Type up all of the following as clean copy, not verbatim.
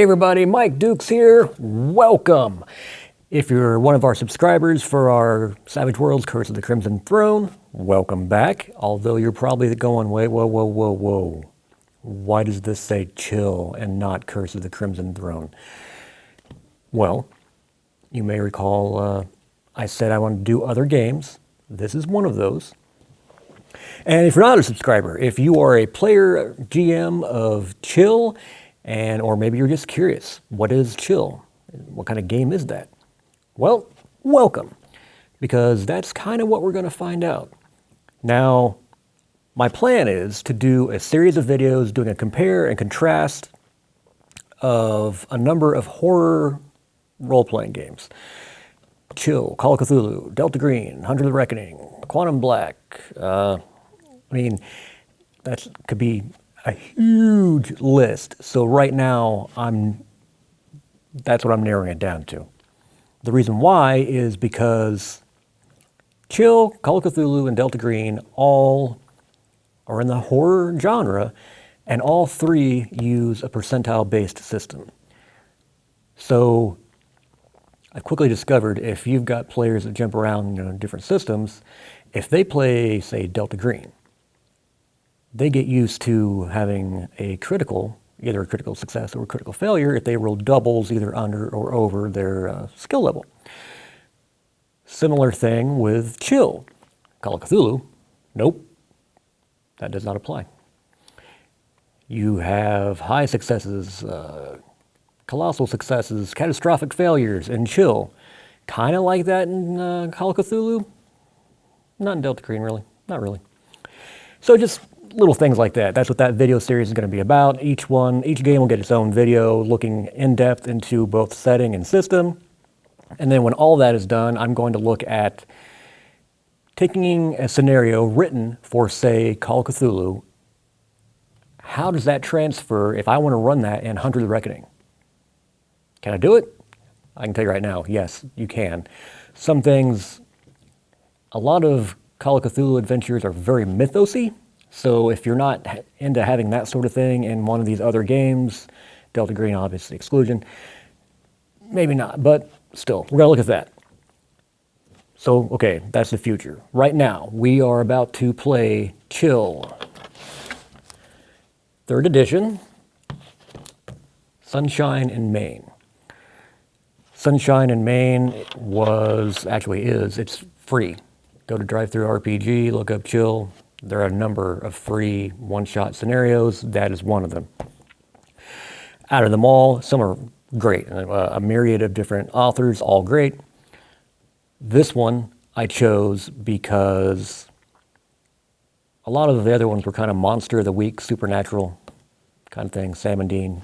Hey everybody, Mike Dukes here. Welcome. If you're one of our subscribers for our Savage Worlds Curse of the Crimson Throne, welcome back. Although you're probably going, wait, whoa. Why does this say chill and not Curse of the Crimson Throne? Well, you may recall I said I want to do other games. This is one of those. And if you're not a subscriber, if you are a player GM of Chill, or maybe you're just curious, what is Chill? What kind of game is that? Well, welcome, because that's kind of what we're going to find out. Now, my plan is to do a series of videos doing a compare and contrast of a number of horror role-playing games. Chill, Call of Cthulhu, Delta Green, Hunter the Reckoning, Quantum Black. That could be a huge list. So right now, that's what I'm narrowing it down to. The reason why is because Chill, Call of Cthulhu, and Delta Green all are in the horror genre, and all three use a percentile-based system. So I've quickly discovered if you've got players that jump around different systems, if they play, say, Delta Green, they get used to having a critical, either a critical success or a critical failure, if they roll doubles either under or over their skill level. Similar thing with Chill. Call of Cthulhu, nope, that does not apply. You have high successes, colossal successes, catastrophic failures in Chill. Kind of like that in Call of Cthulhu. Not in Delta Green, really. Not really. So just little things like that. That's what that video series is going to be about. Each game will get its own video looking in depth into both setting and system. And then when all that is done, I'm going to look at taking a scenario written for, say, Call of Cthulhu. How does that transfer if I want to run that in Hunter the Reckoning? Can I do it? I can tell you right now, yes, you can. Some things, a lot of Call of Cthulhu adventures are very mythosy. So if you're not into having that sort of thing in one of these other games, Delta Green, obviously exclusion, maybe not, but still, we're going to look at that. So, okay, that's the future. Right now, we are about to play Chill. 3rd edition, Sunshine in Maine. Sunshine in Maine it's free. Go to DriveThruRPG, look up Chill. There are a number of free one-shot scenarios. That is one of them. Out of them all, some are great. A myriad of different authors, all great. This one I chose because a lot of the other ones were kind of monster of the week, supernatural kind of thing, Sam and Dean.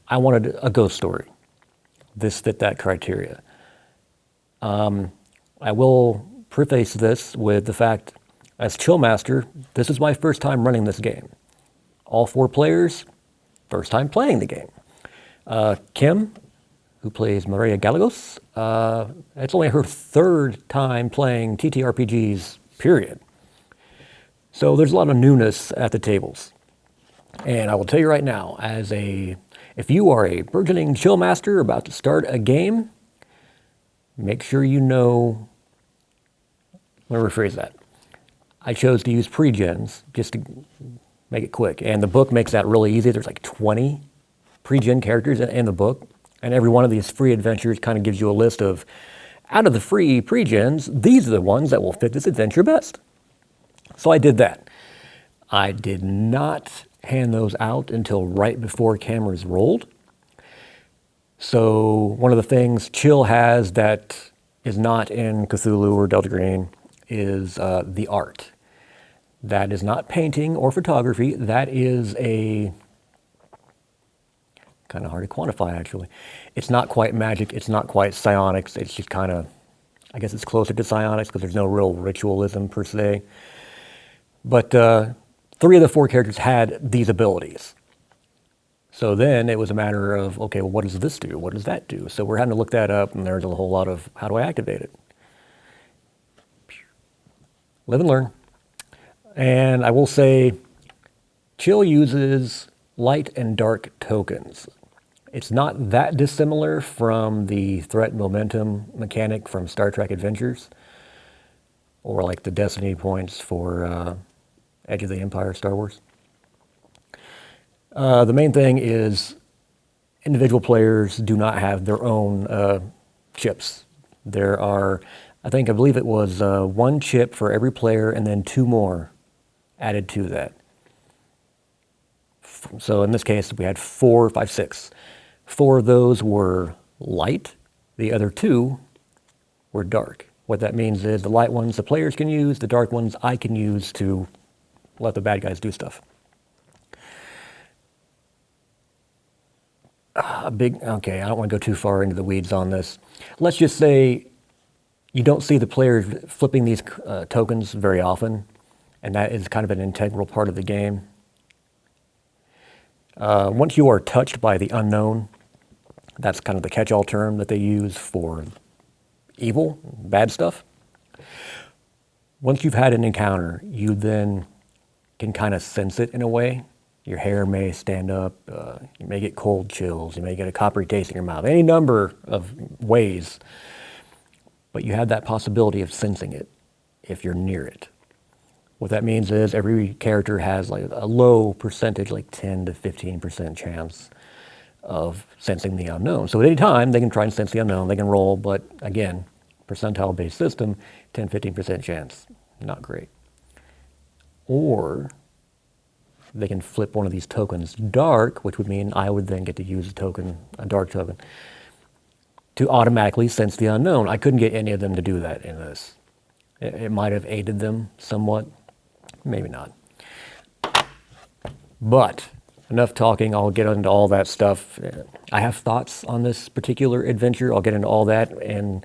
I wanted a ghost story. This fit that criteria. I will preface this with the fact, as Chillmaster, this is my first time running this game. All 4 players, first time playing the game. Kim, who plays Maria Gallegos, it's only her 3rd time playing TTRPGs, period. So there's a lot of newness at the tables. And I will tell you right now, if you are a burgeoning Chillmaster about to start a game, make sure you know, let me rephrase that. I chose to use pre-gens just to make it quick. And the book makes that really easy. There's like 20 pre-gen characters in the book. And every one of these free adventures kind of gives you a list of, out of the free pre-gens, these are the ones that will fit this adventure best. So I did that. I did not hand those out until right before cameras rolled. So one of the things Chill has that is not in Cthulhu or Delta Green is the art. That is not painting or photography. That is kind of hard to quantify, actually. It's not quite magic. It's not quite psionics. It's just kind of, I guess it's closer to psionics because there's no real ritualism per se. But 3 of the 4 characters had these abilities. So then it was a matter of, okay, well, what does this do? What does that do? So we're having to look that up, and there's a whole lot of, how do I activate it? Live and learn. And I will say, Chill uses light and dark tokens. It's not that dissimilar from the threat momentum mechanic from Star Trek Adventures, or like the Destiny points for Edge of the Empire Star Wars. The main thing is individual players do not have their own chips. There are, I believe it was one chip for every player and then two more added to that. So in this case, we had 4, 5, 6. 4 of those were light. The other 2 were dark. What that means is the light ones the players can use, the dark ones I can use to let the bad guys do stuff. Okay, I don't want to go too far into the weeds on this. Let's just say you don't see the players flipping these tokens very often, and that is kind of an integral part of the game. Once you are touched by the unknown, that's kind of the catch-all term that they use for evil, bad stuff. Once you've had an encounter, you then can kind of sense it in a way. Your hair may stand up, you may get cold chills, you may get a coppery taste in your mouth, any number of ways. But you have that possibility of sensing it if you're near it. What that means is every character has like a low percentage, like 10 to 15% chance of sensing the unknown. So at any time, they can try and sense the unknown, they can roll, but again, percentile-based system, 10, 15% chance, not great. Or they can flip one of these tokens dark, which would mean I would then get to use a token, a dark token, to automatically sense the unknown. I couldn't get any of them to do that in this. It might have aided them somewhat, maybe not. But enough talking, I'll get into all that stuff. I have thoughts on this particular adventure. I'll get into all that in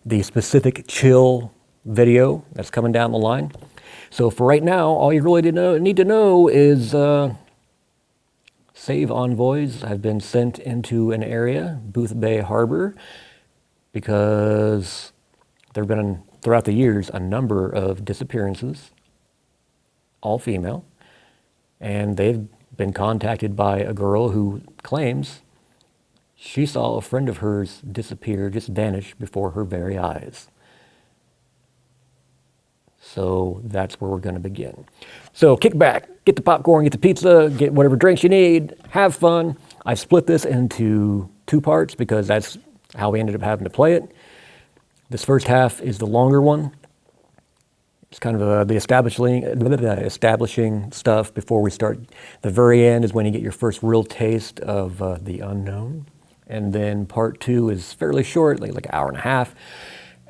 the specific chill video that's coming down the line. So for right now, all you really need to know is save envoys have been sent into an area, Boothbay Harbor, because there have been, throughout the years, a number of disappearances, all female, and they've been contacted by a girl who claims she saw a friend of hers disappear, just vanish before her very eyes. So that's where we're going to begin. So kick back, get the popcorn, get the pizza, get whatever drinks you need, have fun. I've split this into 2 parts because that's how we ended up having to play it. This first half is the longer one. It's kind of the establishing stuff before we start. The very end is when you get your first real taste of the unknown. And then part 2 is fairly short, like an hour and a half.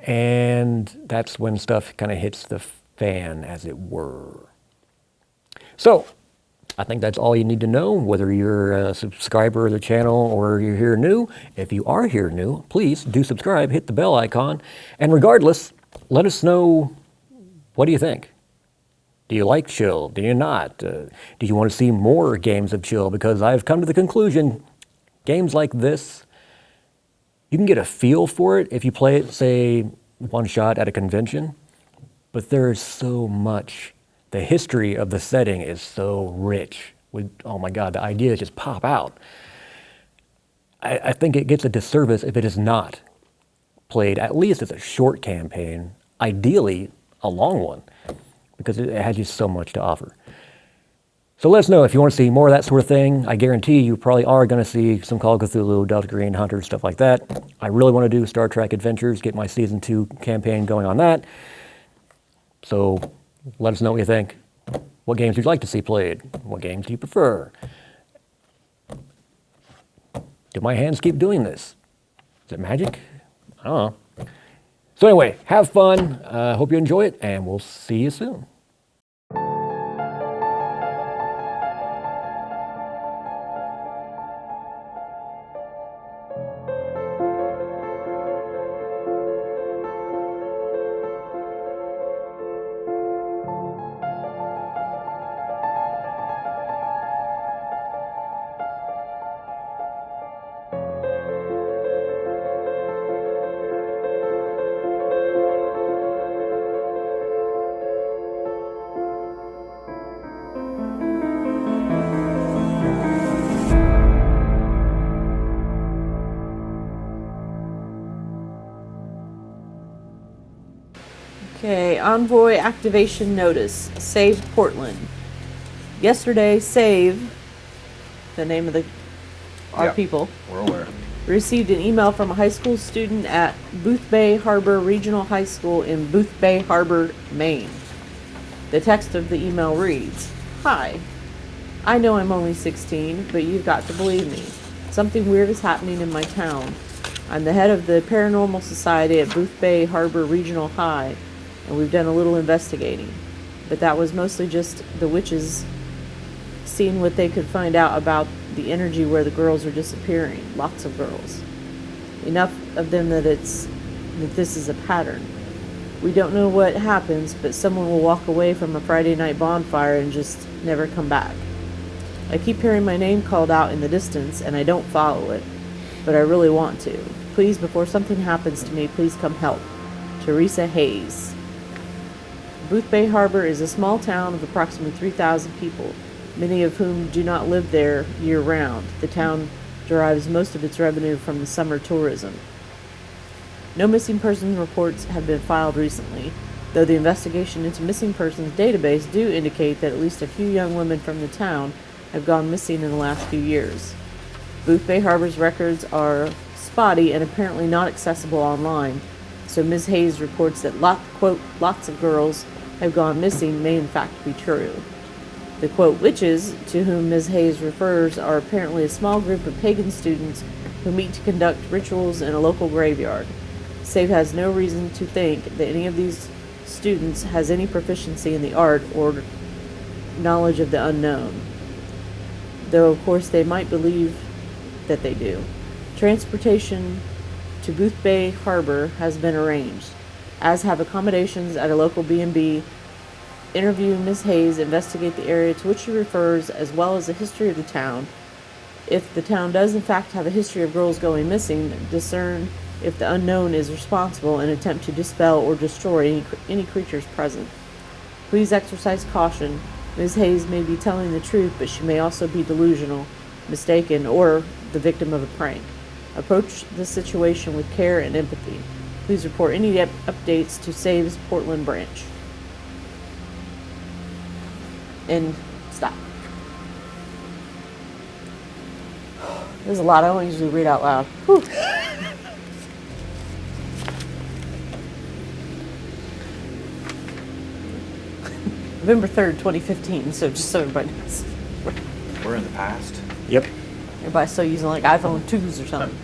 And that's when stuff kind of hits the fan, as it were. So, I think that's all you need to know, whether you're a subscriber of the channel or you're here new. If you are here new, please do subscribe, hit the bell icon. And regardless, let us know, what do you think? Do you like chill? Do you not? Do you want to see more games of chill? Because I've come to the conclusion, games like this, you can get a feel for it if you play it, say, one shot at a convention, but there's so much. The history of the setting is so rich. Oh my God, the ideas just pop out. I think it gets a disservice if it is not played, at least as a short campaign, ideally a long one, because it has just so much to offer. So let us know if you want to see more of that sort of thing. I guarantee you probably are going to see some Call of Cthulhu, Delta Green, Hunter, stuff like that. I really want to do Star Trek Adventures, get my Season 2 campaign going on that. So let us know what you think. What games you'd like to see played? What games do you prefer? Do my hands keep doing this? Is it magic? I don't know. So anyway, have fun. Hope you enjoy it, and we'll see you soon. Okay, envoy activation notice. Save Portland. Yesterday, Save, the name of our people, We're aware. received an email from a high school student at Boothbay Harbor Regional High School in Boothbay Harbor, Maine. The text of the email reads, "Hi, I know I'm only 16, but you've got to believe me. Something weird is happening in my town. I'm the head of the Paranormal Society at Boothbay Harbor Regional High, and we've done a little investigating. But that was mostly just the witches seeing what they could find out about the energy where the girls are disappearing. Lots of girls. Enough of them that this is a pattern. We don't know what happens, but someone will walk away from a Friday night bonfire and just never come back. I keep hearing my name called out in the distance, and I don't follow it, but I really want to. Please, before something happens to me, please come help. Teresa Hayes." Boothbay Harbor is a small town of approximately 3,000 people, many of whom do not live there year-round. The town derives most of its revenue from the summer tourism. No missing persons reports have been filed recently, though the investigation into missing persons database do indicate that at least a few young women from the town have gone missing in the last few years. Boothbay Harbor's records are spotty and apparently not accessible online, so Ms. Hayes reports that lots of girls have gone missing may in fact be true. The quote witches to whom Ms. Hayes refers are apparently a small group of pagan students who meet to conduct rituals in a local graveyard. Save has no reason to think that any of these students has any proficiency in the art or knowledge of the unknown, though of course they might believe that they do. Transportation to Boothbay Harbor has been arranged, as have accommodations at a local B&B. Interview Ms. Hayes, investigate the area to which she refers, as well as the history of the town. If the town does in fact have a history of girls going missing, discern if the unknown is responsible and attempt to dispel or destroy any creatures present. Please exercise caution. Ms. Hayes may be telling the truth, but she may also be delusional, mistaken, or the victim of a prank. Approach the situation with care and empathy. Please report any updates to Save's Portland branch." And stop. There's a lot I don't usually read out loud. Whew. November 3rd, 2015, so just so everybody knows. We're in the past. Yep. Everybody's still using like iPhone 2s or something.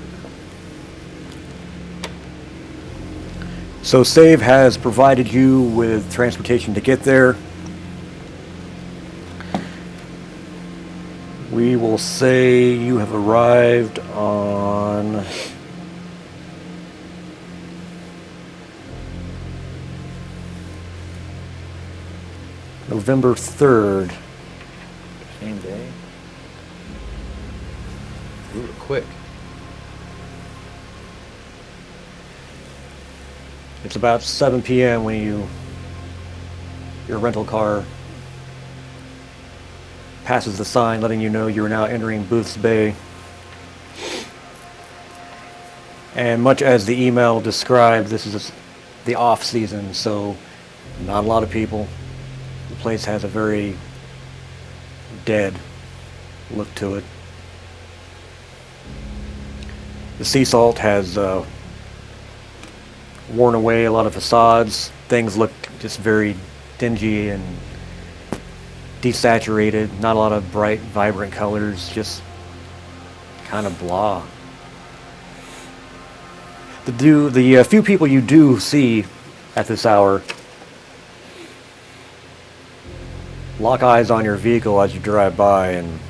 So Save has provided you with transportation to get there. We will say you have arrived on November 3rd. Same day. We were quick. It's about 7 p.m. when your rental car passes the sign letting you know you're now entering Booth's Bay. And much as the email described, this is the off season, so not a lot of people. The place has a very dead look to it. The sea salt has worn away a lot of facades. Things look just very dingy and desaturated. Not a lot of bright, vibrant colors, just kind of blah. The few people you do see at this hour lock eyes on your vehicle as you drive by, and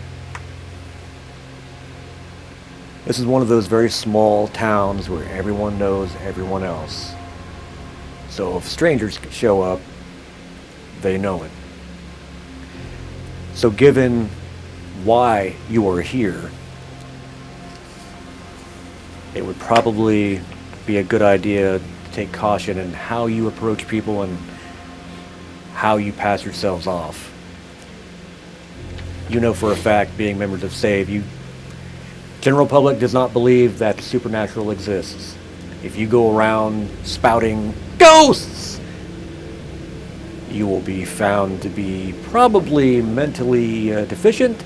this is one of those very small towns where everyone knows everyone else. So if strangers show up, they know it. So given why you are here, it would probably be a good idea to take caution in how you approach people and how you pass yourselves off. You know for a fact, being members of SAVE, general public does not believe that the supernatural exists. If you go around spouting ghosts, you will be found to be probably mentally deficient,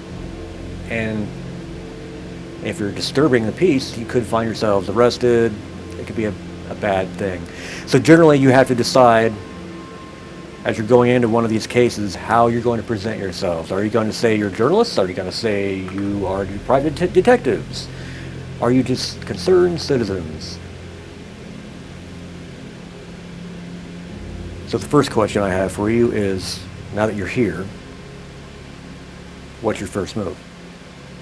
and if you're disturbing the peace, you could find yourselves arrested. It could be a bad thing. So generally you have to decide as you're going into one of these cases how you're going to present yourselves. Are you going to say you're journalists? Are you going to say you are private detectives? Are you just concerned citizens? So the first question I have for you is, now that you're here, what's your first move?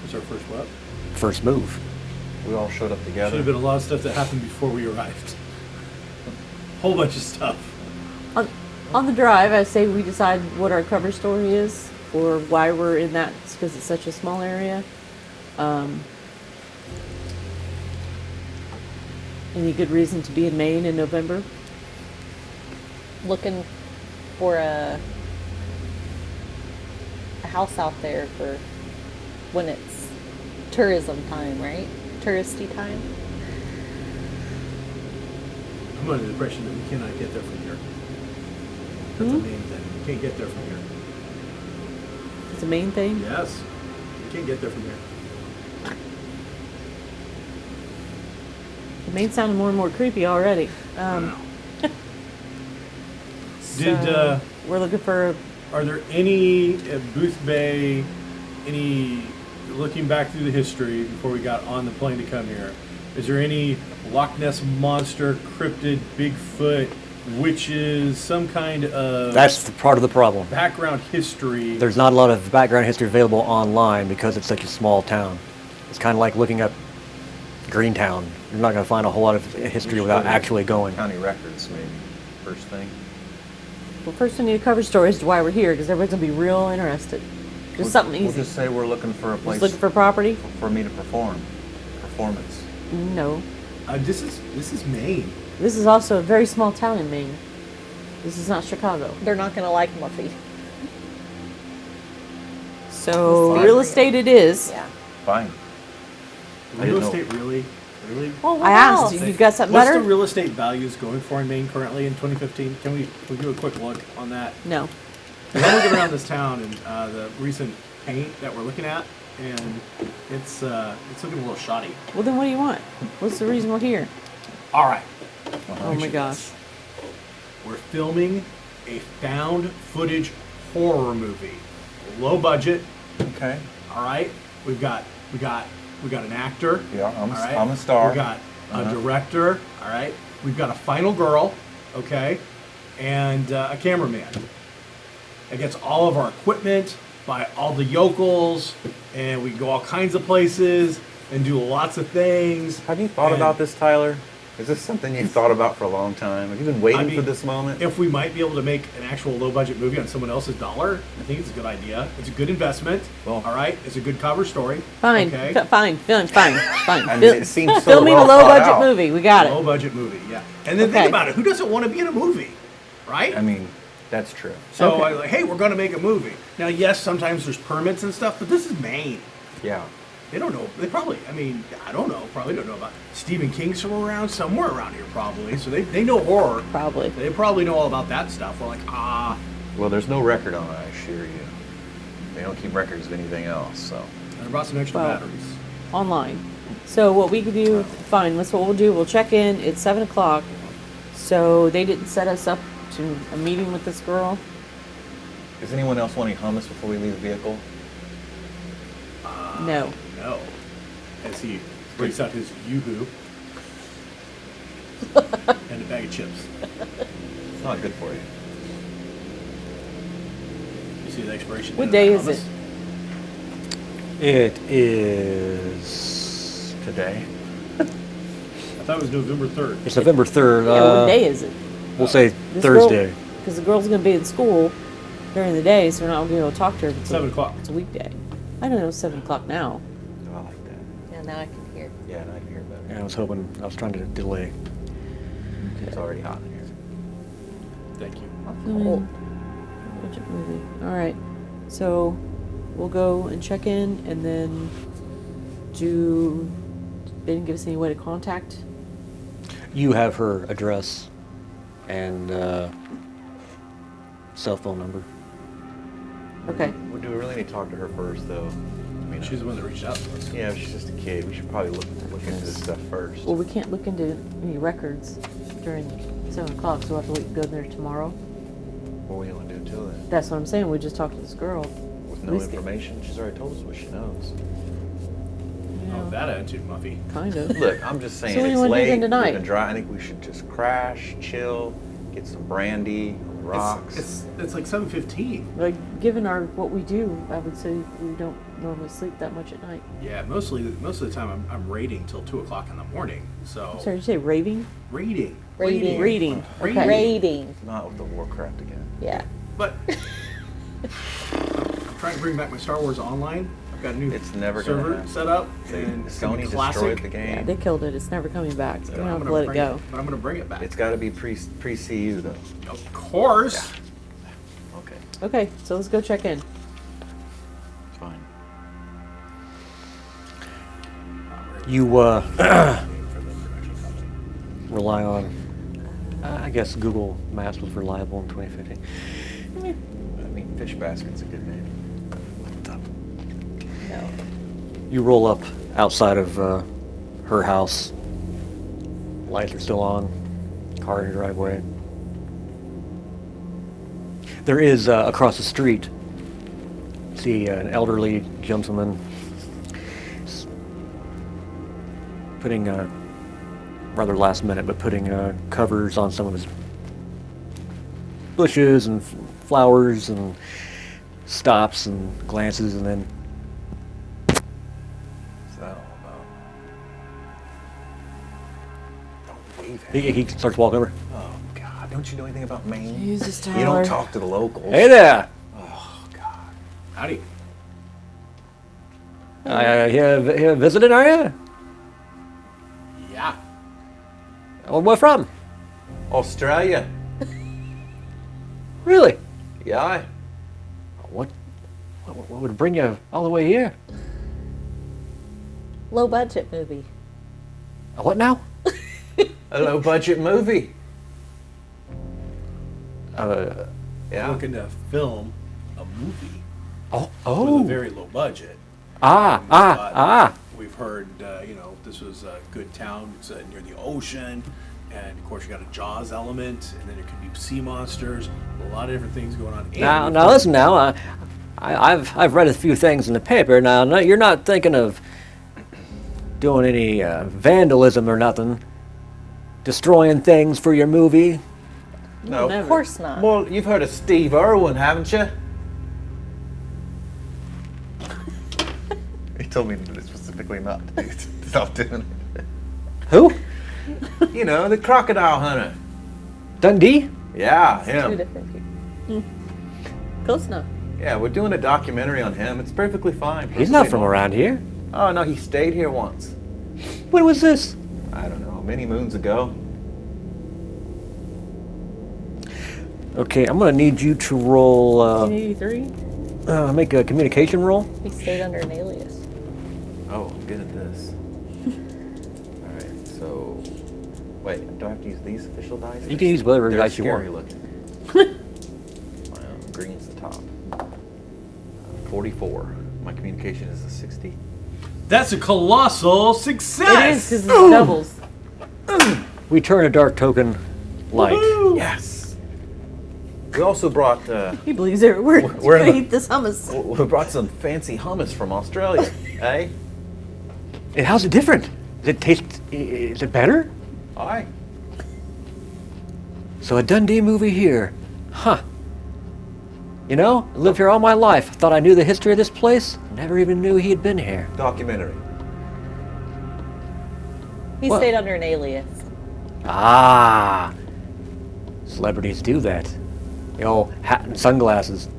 What's our first what? First move. We all showed up Should together. have been a lot of stuff that happened before we arrived. Whole bunch of stuff. On the drive, I say we decide what our cover story is, or why we're in that, because it's such a small area. Any good reason to be in Maine in November? Looking for a house out there for when it's tourism time, right? Touristy time. I'm under the impression that we cannot get there from here. That's the main thing. We can't get there from here. It's a Maine thing. Yes. We can't get there from here. Maine sounded more and more creepy already. Wow. So we're looking for. Are there any at Boothbay, looking back through the history before we got on the plane to come here, is there any Loch Ness Monster, cryptid, Bigfoot, witches, some kind of That's the part of the problem. background history? There's not a lot of background history available online because it's such a small town. It's kind of like looking up Greentown. You're not going to find a whole lot of history without actually going. County records, maybe. First thing. Well, first we need a cover story as to why we're here, because everybody's gonna be real interested. Just something We'll easy. just say we're looking for a place Just looking for property? for me to perform. Performance. No. This is Maine. This is also a very small town in Maine. This is not Chicago. They're not gonna like Muffy. So Fine. real estate it is. Yeah. Fine. I Real didn't know. estate, really? Really? Well, what I asked else? you. You've got something What's better? the real estate values going for in Maine currently in 2015? Can we do a quick look on that? No. I'm looking around this town and the recent paint that we're looking at, and it's looking a little shoddy. Well, then what do you want? What's the reason we're here? All right, Oh my gosh. we're filming a found footage horror movie, low budget. Okay. All right, we got an actor. Yeah, all right? I'm a star. We got a Uh-huh. director. All right, we've got a final girl. Okay, and a cameraman. It gets all of our equipment by all the yokels, and we go all kinds of places and do lots of things. Have you thought And- about this, Tyler? Is this something you've thought about for a long time? Have you been waiting I mean, for this moment? If we might be able to make an actual low-budget movie on someone else's dollar, I think it's a good idea. It's a good investment. Well- all right, it's a good cover story. Fine. Okay. Fine. Fine. I mean, it seems so Filming well a low thought budget out. movie. We got it. Low-budget movie, yeah. And then Okay. think about it. Who doesn't want to be in a movie, right? I mean, that's true. So, Okay. I like, hey, we're going to make a movie. Now, yes, sometimes there's permits and stuff, but this is Maine. Yeah. They don't know. They probably, I mean, I don't know. Probably don't know about Stephen King somewhere around here, probably. So they know horror. Probably. They probably know all about that stuff. We're like, Well, there's no record on it, I assure you. They don't keep records of anything else, so. I brought some extra Well, batteries. Online. So what we could do, fine, that's what we'll do. We'll check in. It's 7 o'clock. So they didn't set us up to a meeting with this girl. Does anyone else want any hummus before we leave the vehicle? No. No. As he breaks out his Yoo-hoo and a bag of chips. It's not good for you. You see the expiration What date day on is the it? hummus? It is today. I thought it was November 3rd. It's November 3rd. Yeah, what day is it? We'll say This Thursday. Because the girl's going to be in school during the day, so we're not going to be able to talk to her. If it's 7 o'clock. It's a weekday. I don't know, it's 7 o'clock now. Oh, I like that. Yeah, now I can hear. Yeah, and I can hear better. Yeah, I was trying to delay. It's already hot in here. Thank you. Filming budget movie. All right. So we'll go and check in, and then they didn't give us any way to contact. You have her address, and cell phone number. Okay. Well, do we really need to talk to her first, though? I mean, She's the one that reached out to us. yeah, she's just a kid. We should probably look into this stuff first. Well, we can't look into any records during 7 o'clock, so we'll have to wait and go there tomorrow. What are we gonna do until then? That's what I'm saying. We just talked to this girl. With At no least get- information? She's already told us what she knows. You know, Oh, that attitude, Muffy. kind of. Look, I'm just saying, So what do you it's wanna do late. then tonight? We've been dry. I think we should just crash, chill, get some brandy, rocks. It's like 7:15. Like, given what we do, I would say we don't normally sleep that much at night. Yeah, most of the time I'm raiding till 2 o'clock in the morning. So Sorry, did you say raving? raiding. Raiding. Reading. Reading. Okay. Raiding. Not with the Warcraft again. Yeah. But I'm trying to bring back my Star Wars Online. I've got a new It's never gonna server happen. set up, and it's gonna be Sony classic. destroyed the Yeah, game. they killed it. It's never coming back. So But we're I'm going to gonna let it bring go. But I'm gonna bring it back. It's got to be pre-CU though. Of course. Okay, Okay, so let's go check in. fine. You For the production company. rely on, I guess Google Maps was reliable in 2015. I mean, Fish Basket's a good name. No. You roll up outside of her house. Lights are still on. Car in your driveway. There is across the street. See an elderly gentleman putting rather last minute, but putting covers on some of his bushes and flowers, and stops and glances, and then What's that all about? Don't wave at me. he starts walking over. Oh God! Don't you know anything about Maine? Jesus, You Tyler. don't talk to the locals. Hey there! Oh God! Howdy. Here visiting, are you? Yeah. Where from? Australia. Really? Yeah. What would bring you all the way here? Low budget movie. What now? A low budget movie. Uh, Yeah. Looking to film a movie oh, with a very low budget. We've heard, this was a good town. It's near the ocean, and of course you got a Jaws element, and then there could be sea monsters, a lot of different things going on. And Now, we've now heard- listen. Now, I've read a few things in the paper. Now, no, you're not thinking of doing any vandalism or nothing, destroying things for your movie. No. Never. Of course not. Well, you've heard of Steve Irwin, haven't you? He told me specifically not to stop doing Who? it. You know, the crocodile hunter. Dundee? Yeah, Two him. different people. Close enough. Yeah, we're doing a documentary on him. It's perfectly fine. He's not perfectly from normal. around here. Oh no, he stayed here once. When was this? I don't know, many moons ago. Okay, I'm gonna need you to roll, 1983? make a communication roll. He stayed under an alias. Oh, I'm good at this. Alright, so... Wait, do I have to use these official dice? You can use whatever They're dice you scary want. looking. Well, green's the top. 44. My communication is a 60. That's a colossal It is success. because it's doubles. We turn a dark token light. Woohoo! Yes! We also brought, He believes every word. We're in the- Eat this hummus. we brought some fancy hummus from Australia, eh? And how's it different? Does it taste? Is it better? Aye. So a Dundee movie here, huh? You know, I lived here all my life. Thought I knew the history of this place. Never even knew he had been here. Documentary. He What? stayed under an alias. Ah, celebrities do that. The old hat and sunglasses.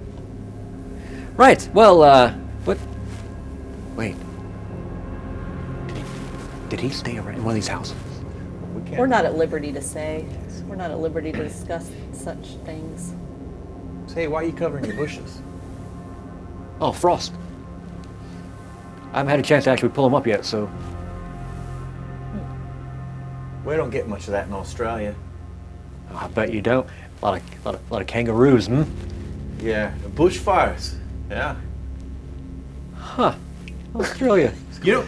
Right. Well, what? Wait. Did he stay around in one of these houses? We can't. We're not at liberty to say. We're not at liberty to discuss such things. Say, why are you covering your bushes? Oh, frost. I haven't had a chance to actually pull them up yet, so. We don't get much of that in Australia. I bet you don't. lot of kangaroos, hmm? Yeah, bushfires. Yeah. Huh. Australia. You know,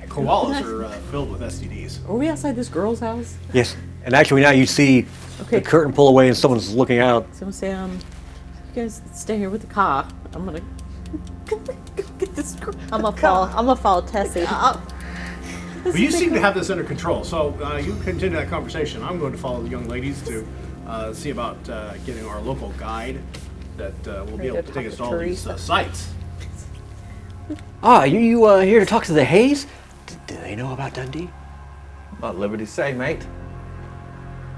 koalas are filled with STDs. Are we outside this girl's house? Yes. And actually now you see Okay. the curtain pull away and someone's looking out. Someone say, you guys stay here with the car. I'm gonna go get this girl. I'm gonna follow Tessie. But you seem to have this under control, so you continue that conversation. I'm going to follow the young ladies to see about getting our local guide that will be able to take us to all these sites. Ah, you here to talk to the Hayes? Do they know about Dundee? What liberty say, mate?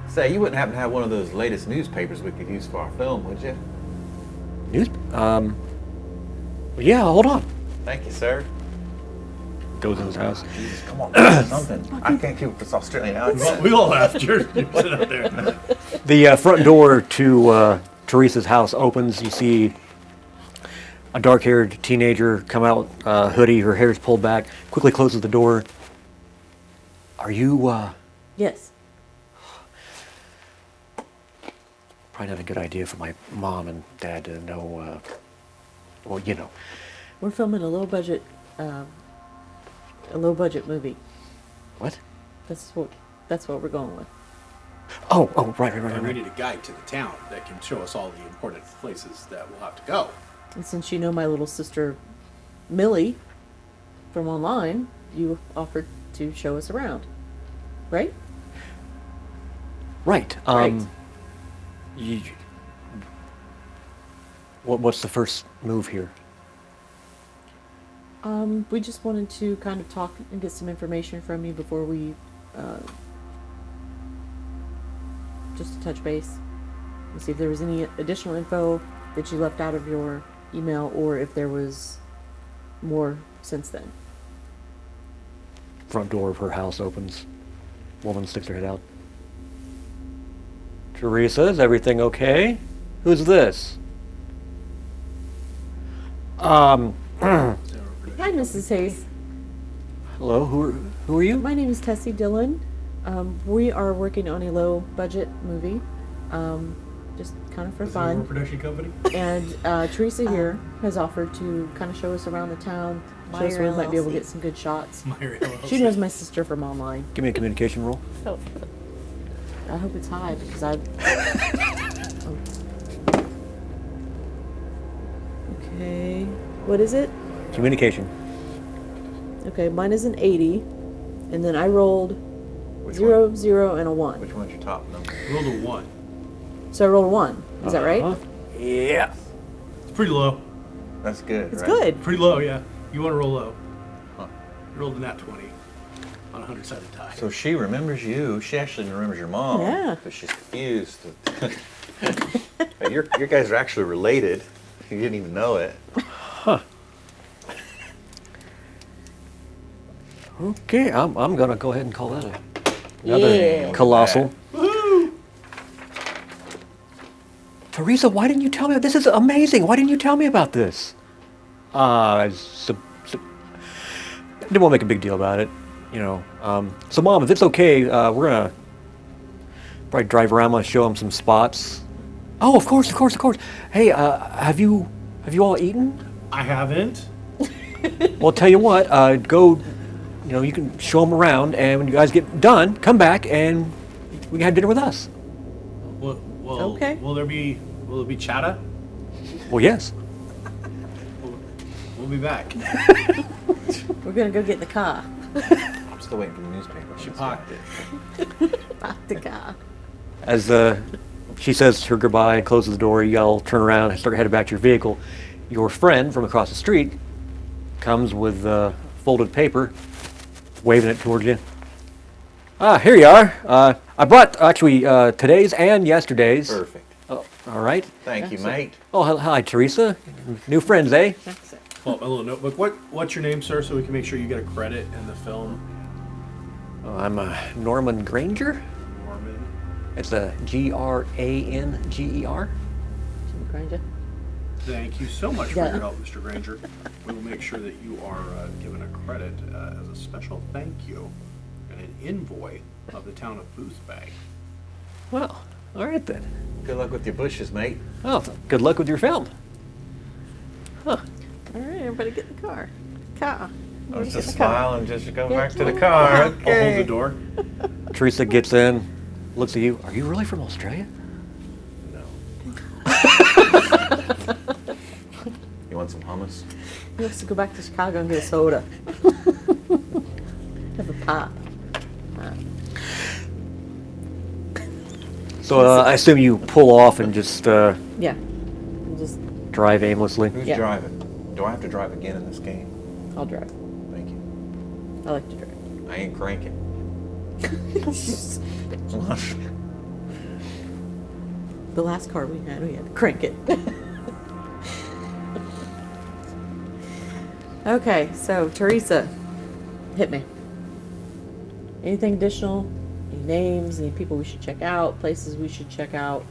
Say, you wouldn't happen to have one of those latest newspapers we could use for our film, would you? News? Yeah, hold on. Thank you, sir. Goes in his house. Jesus, come on, something. I can't keep with this Australian accent. We all laughed. You're sitting out there. The front door to Teresa's house opens. You see a dark-haired teenager come out, hoodie, her hair's pulled back, quickly closes the door. Are you, Yes. probably not a good idea for my mom and dad to know, well, you know. We're filming a low budget movie. What? That's what we're going with. Oh, right. And we need a guide to the town that can show us all the important places that we'll have to go. And since you know my little sister Millie from online, you offered to show us around. Right? Right. Right. What's the first move here? We just wanted to kind of talk and get some information from you before we just to touch base and see if there was any additional info that you left out of your email or if there was more since then. Front door of her house opens. Woman sticks her head out. Teresa, is everything okay? Who's this? Hi, Mrs. Hayes. Hello, who are you? My name is Tessie Dillon. We are working on a low budget movie, just kind of for Is there a fun. production company? And Teresa here has offered to kind of show us around the town, show us where we might be able to get some good shots. Meyer LLC. She knows my sister from online. Give me a communication roll. Oh, I hope it's high because I. Oh. Okay, what is it? Communication. Okay, mine is an 80, and then I rolled Which 0, one? 0, and a 1. Which one's your top number? Rolled a 1. So I rolled a 1. Is that right? Uh-huh. Yeah. It's pretty low. That's good, It's right? good. Pretty low, yeah. You want to roll low. Huh. You rolled a nat 20 on a 100-sided die. So she remembers you. She actually remembers your mom. Yeah. But she's confused. But your guys are actually related. You didn't even know it. Okay, I'm gonna go ahead and call that another Yeah. colossal. Teresa, why didn't you tell me? This is amazing. Why didn't you tell me about this? Didn't want to make a big deal about it, you know. So, Mom, if it's okay, we're gonna probably drive around and show them some spots. Oh, of course. Hey, have you all eaten? I haven't. Well, I'll tell you what, go, you know, you can show them around, and when you guys get done, come back and we can have dinner with us. Well, Okay. Will there be chatter? Well, yes. We'll be back. We're gonna go get in the car. I'm still waiting for the newspaper. She pocked it. Back the car. As she says her goodbye and closes the door, you all turn around and start heading back to your vehicle. Your friend from across the street comes with folded paper, waving it towards you. Ah, here you are. I brought actually today's and yesterday's. Perfect. Oh, all right. Thank you, mate. Oh, hi, Teresa. New friends, eh? That's it. Well, a little notebook. What's your name, sir, so we can make sure you get a credit in the film? Oh, I'm Norman Granger. Norman. It's a Granger. Jimmy Granger. Thank you so much for Yeah. your help, Mr. Granger. We will make sure that you are given a credit as a special thank you and an envoy of the town of Boothbay. Well, All right then. Good luck with your bushes, mate. Oh, good luck with your film. Huh. All right, everybody get in the car. Car. I was Everybody just get in the car. smile and just go Get back to the in the car. car. I'll hold Okay. the door. Teresa gets in, looks at you. Are you really from Australia? No. You want some hummus? He wants to go back to Chicago and get a soda. Have a pop. So I assume you pull off and just Yeah. We'll just, drive aimlessly. Who's Yeah. driving? Do I have to drive again in this game? I'll drive. Thank you. I like to drive. I ain't cranking. The last car we had to crank it. Okay, so Teresa, hit me. Anything additional? Any names? Any people we should check out? Places we should check out?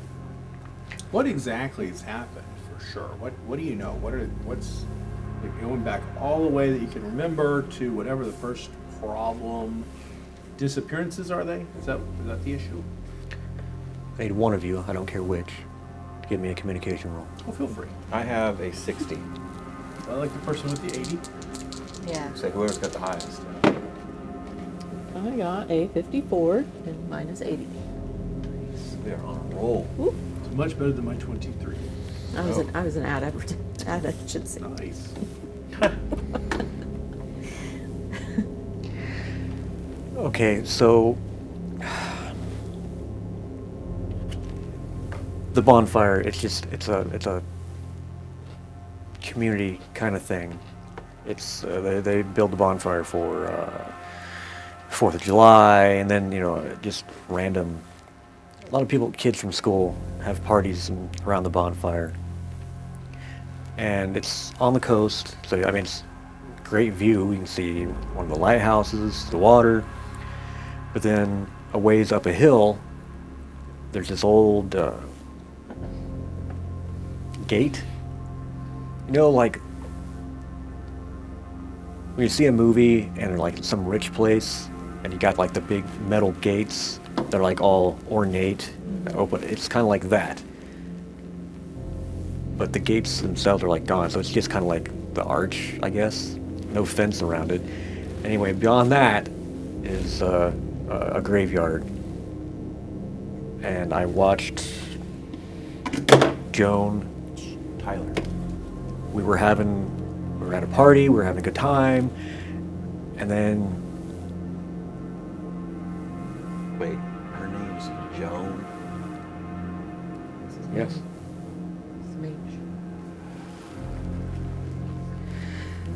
What exactly has happened for sure? What do you know? What's like, going back all the way that you can remember to whatever the first problem disappearances are they? Is that the issue? I need one of you, I don't care which, to give me a communication roll. Oh, feel free. I have a 60. I like the person with the 80. Yeah. So whoever's got the highest. I got a 54 and minus 80. We are on a roll. Whoop. It's much better than my 23. I was Oh. an ad agency. Nice. Okay, so the bonfire, it's a community kind of thing. It's they build the bonfire for 4th of July, and then just random. A lot of people, kids from school, have parties around the bonfire, and it's on the coast. So I mean, it's a great view. You can see one of the lighthouses, the water. But then a ways up a hill, there's this old gate. Like when you see a movie and like some rich place, and you got like the big metal gates, they're like all ornate, open. It's kind of like that. But the gates themselves are like gone, so it's just kind of like the arch, I guess. No fence around it. Anyway, beyond that is a graveyard. And I watched Joan, Tyler. we were at a party, we were having a good time, and then Wait, her name's Joan. yes,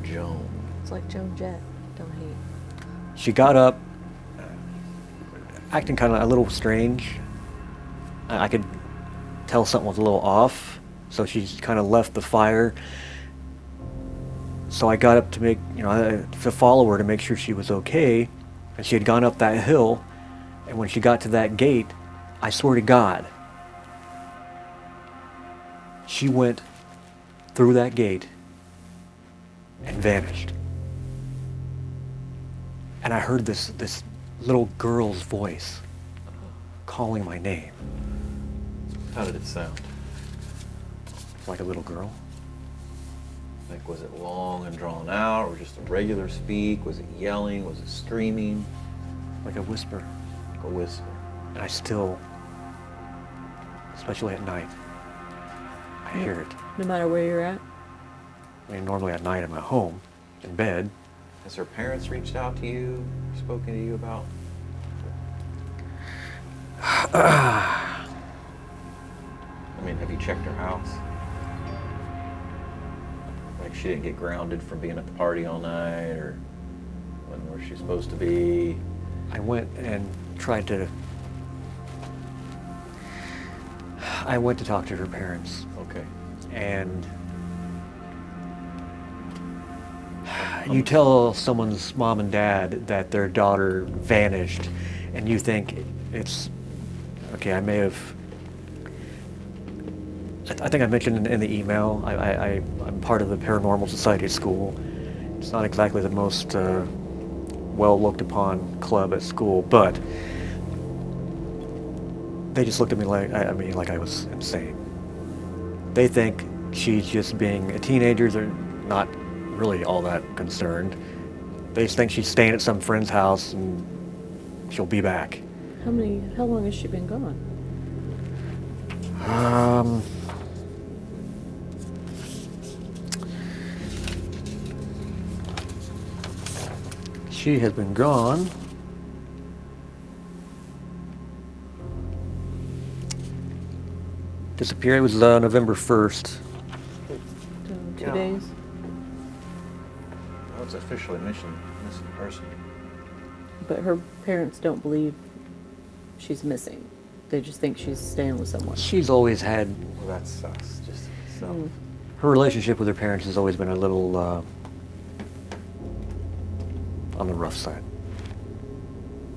Joan. It's like Joan Jett. Don't hate. she got up, acting kind of a little strange. I could tell something was a little off, so she kind of left the fire. So I got up to to follow her to make sure she was okay, and she had gone up that hill, and when she got to that gate, I swear to God, she went through that gate and vanished. And I heard this little girl's voice calling my name, How did it sound? like a little girl. Like, was it long and drawn out, or just a regular speak? Was it yelling? Was it screaming? Like a whisper. Like a whisper. And I still, especially at night, I hear it. No matter where you're at. I mean, normally at night I'm at home, in bed. Has her parents reached out to you, spoken to you about? I mean, have you checked her house? Like, she didn't get grounded from being at the party all night, or wasn't where she's supposed to be? I went and tried to. I went to talk to her parents, Okay. and you tell someone's mom and dad that their daughter vanished, and you think it's okay. I may have. I think I mentioned in the email. I'm part of the Paranormal Society at school. It's not exactly the most well looked upon club at school, but They just looked at me like like I was insane. They think she's just being a teenager. They're not really all that concerned. They just think she's staying at some friend's house and she'll be back. How long has she been gone? She has been gone. Disappeared. It was November 1st. So, 2 Yeah. days? Oh, it's officially missing person. But her parents don't believe she's missing. They just think she's staying with someone. She's always had, Well, that's sus. Just so. her relationship with her parents has always been a little on the rough side.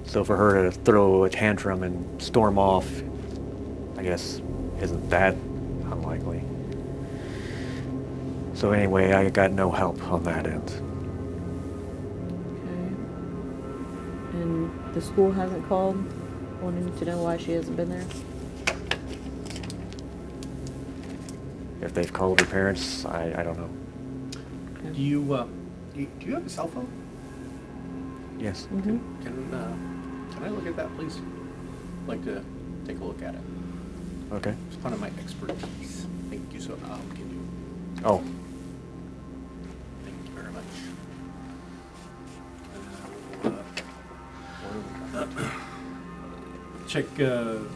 So for her to throw a tantrum and storm off, I guess, isn't that unlikely. So anyway, I got no help on that end. Okay. And the school hasn't called, wanting to know why she hasn't been there? If they've called her parents, I don't know. Okay. Do you have a cell phone? Yes. Mm-hmm. Can I look at that, please? I'd like to take a look at it. Okay. It's part of my expertise. Thank you so. Can you? Oh, Thank you very much. Check.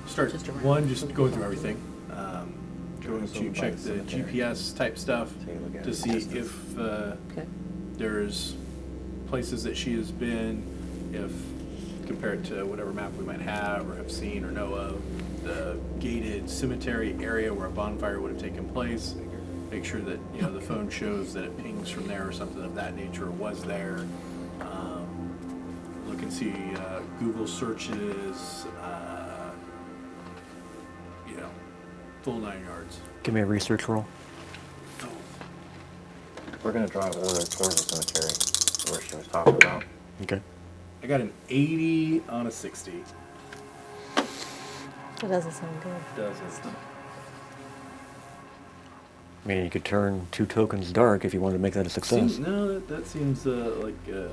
Start Just around. one. Just going through everything. Going Just to over check by the the cemetery. GPS type stuff Take a look at to it. see Distance. if Okay. there's places that she has been, if compared to whatever map we might have or have seen or know of, the gated cemetery area where a bonfire would have taken place. Make sure that, you know, the phone shows that it pings from there or something of that nature was there. Look and see Google searches, you know, full 9 yards. give me a research roll. We're gonna drive over towards the cemetery where she was talking about. Okay. I got an 80 on a 60. That doesn't sound good. Doesn't. I mean, you could turn 2 tokens dark if you wanted to make that a success. No, that seems like an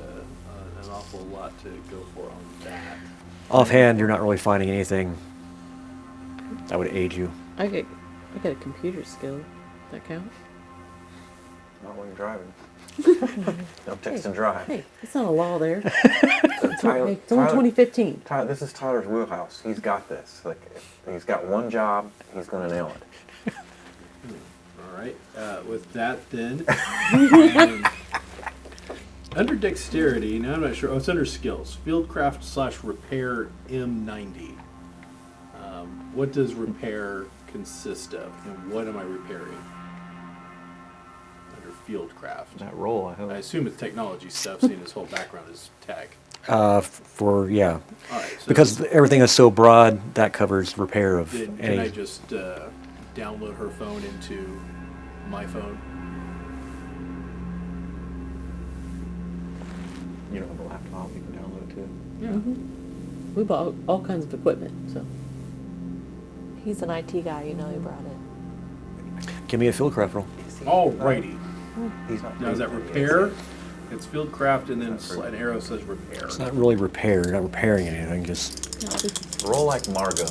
awful lot to go for on that. Offhand, you're not really finding anything that would aid you. I got a computer skill. That count? Not when you're driving. Don't text and drive. Hey, it's not a law there. Tyler, Hey, it's only 2015. This is Tyler's wheelhouse. He's got this. Like, if he's got one job, he's gonna nail it. All right. With that, then, under dexterity. Now I'm not sure. Oh, it's under skills. Fieldcraft/repair M90. What does repair consist of, and what am I repairing? Under fieldcraft. That roll, I hope. I assume it's technology stuff, seeing his whole background is tech. Yeah. All right. So Because everything is so broad, that covers repair of then any. can I just download her phone into my phone? You don't have a laptop, you can download it too. Yeah. We bought all kinds of equipment, so. He's an IT guy, you know he brought it. Give me a fieldcraft roll. Alrighty. He's not. Now is that repair? It's fieldcraft and then an arrow says repair. It's not really repair. You're not repairing anything. Just Roll like Margot.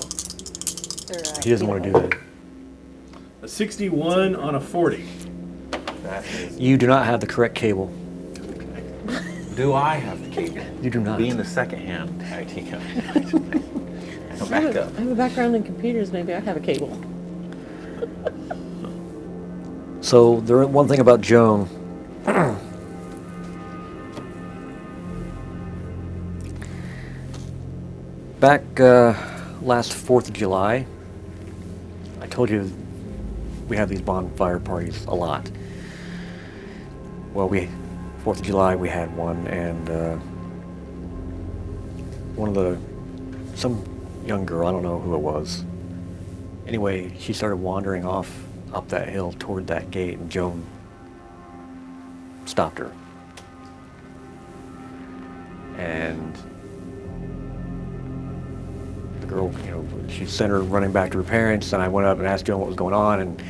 he doesn't want to do that. A 61 on a 40. That is. You do not have the correct cable. Do I have the cable? You do not. Being the second-hand IT guy. No I backup. have a background in computers, maybe I have a cable. So the one thing about Joan. Back last 4th of July, I told you we have these bonfire parties a lot. Well, 4th of July we had one, and some young girl, I don't know who it was. Anyway, she started wandering off up that hill toward that gate, and Joan stopped her. And the girl, she sent her running back to her parents, and I went up and asked Joan what was going on, and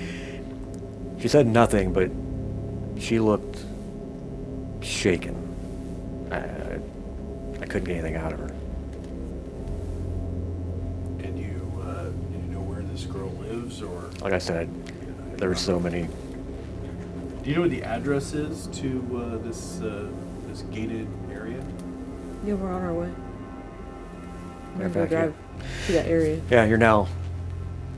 she said nothing, but she looked shaken. I couldn't get anything out of her. And you know where this girl lives, or? Like I said, there were so many. Do you know what the address is to this gated area? Yeah, we're on our way. Matter of We'll fact, drive to that area. Yeah, you're now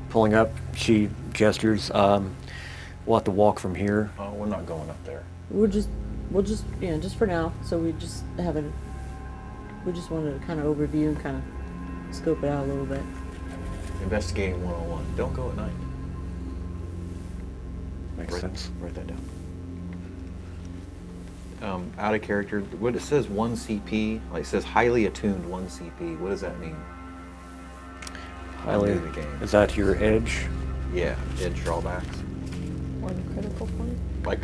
pulling up. She gestures. We'll have to walk from here. Oh, we're not going up there. We'll just just for now. So we just wanted to kind of overview and kind of scope it out a little bit. Investigating 101. Don't go at night. Makes sense. Write that down. Out of character. What it says 1 CP, like it says highly attuned 1 CP. What does that mean? Highly. The game. Is that your edge? Yeah, edge drawbacks. 1 critical point. Like,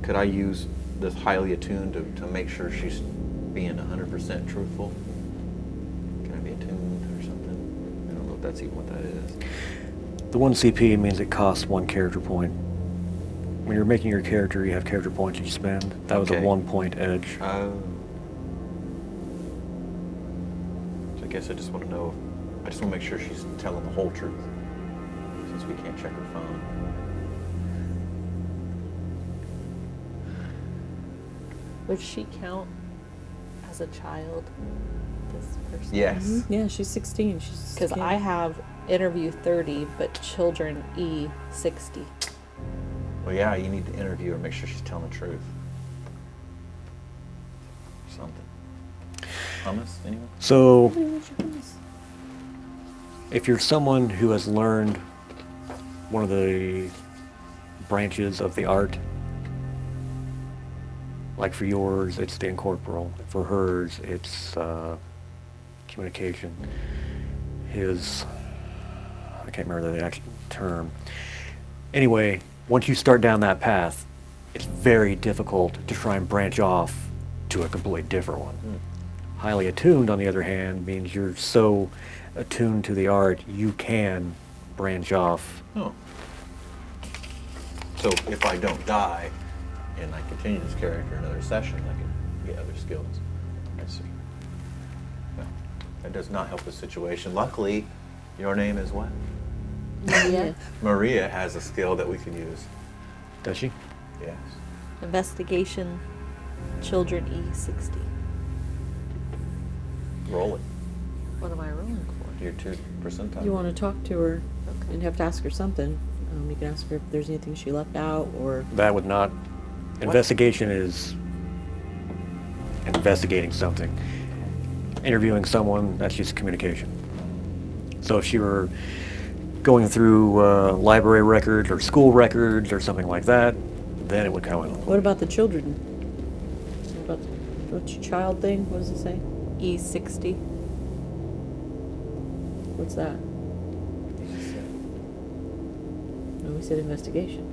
could I use this highly attuned to make sure she's being 100% truthful? Can I be attuned or something? I don't know if that's even what that is. The 1 CP means it costs 1 character point. When you're making your character, you have character points you spend. That was a Okay. 1 point edge. So I guess I just want to know. I just want to make sure she's telling the whole truth, since we can't check her phone. Would she count as a child, this person? Yes. Yeah, she's 16. She's Because I have interview 30, but children E 60. Well, yeah, you need to interview her, make sure she's telling the truth. Something. Hummus, anyone? So, if you're someone who has learned one of the branches of the art, like for yours, it's the incorporeal. For hers, it's communication. I can't remember the actual term. Anyway, once you start down that path, it's very difficult to try and branch off to a completely different one. Highly attuned, on the other hand, means you're so attuned to the art, you can branch off. Oh. So if I don't die and I continue this character another session, I can get other skills. I see. Well, that does not help the situation. Luckily, your name is what? Yeah. Maria has a skill that we can use. Does she? Yes. Investigation, children E 60. Roll it. What am I rolling for? Your 2 percentile. You want to talk to her Okay. and have to ask her something. You can ask her if there's anything she left out or. That would not. Investigation is investigating something. Interviewing someone, that's just communication. So if she were going through library records or school records or something like that, then it would come in. What about the children? What about what's your child thing? What does it say? E 60. What's that? No, we said investigation.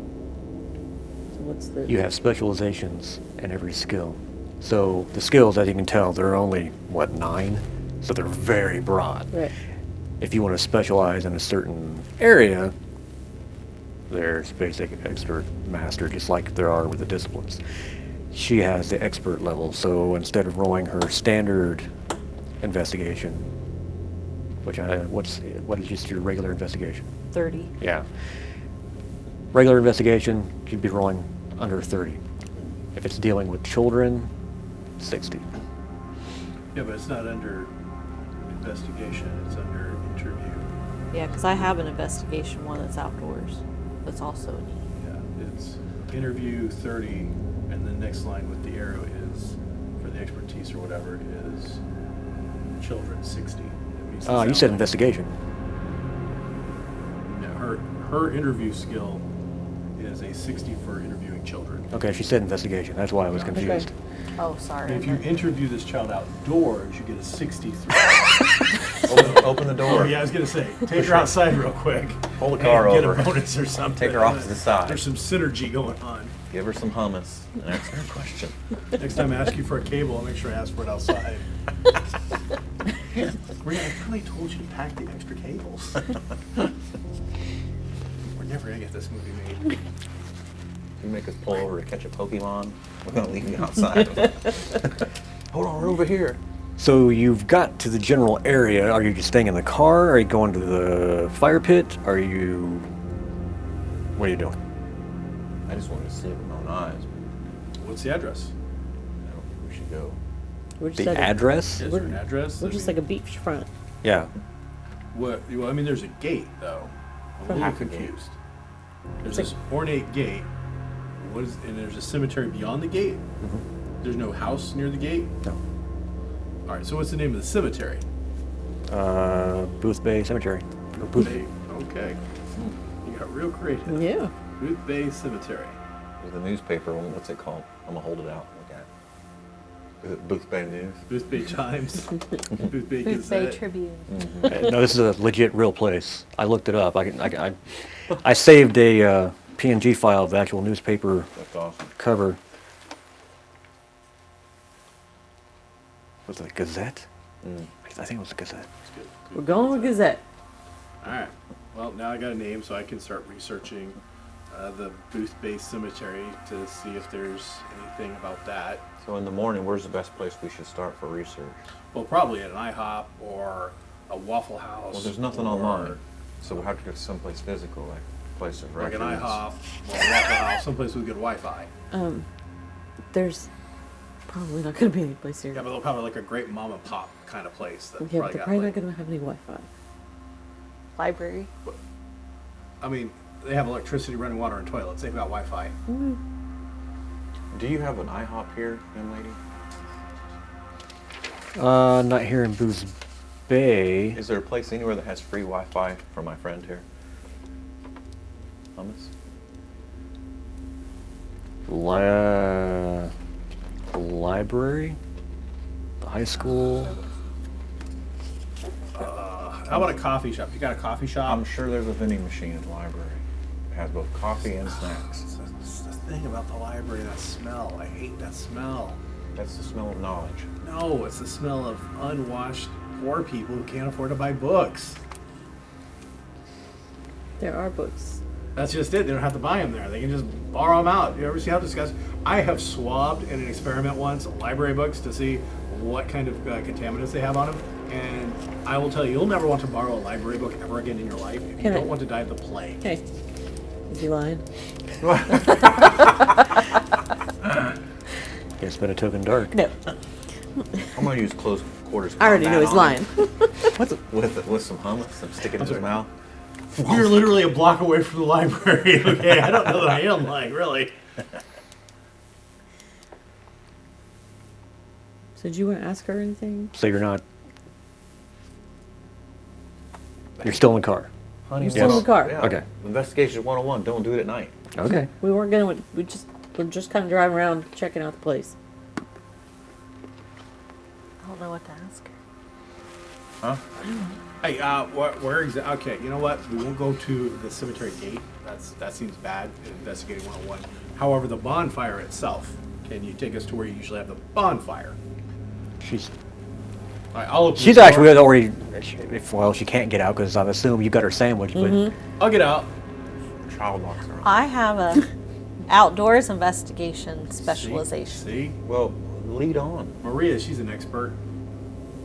So what's the? You have specializations in every skill. So the skills, as you can tell, there are only, 9? So they're very broad. Right. If you want to specialize in a certain area, there's basic, expert, master, just like there are with the disciplines. She has the expert level, so instead of rolling her standard investigation, what is just your regular investigation? 30. Yeah. Regular investigation, you'd be rolling under 30. If it's dealing with children, 60. Yeah, but it's not under investigation, it's under interview. Yeah, because I have an investigation one that's outdoors. That's also an E. Yeah, it's interview 30, and the next line with the arrow is, for the expertise or whatever, is children 60. It means You said investigation. Yeah, her interview skill is a 60 for interviewing children. Okay, she said investigation. That's why I was Okay. confused. Oh, sorry. And if you interview this child outdoors, you get a 63. Open the door. Oh, yeah, I was going to say, take her outside real quick. Pull the car and get over. a bonus or something. Take her off to the side. There's some synergy going on. Give her some hummus and ask her a question. Next time I ask you for a cable, I'll make sure I ask for it outside. Maria, I thought I told you to pack the extra cables. We're never gonna get this movie made. You make us pull over to catch a Pokemon, we're gonna leave you outside. Hold on, we're over here. So you've got to the general area. Are you just staying in the car? Are you going to the fire pit? What are you doing? I just wanted to see it with my own eyes. What's the address? I don't think we should go. We're just The at a- address? Is there an address? We're just like a beachfront. Yeah. What? Well, I mean, there's a gate though. I'm a little Half a gate. confused. There's It's this ornate gate. What is? And there's a cemetery beyond the gate. There's no house near the gate. No. All right. So what's the name of the cemetery? Boothbay Cemetery. Or Booth. Bay. Okay. You got real creative. Yeah. Boothbay Cemetery. There's the newspaper, what's it called? I'm gonna hold it out, look at it. Is it Boothbay News? Boothbay Times. Boothbay Boothbay Gazette. Tribune. No, this is a legit real place. I looked it up. I saved a PNG file of the actual newspaper That's awesome. cover. Was it a Gazette? I think it was a Gazette. That's good. We're going with Gazette. All right. Well, now I got a name, so I can start researching the Boothbay Cemetery to see if there's anything about that. So in the morning, where's the best place we should start for research? Well, probably at an IHOP or a Waffle House. Well, there's nothing or online, so we'll have to go to someplace physical, like a place of Like refuge. an IHOP or a Waffle House, someplace with good Wi-Fi. There's probably not going to be any place here. Yeah, but they'll probably like a great mom and pop kind of place. That Yeah, but they're probably got, not going to have any Wi-Fi. Library. I mean, they have electricity, running water, and toilets. They've got Wi-Fi. Do you have an IHOP here, young lady? Not here in Booth's Bay. Is there a place anywhere that has free Wi-Fi for my friend here? Hummus? Library? The high school? How about a coffee shop? You got a coffee shop? I'm sure there's a vending machine in the library. It has both coffee and snacks. It's the thing about the library, that smell. I hate that smell. That's the smell of knowledge. No, it's the smell of unwashed poor people who can't afford to buy books. There are books. That's just it. They don't have to buy them there. They can just borrow them out. You ever see how disgusting? I have swabbed in an experiment once library books to see what kind of contaminants they have on them. And I will tell you, you'll never want to borrow a library book ever again in your life if you Can I- don't want to die of the plague. Hey, is he lying? It's been a token dark. No. I'm gonna use close quarters. I already know combat he's on lying. it. With some hummus and stick it in his sorry. mouth. You're literally a block away from the library. Okay, I don't know that I am lying, really. So did you want to ask her anything? So you're still in the car. Honey, You're still in the car. Yeah. Okay. Investigation 101. Don't do it at night. Okay. We weren't gonna. We're just kind of driving around checking out the place. I don't know what to ask her. Huh? Hey, where exactly? Okay, you know what? We won't go to the cemetery gate. That seems bad. Investigating 101. However, the bonfire itself. Can you take us to where you usually have the bonfire? She's All right, I'll open she's the door. actually already. Well, she can't get out because I assume you got her sandwich. But I'll get out. Child locks are on. I have a outdoors investigation specialization. See? Well, lead on. Maria, she's an expert.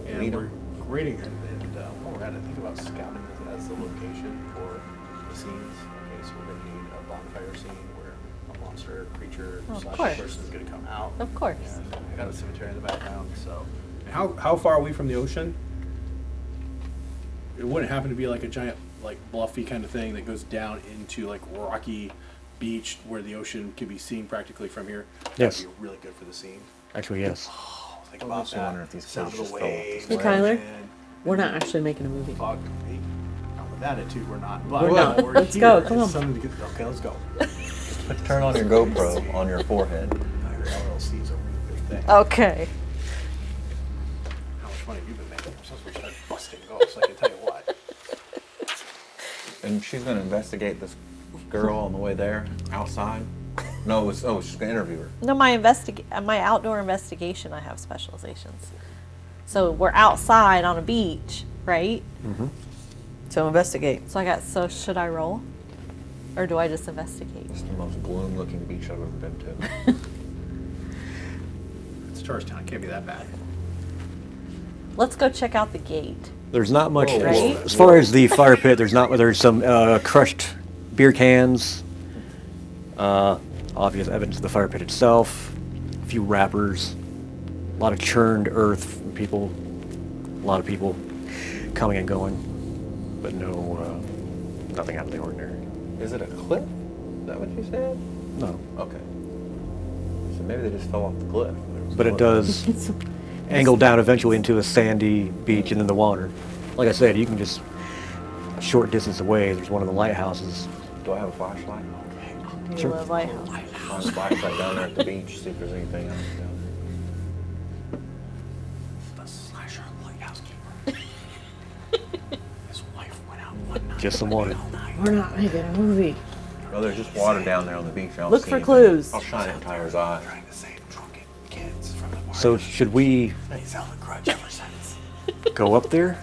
And Lead we're on. grading her. And we're going to think about scouting as the location for the scenes. Okay, so we're going to need a bonfire scene where a monster, creature, Of slash course. person is going to come out. Of course. And I got a cemetery in the background, so. And how far are we from the ocean? It wouldn't happen to be like a giant, like bluffy kind of thing that goes down into like rocky beach where the ocean can be seen practically from here. Yes. That'd be really good for the scene. actually, yes. Think I'm about also that. wondering if these Sound of places the just fell off waves. the Hey, Tyler. and We're not actually making a movie. Fuck me. Not with attitude, we're not. But We're not. we're Let's here. go, come It's on. something to get- Okay, let's go. Turn on your GoPro on your forehead. Your LLC is a really big thing. Okay. How much money have you been making? Since we started busting ghosts, I can tell you what. And she's gonna investigate this girl on the way there, outside. No, she's gonna interview her. No, my outdoor investigation, I have specializations. So we're outside on a beach, right? So investigate. So should I roll? Or do I just investigate? It's the most gloom-looking beach I've ever been to. It's Georgetown. It can't be that bad. Let's go check out the gate. There's not much, Whoa, Right? as far as the fire pit, there's some crushed beer cans, obvious evidence of the fire pit itself, a few wrappers, a lot of churned earth from people, a lot of people coming and going, but nothing out of the ordinary. Is it a cliff? Is that what you said? No. Okay. So maybe they just fell off the cliff. But it does angle down eventually into a sandy beach and then the water. Like I said, you can just, a short distance away, there's one of the lighthouses. Do I have a flashlight? You Sure. live lighthouse. Shine a flashlight down there at the beach, see if there's anything else down The slasher lighthouse keeper. His wife went out one night. Just some water. We're not making a movie. there. Oh, there's just water down there on the beach. I don't Look see for anything. clues. I'll shine it in Tyler's eye. Trying to save drunken kids from the party. So should we He's held a grudge ever since. go up there?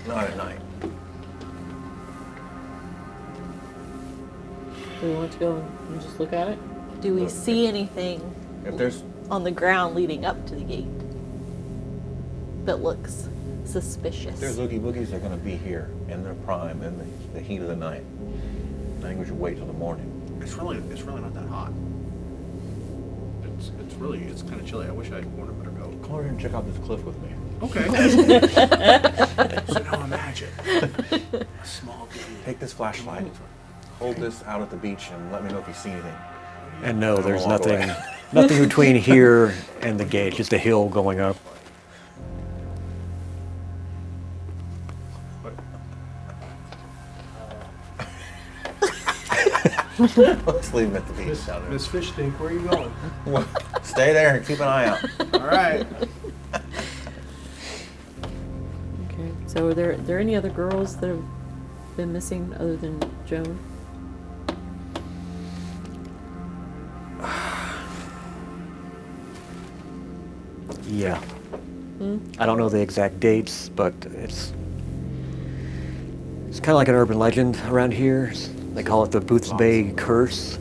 Not at night. Do we want to go and just look at it? Do we see anything If there's on the ground leading up to the gate that looks suspicious? There's oogie boogies, they're going to be here in their prime in the heat of the night. I think we should wait till the morning. It's really not that hot. It's kind of chilly. I wish I had worn a better coat. Come over here and check out this cliff with me. Okay. So now imagine a small baby. Take this flashlight, hold this out at the beach, and let me know if you see anything. And no, there's walk nothing, away. nothing between here and the gate, just a hill going up. Let's leave him at the beach down there. Miss Fish Tank, where are you going? Stay there and keep an eye out. All right. Okay. So are there any other girls that have been missing other than Joan? Yeah. I don't know the exact dates, but it's kind of like an urban legend around here. They call it the Boothbay curse.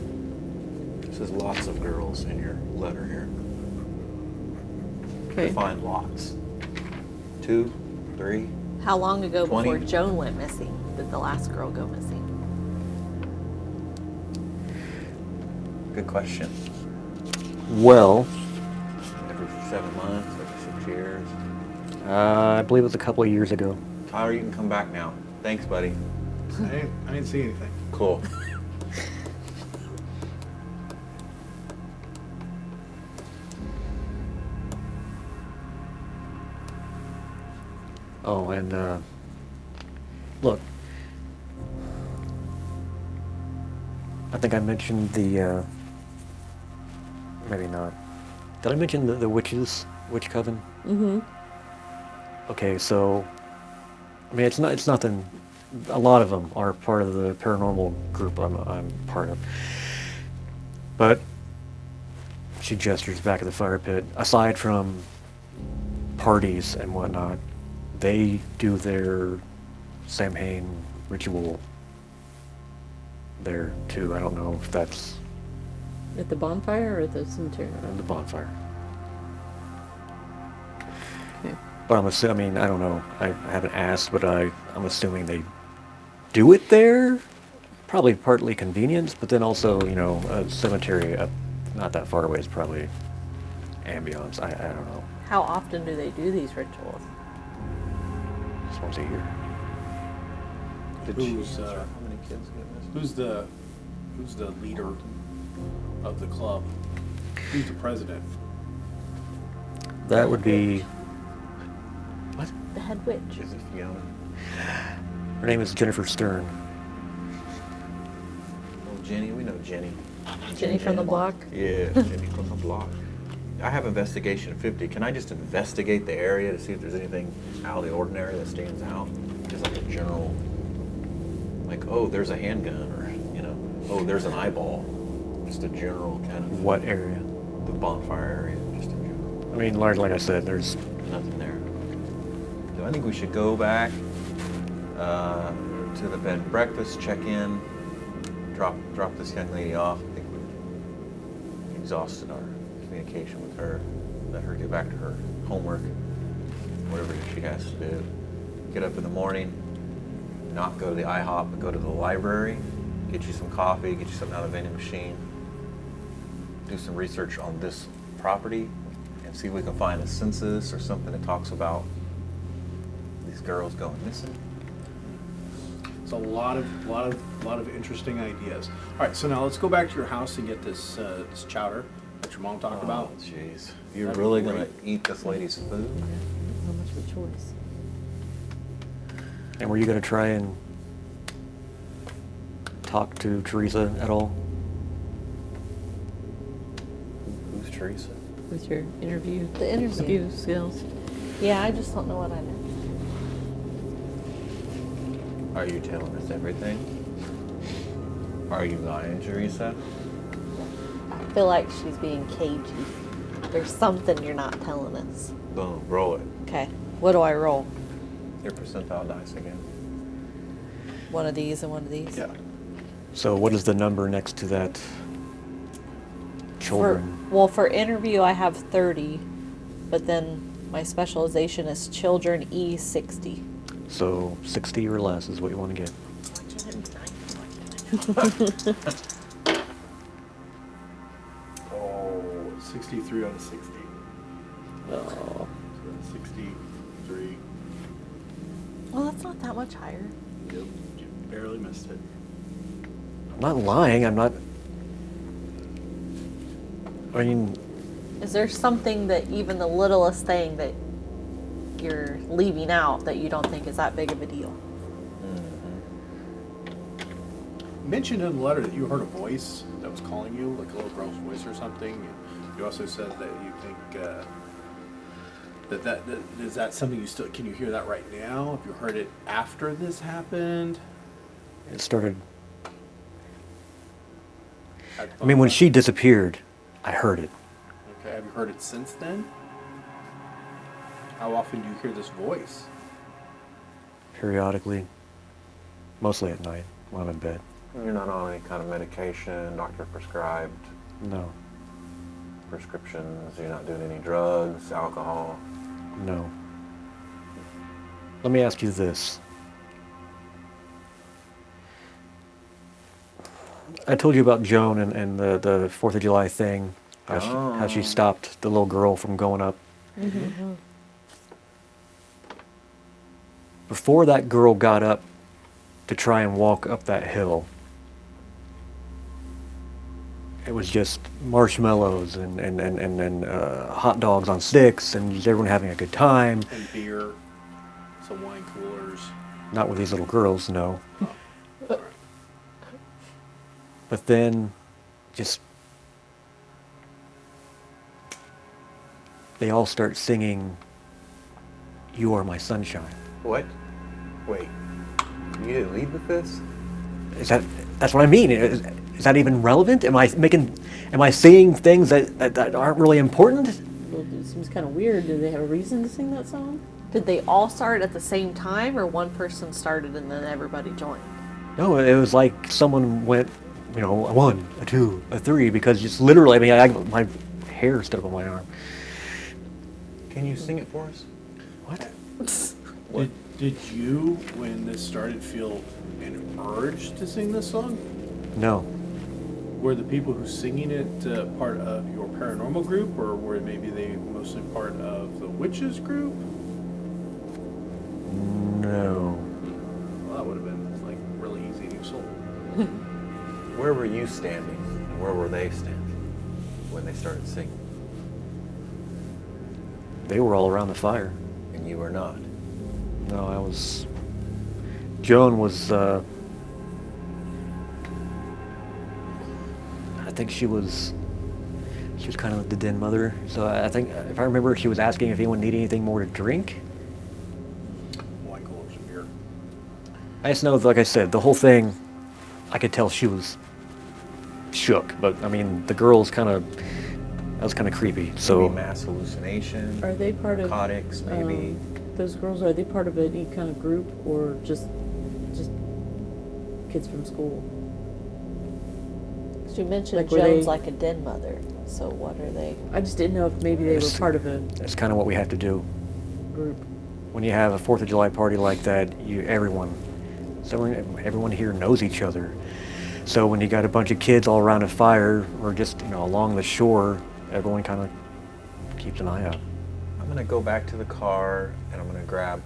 This is lots of girls in your letter here. Okay. Define lots. 2, 3. How long ago 20? before Joan went missing did the last girl go missing? Good question. Well, Every 7 months, every 6 years. I believe it was a couple of years ago. Tyler, you can come back now. Thanks, buddy. I didn't see anything. Cool. Oh, and look, I think I mentioned the, maybe not. Did I mention the witch coven? Mm-hmm. Okay, so, I mean, it's nothing, a lot of them are part of the paranormal group I'm part of. But, she gestures back at the fire pit, aside from parties and whatnot, they do their Samhain ritual there too. I don't know if that's At the bonfire or at the cemetery? the bonfire. Okay. But I'm assuming, I don't know, I haven't asked, but I'm assuming they do it there? Probably partly convenience, but then also, a cemetery up not that far away is probably ambience. I don't know. How often do they do these rituals? Just once a year. Who's How many kids get missing? who's the leader of the club? Who's the president? That would be, The head witch. Is it Fiona? her name is Jennifer Stern. Oh, Jenny. We know Jenny. Jenny from the block? Yeah, Jenny from the block. I have investigation 50. Can I just investigate the area to see if there's anything out of the ordinary that stands out? Just like a general, like, oh, there's a handgun, or, oh, there's an eyeball. Just a general kind of, What area? the bonfire area, just in general. I mean, like I said, there's Nothing there. So I think we should go back to the bed and breakfast, check in, drop this young lady off. I think we've exhausted our communication with her. Let her get back to her homework, whatever she has to do. Get up in the morning, not go to the IHOP, but go to the library, get you some coffee, get you something out of the vending machine, do some research on this property, and see if we can find a census or something that talks about these girls going missing. It's a lot of interesting ideas. All right, so now let's go back to your house and get this chowder that your mom talked about. Oh, jeez. You're That'd be really great. gonna eat this lady's food? How much of a choice? And were you going to try and talk to Teresa at all? Who's Teresa? With your interview, The interview. skills. Yeah, I just don't know what I know. Are you telling us everything? Are you lying, Teresa? I feel like she's being cagey. There's something you're not telling us. Boom, roll it. Okay, what do I roll? Your percentile dice again. One of these and one of these? Yeah. So what is the number next to that? Children. For interview, I have 30, but then my specialization is children E 60. So 60 or less is what you want to get. Oh, 63 out of 60. Oh. So 63. Well, that's not that much higher. Yep, you barely missed it. I'm not lying. I'm not. I mean, Is there something that even the littlest thing that you're leaving out that you don't think is that big of a deal? You mentioned in the letter that you heard a voice that was calling you, like a little girl's voice or something. And you also said that you think that is that something you still can you hear that right now? Have you heard it after this happened? it started. I mean, when she disappeared, I heard it. Okay, have you heard it since then? How often do you hear this voice? Periodically, mostly at night when I'm in bed. You're not on any kind of medication, doctor prescribed No, prescriptions. You're not doing any drugs, alcohol. no. Let me ask you this. I told you about Joan and the 4th of July thing, how she stopped the little girl from going up. Before that girl got up to try and walk up that hill, it was just marshmallows and hot dogs on sticks and just everyone having a good time. And beer, some wine coolers. Not with these little girls, no. But then, just, they all start singing, "You Are My Sunshine." What? Wait. You didn't lead with this? That's what I mean. Is that even relevant? Am I saying things that aren't really important? Well, it seems kind of weird. Do they have a reason to sing that song? Did they all start at the same time, or one person started and then everybody joined? No, it was like someone went, a 1, a 2, a 3, because just literally, my hair stood up on my arm. Can you sing it for us? What? Did you, when this started, feel an urge to sing this song? No. Were the people who singing it part of your paranormal group, or were maybe they mostly part of the witches group? No. Well, that would have been like really easy to solve. Where were you standing? And where were they standing when they started singing? They were all around the fire. And you were not. No, Joan was, I think she was kind of the den mother. So I think, if I remember, she was asking if anyone needed anything more to drink. Wine coolers and beer. I just know, like I said, the whole thing, I could tell she was shook. But, I mean, the girls kind of That was kind of creepy. Maybe So mass hallucination. Are they part of narcotics? Maybe. those girls? Are they part of any kind of group or just kids from school? 'Cause you mentioned Like, were Joan's they- like a den mother. So what are they? I just didn't know if maybe they were It's- part of a that's kind of what we have to do. group. When you have a 4th of July party like that, everyone here knows each other. So when you got a bunch of kids all around a fire or just along the shore, everyone kind of keeps an eye out. I'm gonna go back to the car and I'm gonna grab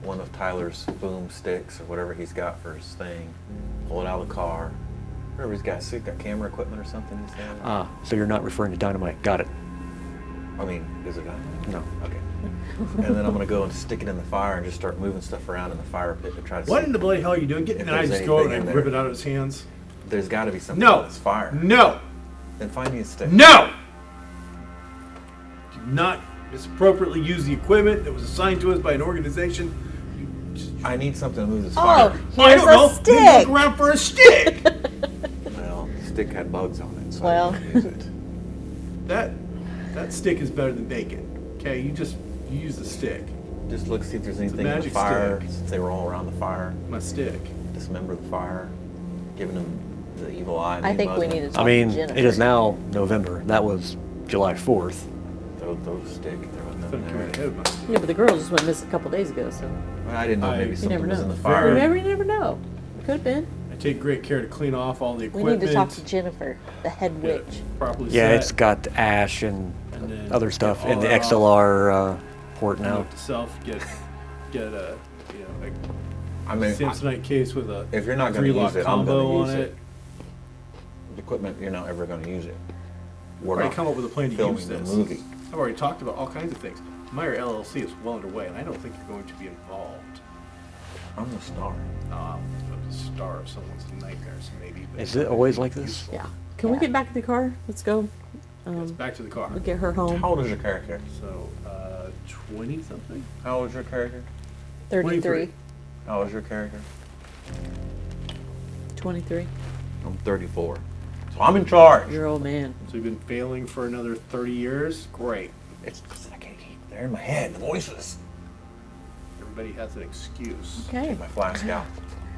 one of Tyler's boom sticks or whatever he's got for his thing. Pull it out of the car. Whatever he's got. He's got camera equipment or something. He's got. So you're not referring to dynamite. Got it. I mean, is it dynamite? No. Okay. And then I'm gonna go and stick it in the fire and just start moving stuff around in the fire pit to try to What see. in the bloody hell are you doing? If And I there's just go over anything and in rip there. it out of his hands. There's got to be something No. in this fire. No. Then find me a stick. No. Do not misappropriately use the equipment that was assigned to us by an organization. I need something to move this Oh, fire. I here's don't know. a stick. Look around for a stick. Well, the stick had bugs on it, so Well. I didn't use it. That stick is better than bacon. Okay, you use the stick. Just look, see if there's anything in the magic fire. stick. Since they were all around the fire, My stick. dismember the fire, giving them the evil eye. I think we need to talk I mean, to Jennifer. it is now November. That was July 4th. Throw the stick. There was Couldn't nothing carry there. ahead of my stick. Yeah, but the girl just went missing a couple days ago, so Well, I didn't know maybe You something never was know. in the Very- fire. remember, you never know. Could have been. I take great care to clean off all the we equipment. need to talk to Jennifer, the head get it witch. properly Yeah, set. it's got ash and then other stuff get in all the that off. XLR port Note now. to self, get a I mean, Samsonite case with a if you're not going to three-lock use it, I'm combo going to use on it. The equipment, you're not ever going to use it. We're I've already not come up with a plan to filming use the this. movie. I've already talked about all kinds of things. Meyer LLC is well underway, and I don't think you're going to be involved. I'm the star. I'm the star of someone's nightmares, maybe. but Is it always like this? Yeah. Can we get back to the car? Let's go. Yes, back to the car. We'll get her home. How old is your character? So, 20 something? How old is your character? 33. 23. How old is your character? 23. I'm 34. So I'm in charge. You're old man. So you've been failing for another 30 years? Great. It's because I can't keep. They're in my head. The voices. Everybody has an excuse. Okay. Take my flask out.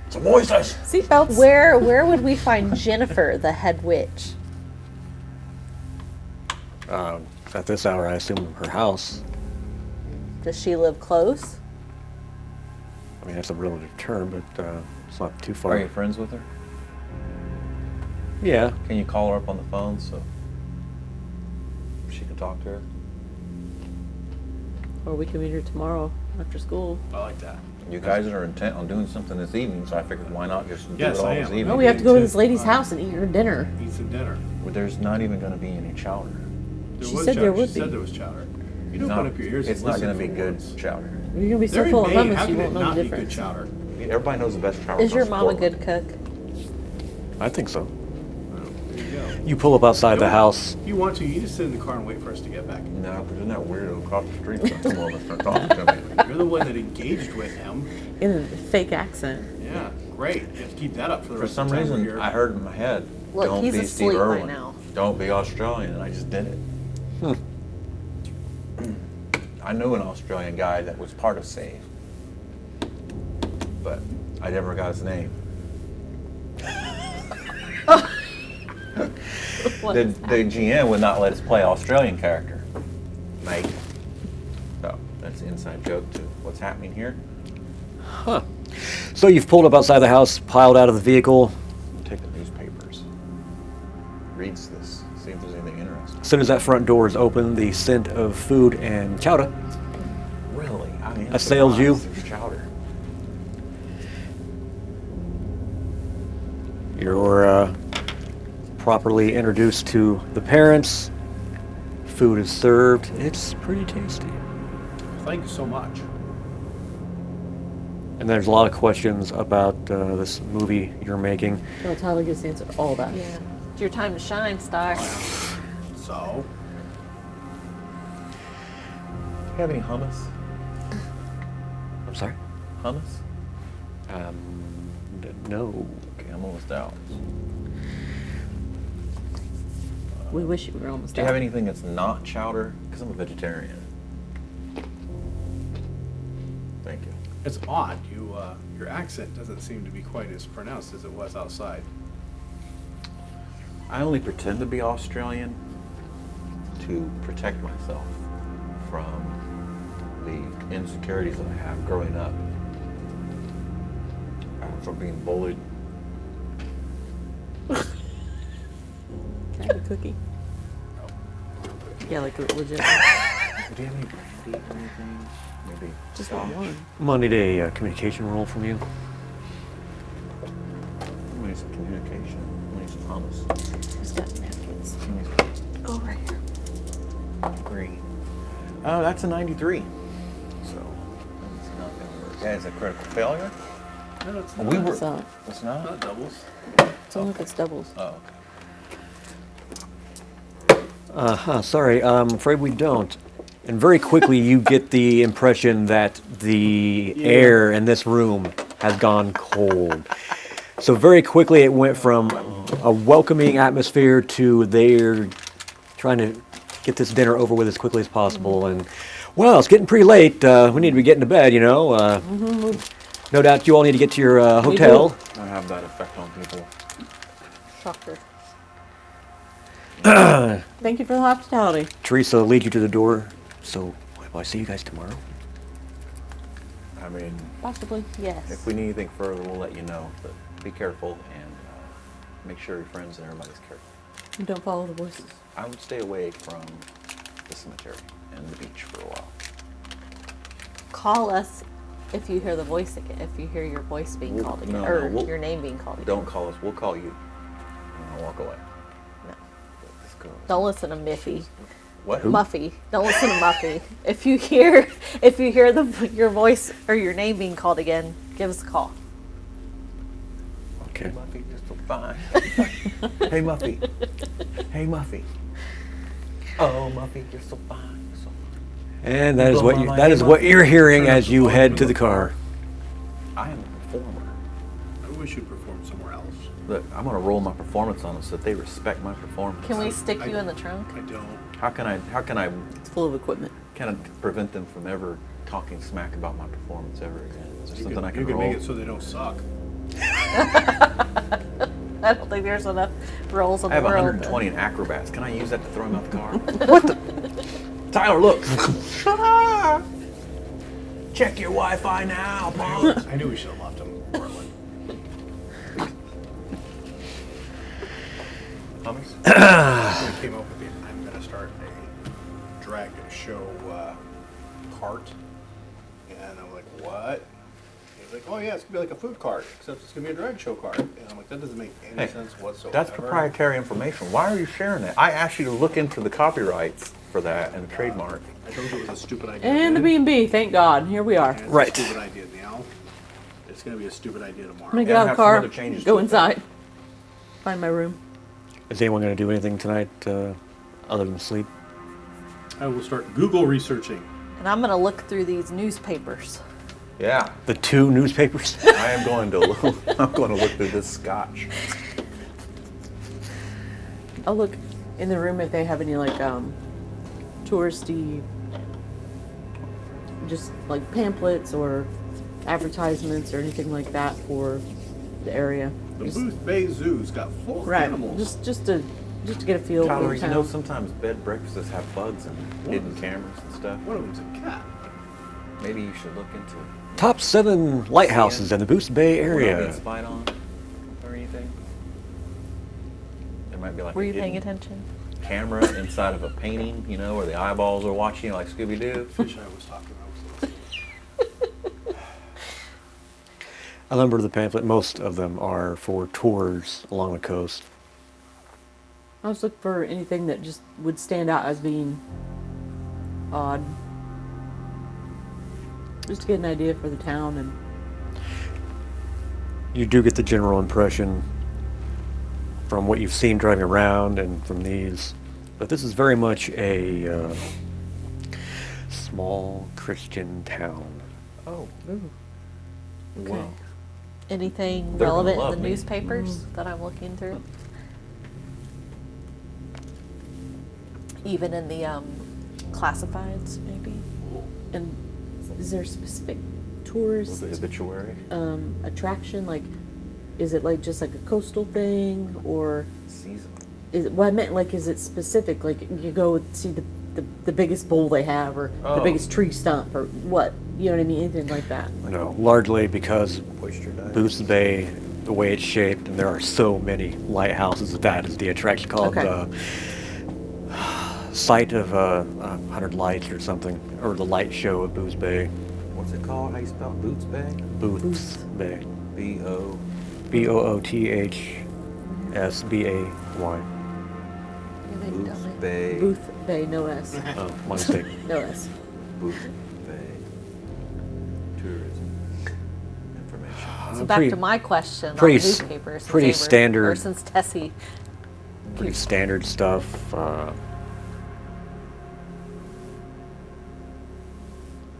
It's the voices. Seatbelts. Where would we find Jennifer, the head witch? At this hour, I assume her house. Does she live close? I mean, that's a relative term, but it's not too Are far. you friends with her? Yeah. Can you call her up on the phone so she can talk to her? Or we can meet her tomorrow after school. I like that. You guys are intent on doing something this evening, so I figured why not just do Yes, it all I this am. evening? No, we have to go to this lady's house and eat her dinner. Eat some dinner. Well, there's not even going to be any chowder. There She was said there chowder. would She be. said there was chowder. You don't Not- open up your ears. It's and not listen going to be for good once. chowder. You're gonna be so They're full in of Maine. hummus How you can won't it know not the be good difference. chowder? Everybody knows the best chowder. Is your comes from mom a Portland. good cook? I think so. Well, there you go. You pull up outside the house. If you want to, you just sit in the car and wait for us to get back. No, because isn't that weirdo across the street going to come over and start talking to me? You're the one that engaged with him. In a fake accent. Yeah, great. You have to keep that up for the For rest some of the time we're reason, here. I heard in my head, Look, don't he's be asleep Steve right Irwin. now. Don't be Australian, and I just did it. I knew an Australian guy that was part of SAVE, but I never got his name. The GM would not let us play Australian character, Mike. So that's an inside joke to what's happening here. So you've pulled up outside the house, piled out of the vehicle. Take the newspapers. Reads this. See if there's anything interesting. As soon as that front door is open, the scent of food and chowder Really? I am assails you. surprised there's chowder. You're properly introduced to the parents. Food is served. It's pretty tasty. Thank you so much. And there's a lot of questions about this movie you're making. Well, Tyler gets to answer all that. Yeah. It's your time to shine, Star. So, Do you have any hummus? I'm sorry? Hummus? No. Okay, I'm almost out. We wish you were almost Do you out. have anything that's not chowder? Because I'm a vegetarian. Thank you. It's odd. Your accent doesn't seem to be quite as pronounced as it was outside. I only pretend to be Australian to protect myself from the insecurities that I have growing up. From being bullied. Can I have a cookie? Yeah, like a legit. Do you have any brandy or anything? Maybe Just Josh? one. I'm gonna need a communication role from you. We need some communication. We need some hummus. Just got napkins. We need some Oh, right here. green. Oh, that's a 93. So that's not gonna work. That is a critical failure. No, it's We were. So, It's not. not doubles. it's only if it's doubles. Oh. Sorry, I'm afraid we don't. And very quickly, you get the impression that the air in this room has gone cold. So very quickly, it went from a welcoming atmosphere to they're trying to get this dinner over with as quickly as possible. And well, it's getting pretty late. We need to be getting to bed, you know. No doubt you all need to get to your hotel. I have that effect on people. Shocker. Thank you for the hospitality. Teresa will lead you to the door. So, will I see you guys tomorrow? I mean, Possibly. Yes. if we need anything further, we'll let you know. But be careful and make sure your friends and everybody's careful. You don't follow the voices. I would stay away from the cemetery and the beach for a while. Call us if you hear the voice again. If you hear your voice being We'll- called again, no, or no, we'll- your name being called again. Don't call us. We'll call you. And I'll walk away. No. Let's go. Don't listen to Miffy. What? Muffy. Don't listen to Muffy. If you hear your voice or your name being called again, give us a call. Hey, Okay. Muffy, you're so fine. Hey, Muffy. Hey, Muffy. Oh, Muffy, you're so fine. You're so fine. And that is Blow what my you, mind, that is hey, what Muffy. you're hearing Turn up as the you volume head in to the the car. I am a performer. I wish you'd perform somewhere else. Look, I'm gonna roll my performance on them so that they respect my performance. Can we stick I- you in the trunk? I don't. How can I It's full of equipment. kind of prevent them from ever talking smack about my performance ever again? Is there You something I you can can roll? make it so they don't suck. I don't think there's enough rolls in I have the world. 120 in acrobats. Can I use that to throw him out the car? What the? Tyler, look. Shut up. Check your Wi-Fi now, punk. I knew we should have left him in Portland. Hummus? We came up with it. I'm going to start a drag show cart. And I'm like, what? He's like, oh yeah, it's going to be like a food cart, except it's going to be a drag show cart. And I'm like, that doesn't make any Hey, sense whatsoever. That's proprietary information. Why are you sharing that? I asked you to look into the copyrights for that and the trademark. I told you it was a stupid idea. And the then, B&B, thank God. Here we are. and it's Right. a stupid idea now. It's going to be a stupid idea tomorrow. I'm gonna get Yeah, out of have the some car, other changes go to it. inside, find my room. Is anyone going to do anything tonight other than sleep? I will start Google researching. And I'm gonna look through these newspapers. Yeah, The 2 newspapers? I am going to look, I'm going to look through this scotch. I'll look in the room if they have any like touristy, just like pamphlets or advertisements or anything like that for the area. The Boothbay Zoo's got full Right, animals. just to get a feel Tyler, for you the know town. sometimes bed breakfasts have bugs and hidden cameras and stuff. One of them's a cat. Maybe you should look into Top 7 lighthouses in the Boothbay what I'm area. being spied on or anything. There might be like Were a you paying hidden attention? camera inside of a painting, you know, where the eyeballs are watching you like Scooby-Doo. Fish I was talking about. A number of the pamphlet, most of them are for tours along the coast. I was looking for anything that just would stand out as being odd. Just to get an idea for the town and You do get the general impression from what you've seen driving around and from these, but this is very much a small Christian town. Oh, okay. wow. Anything They're gonna relevant in love the me. newspapers that I'm looking through? Even in the classifieds, maybe. And is there a specific tourist The obituary. attraction? Like, is it like just like a coastal thing, or Season. is it? Well, I meant like, is it specific? Like, you go see the biggest bowl they have, or the Oh. biggest tree stump, or what? You know what I mean? Anything like that? No, largely because Oyster dive. Boothbay, the way it's shaped, and there are so many lighthouses, that is the attraction called Okay. Sight of 100 Lights or something, or the light show at Boothbay. What's it called? How you spell it? Boothbay? Boothbay. B-O. Boothsbay. Boothbay. Booth Bay, no S, Oh, my mistake. no S. Boothbay. Tourism. Information. So back Pretty- to my question pretty on s- newspapers. since pretty they were- standard. Or since Tessie. Pretty standard stuff.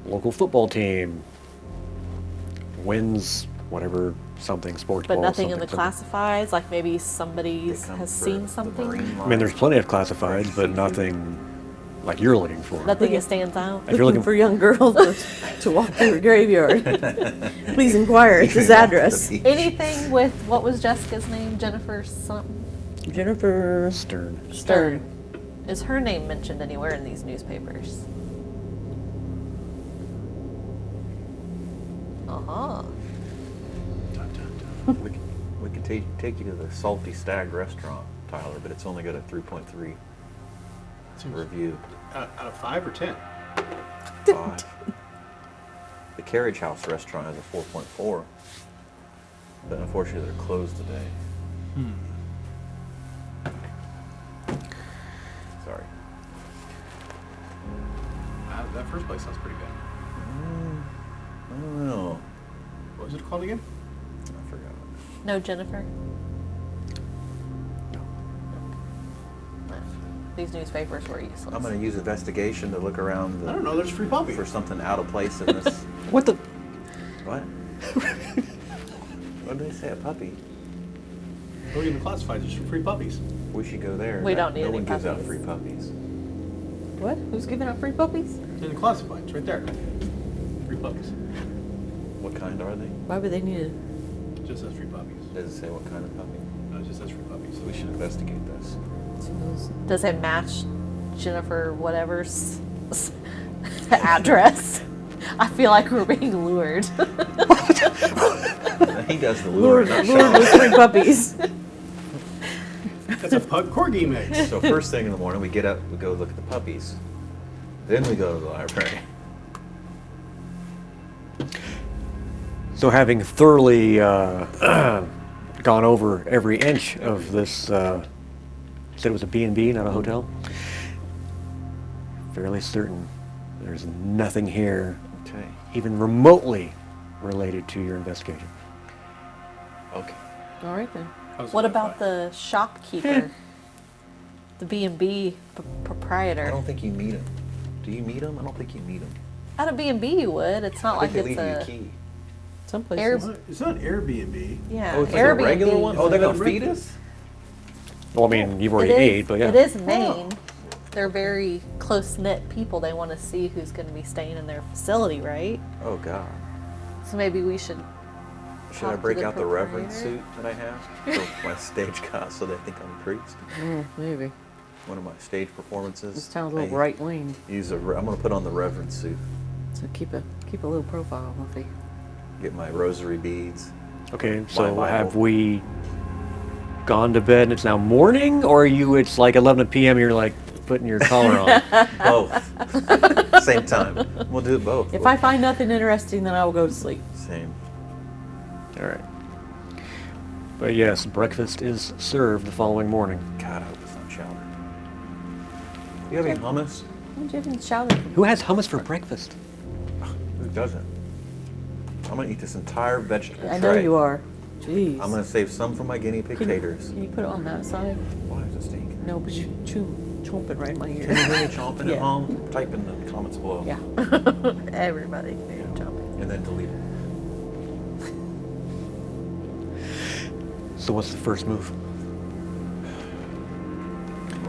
Local football team wins whatever something sports But ball. nothing in the something. classifieds, like maybe somebody They come has for seen the something. marine I mean, there's life. plenty of classifieds, but nothing like you're looking for. Nothing that stands out. If you're Looking looking for young girls to walk through a graveyard. Please inquire at this address. Anything with, what was Jessica's name? Jennifer something? Jennifer Stern. Stern. Is her name mentioned anywhere in these newspapers? Uh-huh. We could take you to the Salty Stag restaurant, Tyler, but it's only got a 3.3 review. Out of 5 or 10? 5. The Carriage House restaurant has a 4.4, but unfortunately they're closed today. Sorry. That first place sounds pretty good. I don't know. What was it called again? I forgot. No, Jennifer? No. These newspapers were useless. I'm going to use investigation to look around I don't know. There's free puppy. for something out of place in this. What the? What? What did they say? A puppy? Look in the classifieds. There's some free puppies. We should go there. We don't need No any one gives out puppies. free puppies. What? Who's giving out free puppies? In the classifieds, right there. Free puppies. What kind are they? Why would they need it? It just says free puppies. Does it say what kind of puppy? No, it just says free puppies. We should investigate this. Does it match Jennifer whatever's address? I feel like we're being lured. He does the lure. Lured, not lured Sean. with free puppies. That's a pug corgi mix. So first thing in the morning, we get up, we go look at the puppies. Then we go to the library. So having thoroughly gone over every inch of this, said it was a B&B, not a hotel. Fairly certain there's nothing here, Okay. even remotely related to your investigation. Okay. All right then. How's What the about Wi-Fi? the shopkeeper? The B&B proprietor? I don't think you meet them. Do you meet them? I don't think you meet them. At a B&B you would. It's not I like think they it's leave you a a... key. Some Air- places. It's not Airbnb. Yeah, Oh, it's like Airbnb. a regular one? Oh, they're It's going like to a feed reg- us? Well, I mean, you've It already is- ate, but yeah. It is Maine. They're very close-knit people. They want to see who's going to be staying in their facility, right? Oh, God. So maybe we should... Should I Talk to break the out the reverend proprietor? suit that I have for my stage cast so they think I'm a priest? Oh, maybe. One of my stage performances. This town's a little I right wing, I'm going to put on the reverend suit. so keep a little profile, Luffy. Get my rosary beads. Okay, so Bible. have we gone to bed and it's now morning, or it's like 11 p.m. and you're like putting your collar on? Both. Same time. We'll do it both. If I find nothing interesting, then I will go to sleep. Same. All right. But yes, breakfast is served the following morning. God, I hope it's not chowder. Do you have any hummus? Why'd you even shout at me? Who has hummus for breakfast? Who doesn't? I'm going to eat this entire vegetable I know tray. you are. Jeez. I'm going to save some for my guinea pig taters. Can you put it on that side? Why does it stink? No, but you chomping right in my ear. Can you hear me chomping Yeah. at home? Type in the comments below. Yeah. Everybody jumping. And then delete it. So what's the first move?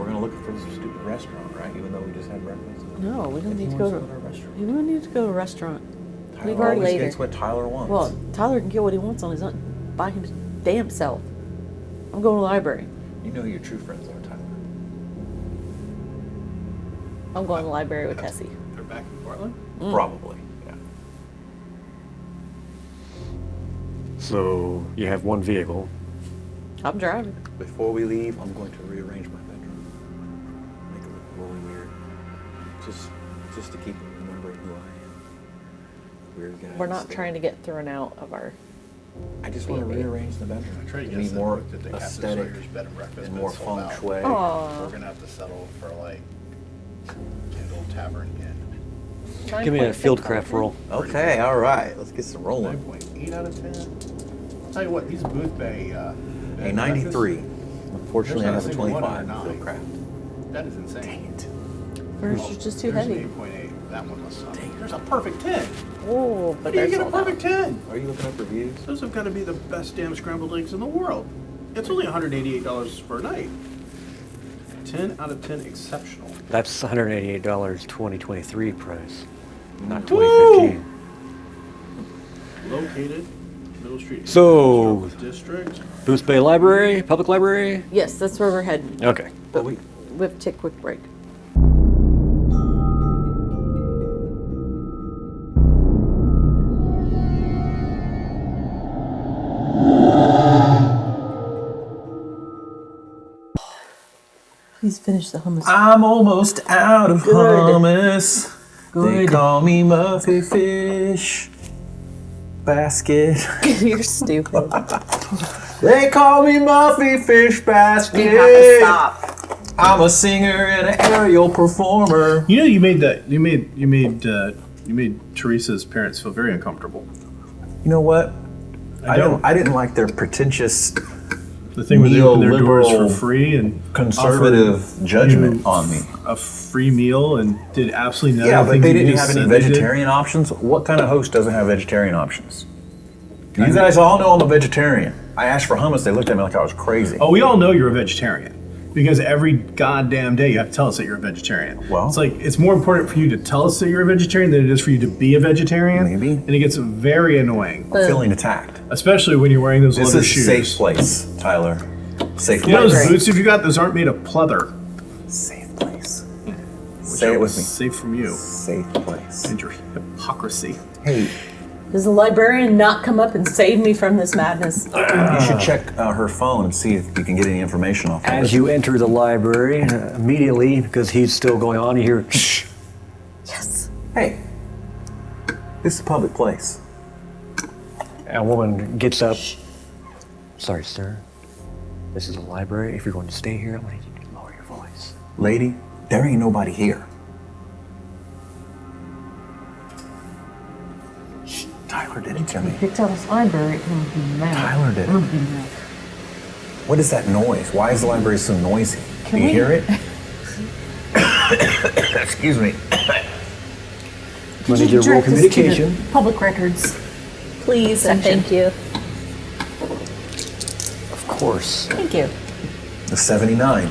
we're gonna look for this stupid restaurant, right? Even though we just had breakfast. No, we don't If he need to go wants to. a restaurant. We don't need to go to a restaurant. Tyler We've already always later. gets what Tyler wants. Well, Tyler can get what he wants on his own by his damn self. I'm going to the library. you know who your true friends are, Tyler. I'm going to the library with Tessie. They're back in Portland? Probably. Yeah. So you have one vehicle. I'm driving. Before we leave, I'm going to rearrange my bedroom. Make it look really weird. Just to keep remembering who I am. Weird guy. We're not trying to get thrown out of our. I just want to B&B. rearrange the bedroom. I tried to to get be us more looked at the Captain aesthetic Sawyer's bed and breakfast, and but more it's sold feng out. shui. Aw. We're gonna have to settle for like Kendall Tavern Inn. Give me a fieldcraft roll. Okay, all right. Let's get some rolling. 9.8 out of 10. Tell you what, these Boothbay bed A and 93. breakfasts, Unfortunately, I There's have a not a single one 25 under field nine. craft. that is insane. Hers is just too There's heavy. an 8.8. That one was something. There's a perfect 10. Oh, but How do you they're get a sold out. perfect 10? Are you looking up reviews? Those have got to be the best damn scrambled eggs in the world. It's only $188 per night. 10 out of 10 exceptional. That's $188 2023 price, not Woo! 2015. Located Middle Street. So- District. Boothbay Library, public library. Yes, that's where we're heading. Okay. But we, We have to take a quick break. Please finish the hummus. I'm almost out of Good. hummus. They Good. call me Muffy Fish Basket. You're stupid. They call me Muffy Fish Basket. You have to stop. I'm a singer and an aerial performer. You know, you made that. You made Teresa's parents feel very uncomfortable. You know what? I don't. didn't like their pretentious, The thing where they open their doors for Neoliberal, free and conservative offered judgment you on me. a free meal and did absolutely nothing. Yeah, but they didn't have any vegetarian options. What kind of host doesn't have vegetarian options? You guys all know I'm a vegetarian. I asked for hummus. They looked at me like I was crazy. Oh, we all know you're a vegetarian because every goddamn day you have to tell us that you're a vegetarian. Well- it's like it's more important for you to tell us that you're a vegetarian than it is for you to be a vegetarian. Maybe. And it gets very annoying, I'm feeling attacked. especially when you're wearing those This leather is shoes. safe place, Tyler. Safe You know place. those boots if you got those aren't made of pleather. Safe place. Say it with me. Safe from you Safe place. and your hypocrisy. Hey, Does the librarian not come up and save me from this madness? you should check her phone and see if you can get any information off of As it. you enter the library, immediately, because he's still going on, you hear, shh. Yes. Hey, this is a public place. And a woman gets up. Sorry, sir. This is a library. If you're going to stay here, I'm going to need you to lower your voice. Lady, there ain't nobody here. Shh, Tyler did it to me. You tell this library, I'm gonna be mad. Tyler did it. I'm gonna be mad. What is that noise? Why is the library so noisy? Do you we- hear it? Excuse me. I need your roll Direct us to the communication. Public records. Please and thank you. Of course. Thank you. The 79.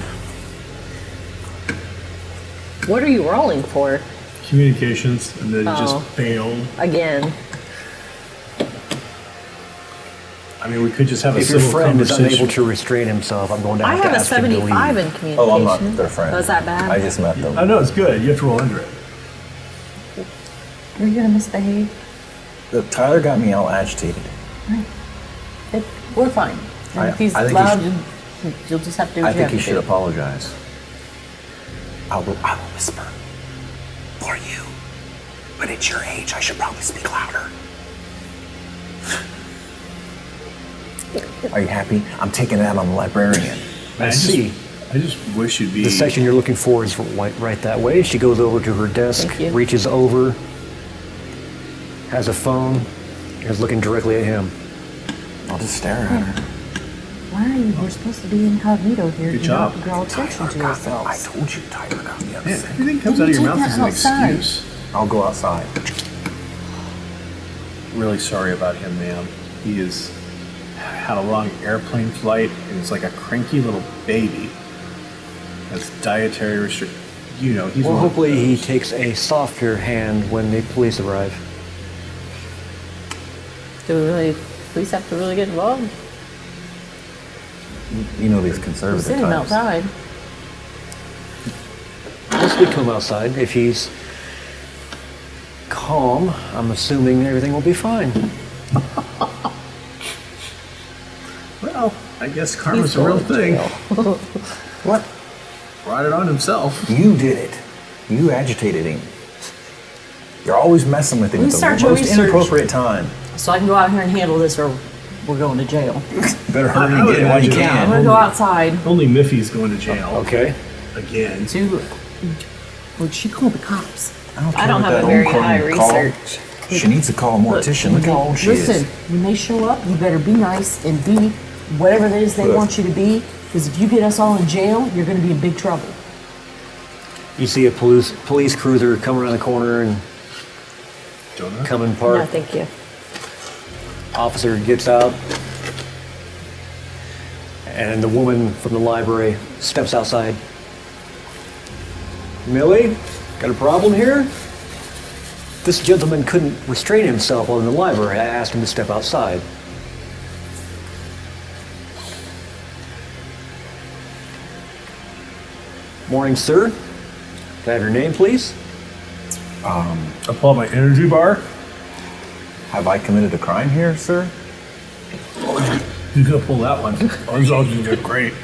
What are you rolling for? Communications, and then it just Oh. failed. Again. I mean, we could just have a If your civil friend is conversation. unable to restrain himself, I'm going to I have to have a ask him to leave. 75 in communication. Oh, I'm not their friend. Was that bad? I just met them. I know it's good. You have to roll under it. Are you gonna misbehave? Tyler got me all agitated. We're fine. And I- if he's I think loud, you you'll just have to do what I you think have you to should do. apologize. I will whisper for you. But at your age, I should probably speak louder. Are you happy? I'm taking it out on the librarian. I see. I just wish you'd be. The section you're looking for is right that way. She goes over to her desk, Thank you. reaches over, has a phone, and is looking directly at him. I'll just stare at her. Why are you? We're supposed to be incognito here. Good to job. not draw attention to I ourselves. told you Tyler got me Man, upset. everything comes Then out of you your take mouth as that an outside. excuse. I'll go outside. Really sorry about him, ma'am. He has had a long airplane flight and is like a cranky little baby. That's dietary restriction. You know, he's Well, one of hopefully he those. takes a softer hand when the police arrive. Do we really, police have to really get involved? You know these We conservative send him types. outside. Let's we come outside. If he's calm, I'm assuming everything will be fine. Well, I guess karma's He's a real going to thing. jail. What? Brought it on himself. You did it. You agitated him. You're always messing with him You at the start your most research. inappropriate time. So I can go out here and handle this, or we're going to jail. Better hurry I and would get it while you imagine- I'm can. gonna go outside Only Miffy's going to jail. Okay. Again. to. Would she call the cops? I don't have a very high research. She needs to call a mortician. Look how old she Listen, is. when they show up, you better be nice and be whatever it is they Look. want you to be. Because if you get us all in jail, you're gonna be in big trouble. You see a police cruiser come around the corner and Jonah? come in No, park. thank you. Officer gets out, and the woman from the library steps outside. Millie, got a problem here? This gentleman couldn't restrain himself while in the library. I asked him to step outside. Morning, sir. Can I have your name, please? I pull out my energy bar. Have I committed a crime here, sir? You gotta pull that one. I was all doing great.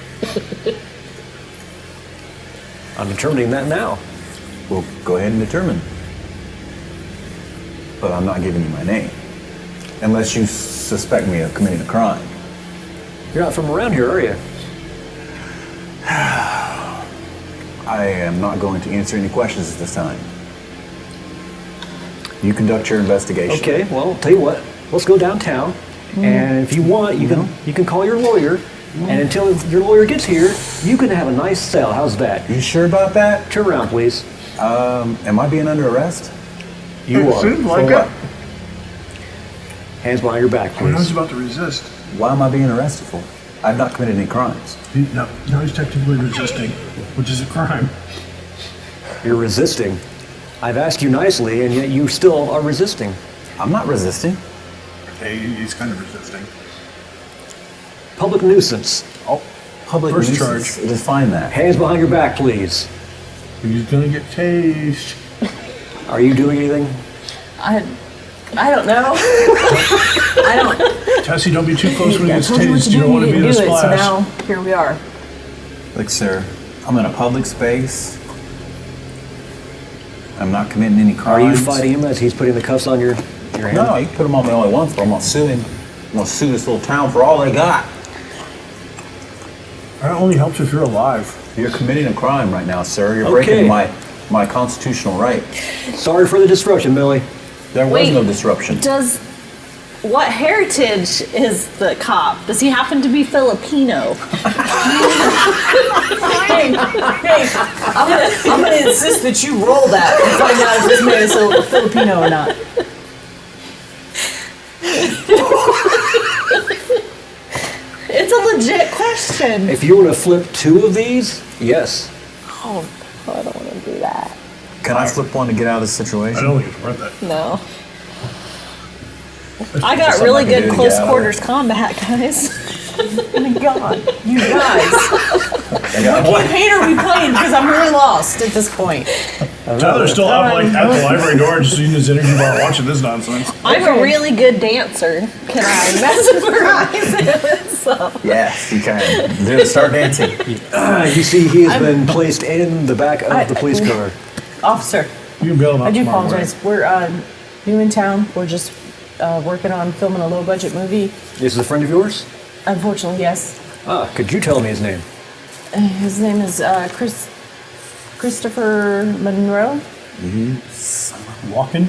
I'm determining that now. Well, go ahead and determine. But I'm not giving you my name. Unless you suspect me of committing a crime. You're not from around here, are you? I am not going to answer any questions at this time. You conduct your investigation. Okay, well, tell you what, let's go downtown, and if you want, you can call your lawyer, and until your lawyer gets here, you can have a nice cell. How's that? You sure about that? Turn around, please. Am I being under arrest? You are. Seems For like what? it. Hands behind your back, I was please. about to resist. Why am I being arrested for? I've not committed any crimes. No, now he's technically resisting, which is a crime. You're resisting. I've asked you nicely, and yet you still are resisting. I'm not resisting. Hey, he's kind of resisting. Public nuisance. Oh, public First nuisance. charge. Define that. Hands behind your back, please. He's gonna get tased. Are you doing anything? I don't know. I don't. Tessie, don't be too close when he I gets told you what tased. to You do. don't want to You be in didn't a do it. So splash. now here we are. Look, sir, I'm in a public space. I'm not committing any Are crimes. you fighting him as he's putting the cuffs on your hand? No, you can put them on me all at once, but I'm gonna sue him. I'm gonna sue this little town for all they got. That only helps if you're alive. You're committing a crime right now, sir. You're Okay. breaking my constitutional right. Sorry for the disruption, Millie. There was Wait. no disruption. What heritage is the cop? Does he happen to be Filipino? Hey, I'm gonna insist that you roll that and find out if this man is a Filipino or not. It's a legit question. If you want to flip 2 of these, yes. Oh, I don't want to do that. Can I flip one to get out of this I situation? don't think it's worth it. No. I got something really I can do good to close get out of quarters combat, guys. Oh my God, you guys. I got What campaign are we playing? Because I'm really lost at this point. Tyler's still out like at the library door, just using his energy bar, watching this nonsense. I'm a really good dancer. Can I mesmerize him? So. Yes, you can. Start dancing. You see, he has been placed in the back of the police car. Officer, You can bail him out I do tomorrow apologize. We're new in town. We're just working on filming a low budget movie. This is a friend of yours? Unfortunately, yes. Could you tell me his name? His name is Christopher Monroe. morning. Walken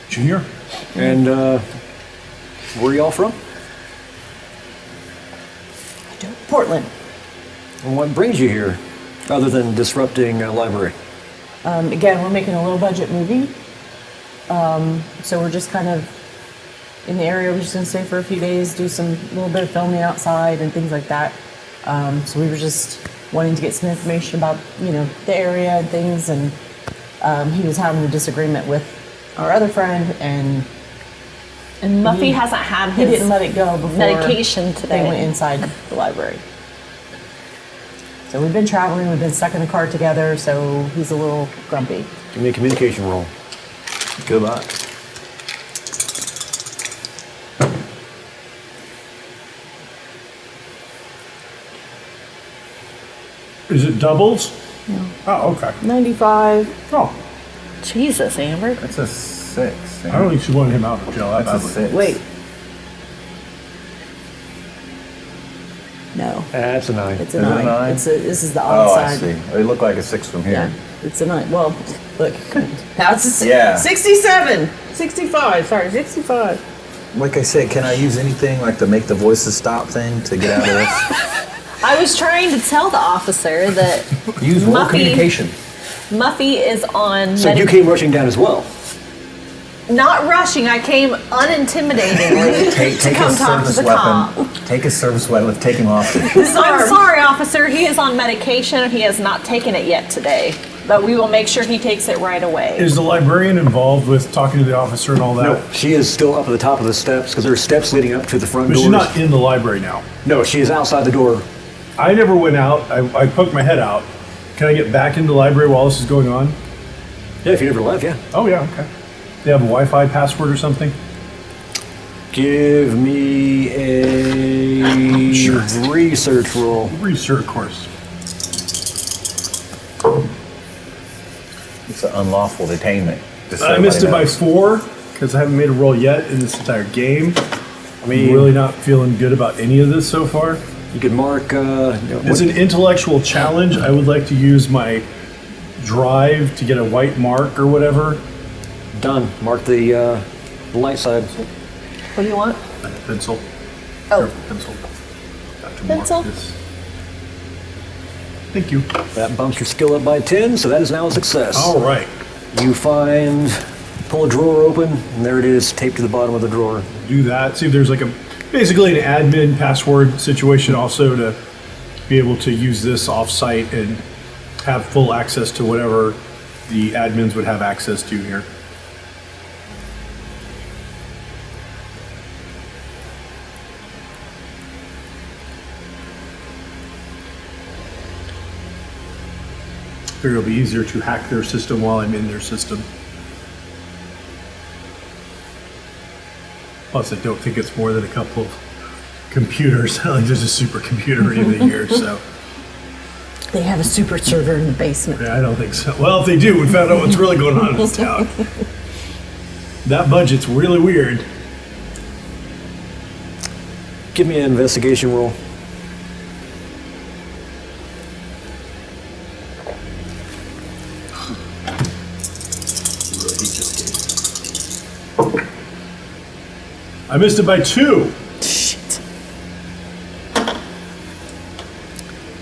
Jr. And where are y'all from? Portland. And what brings you here, other than disrupting a library? Again, we're making a low budget movie. So we're just kind of in the area. We're just gonna stay for a few days, do some little bit of filming outside and things like that. So we were just wanting to get some information about, the area and things. And he was having a disagreement with our other friend, and Muffy hasn't had he his didn't let it go before medication today. they went inside the library. So we've been traveling, we've been stuck in the car together, so he's a little grumpy. Give me a communication roll. Good luck. Is it doubles? No. Oh, okay. 95. Oh, Jesus, Amber. That's a 6. I don't think she wanted him out of jail that That's a badly. 6. Wait. No, That's a 9. it's a Is it a 9. nine? This is the Oh, odd I side. see. They look like a 6 from here. Yeah, it's a 9. Well, look, now it's a Yeah. 67. 65, sorry, 65. Like I said, can I use anything like to make the voices stop thing to get out of this? I was trying to tell the officer that Use more Muffy- communication. Muffy is on So you came rushing down as well. not rushing. I came unintimidatingly to come talk to the cop. Take his service weapon. Take him off. I'm sorry, officer. He is on medication and he has not taken it yet today. But we will make sure he takes it right away. Is the librarian involved with talking to the officer and all that? No, she is still up at the top of the steps because there are steps leading up to the front But doors. she's not in the library now. No, she is outside the door. I never went out. I poked my head out. Can I get back into the library while this is going on? Yeah, if you never left, yeah. Oh, yeah, okay. They have a Wi-Fi password or something? Give me a Sure. research roll. Research course. It's an unlawful detainment. Just so I missed it by everybody 4 because I haven't made a roll yet in this entire game. I mean, I'm really not feeling good about any of this so far. you could mark. It's an intellectual challenge. I would like to use my drive to get a white mark or whatever. Done. Mark the light side. What do you want? Pencil. Oh. Pencil. Got to Pencil? mark this. Thank you. That bumps your skill up by 10, so that is now a success. All right. You pull a drawer open, and there it is, taped to the bottom of the drawer. Do that. See if there's like basically an admin password situation also to be able to use this off-site and have full access to whatever the admins would have access to here. Figure it'll be easier to hack their system while I'm in their system. Plus, I don't think it's more than a couple of computers. I think there's a supercomputer in here, so They have a super server in the basement. yeah, I don't think so. Well, if they do, we found out what's really going on in this town. That budget's really weird. Give me an investigation roll. I missed it by 2. Shit.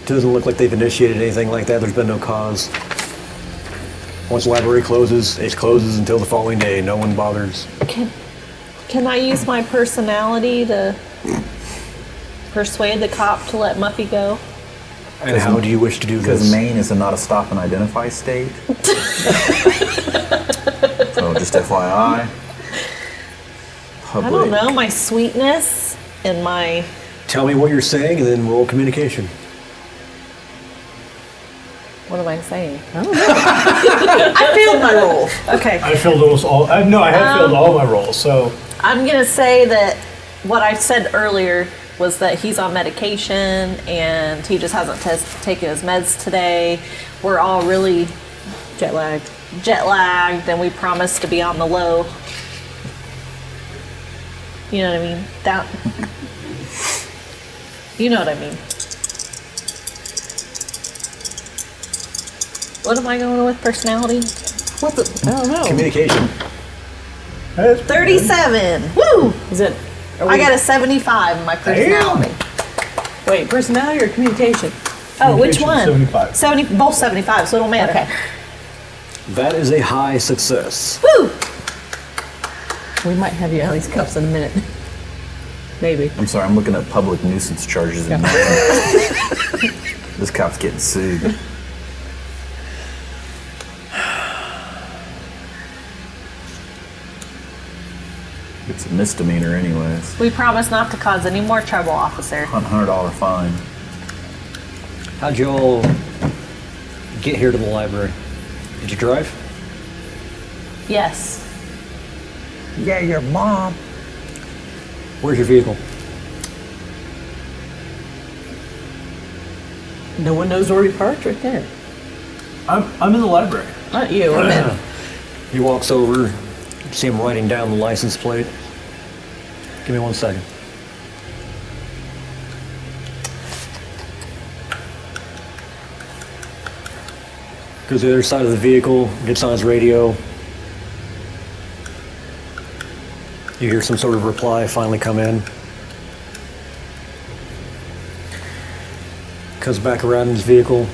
Doesn't look like they've initiated anything like that. There's been no cause. Once the library closes, it closes until the following day. No one bothers. Can I use my personality to persuade the cop to let Muffy go? And how do you wish to do Because this? Maine is a not a stop and identify state. So just FYI. I don't know, my sweetness and my... Tell me what you're saying and then roll communication. What am I saying? I failed my roll. Okay. I filled almost all. I have filled all my roles. So I'm going to say that what I said earlier was that he's on medication and he just hasn't taken his meds today. We're all really Jet lagged. and we promised to be on the low. You know what I mean? You know what I mean. What am I going with personality? What the? I don't know. Communication. 37. Woo! Is it? I got a 75 in my personality. Wait, personality or communication? Oh, which Communication, one? 75. Both 75, so it don't matter. Okay. That is a high success. Woo! We might have you out of these cups in a minute. Maybe. I'm sorry, I'm looking at public nuisance charges in This cop's getting sued. It's a misdemeanor anyways. We promise not to cause any more trouble, officer. $100 fine. How'd you all get here to the library? Did you drive? Yes. Yeah, your mom. Where's your vehicle? No one knows where we parked right there. I'm in the library. Not you. I'm in. He walks over, see him writing down the license plate. Give me 1 second. Goes to the other side of the vehicle, gets on his radio. You hear some sort of reply finally come in. Comes back around in his vehicle.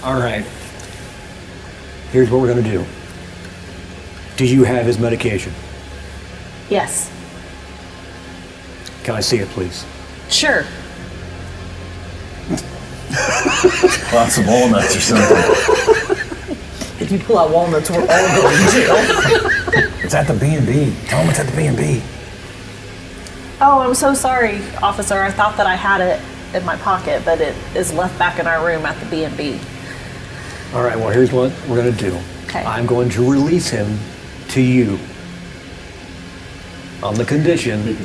All right. Here's what we're gonna do. Do you have his medication? Yes. Can I see it, please? Sure. Lots of walnuts or something. If you pull out walnuts, we're all going to jail. It's at the B&B. Tell him it's at the B&B. Oh, I'm so sorry, officer. I thought that I had it in my pocket, but it is left back in our room at the B&B. All right, well, here's what we're gonna do. Okay. I'm going to release him to you on the condition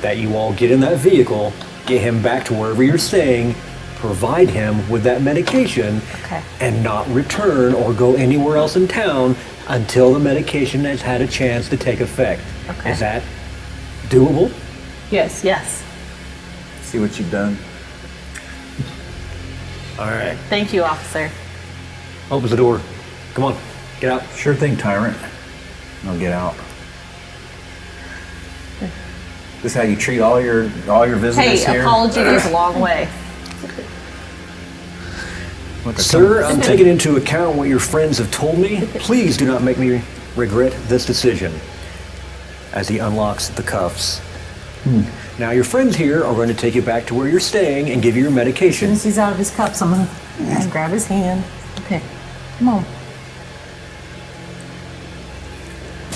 that you all get in that vehicle, get him back to wherever you're staying, provide him with that medication, Okay. and not return or go anywhere else in town until the medication has had a chance to take effect. Okay. Is that doable? Yes. Yes. See what you've done? All right. Thank you, officer. Opens the door. Come on, get out. Sure thing, tyrant. I'll get out. This how you treat all your visitors Hey, here? apology goes a long way. Look, Sir, I'm taking into account what your friends have told me. Please do not make me regret this decision. As he unlocks the cuffs. Now your friends here are going to take you back to where you're staying and give you your As medication. soon as he's out of his cups, I'm going to grab his hand. Okay. Come on.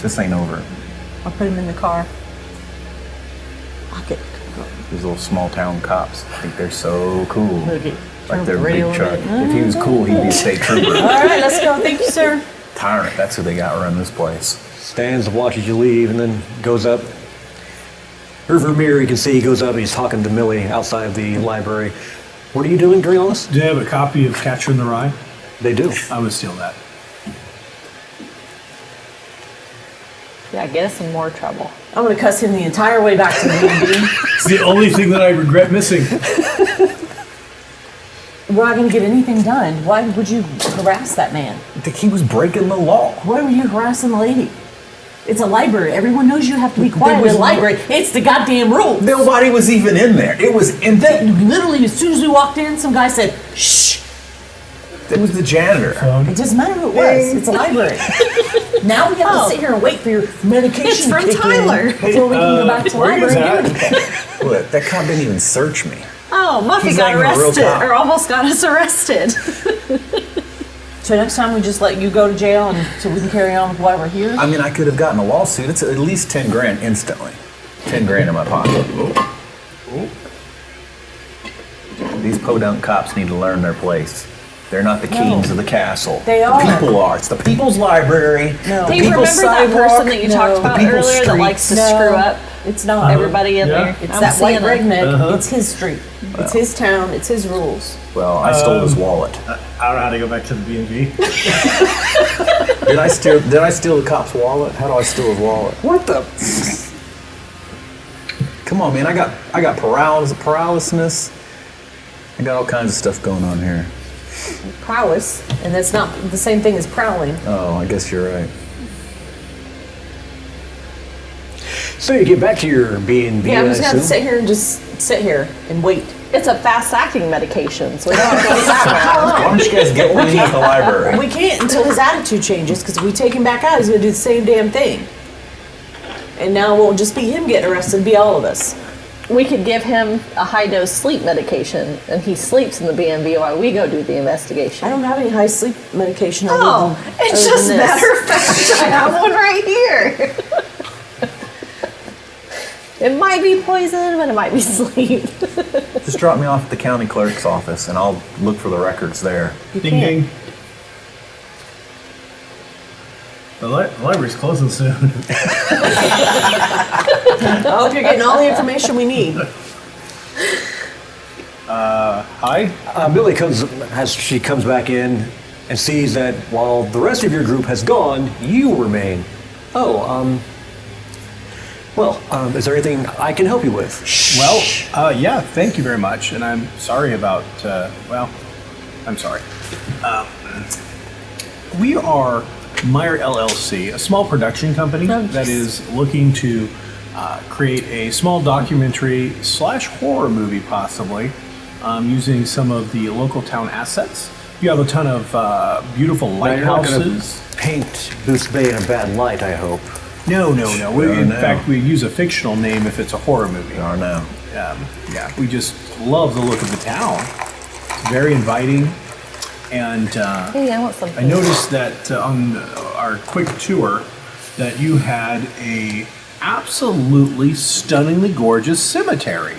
This ain't over. I'll put him in the car. Lock it. These little small town cops. I think they're so cool. Okay. Like they're Turn the radio big truck. on. If he was cool, he'd be a state trooper. All right, let's go. Thank you, sir. Tyrant, that's who they got running this place. Stands to watch as you leave and then goes up. Rearview mirror, you can see he goes up and he's talking to Millie outside of the library. What are you doing during all this? Do you have a copy of Catcher in the Rye? They do. I would steal that. Yeah, get us in more trouble. I'm going to cuss him the entire way back to the B&B. It's the only thing that I regret missing. We're not going to get anything done. Why would you harass that man? He was breaking the law. Why were you harassing the lady? It's a library. Everyone knows you have to be quiet in a library. It's the goddamn rule. Nobody was even in there. It was empty. Literally, as soon as we walked in, some guy said, shh. It was the janitor. It doesn't matter who it was. It's a library. Now we have to sit here and wait for your medication It's from to kick in Tyler. before we can go back to the where is library. and do that? anything. Look, that cop didn't even search me. Oh, Muffy He's got not even a real arrested, cop. or almost got us arrested. So next time we just let you go to jail and so we can carry on with why we're here? I mean, I could have gotten a lawsuit. It's at least 10 grand instantly. 10 grand in my pocket. These podunk cops need to learn their place. They're not the kings of the castle. They The are. people are. It's the people's library. No. The Do you remember people's that person sidewalk. that you No. talked about The people's earlier that likes to No. screw up It's not. everybody in Yeah. there? It's I'm that white seeing it. redneck. It's his street. It's his town. It's his rules. Well, I stole his wallet. I don't know how to go back to the B&B. Did I steal the cop's wallet? How do I steal his wallet? What the? Come on, man. I got paralysis. I got all kinds of stuff going on here. Prowess, and that's not the same thing as prowling. Oh, I guess you're right. So you get back to your B&B, Yeah, I'm just I gonna have to assume? sit here and just sit here and wait. It's a fast-acting medication, so we don't have to go that Why don't you guys get one at the library? We can't until his attitude changes, because if we take him back out, he's gonna do the same damn thing. And now it won't just be him getting arrested, it'll be all of us. we could give him a high-dose sleep medication, and he sleeps in the BMV while we go do the investigation. I don't have any high sleep medication. Oh, it's just matter of fact, I have one right here. It might be poison, but it might be sleep. Just drop me off at the county clerk's office, and I'll look for the records there. You Ding can't. ding. The library's closing soon. I hope you're getting all the information we need. Hi. Billy she comes back in and sees that while the rest of your group has gone, you remain. Is there anything I can help you with? Well, yeah, thank you very much. And I'm sorry about, I'm sorry. We are Meyer LLC, a small production company that is looking to create a small documentary / horror movie, possibly, using some of the local town assets. You have a ton of beautiful lighthouses. You're not going to paint Boothbay in a bad light, I hope. No. In fact, we use a fictional name if it's a horror movie. We are now. Yeah, we just love the look of the town. It's very inviting. And Hey, I want something. I noticed that on our quick tour that you had a absolutely stunningly gorgeous cemetery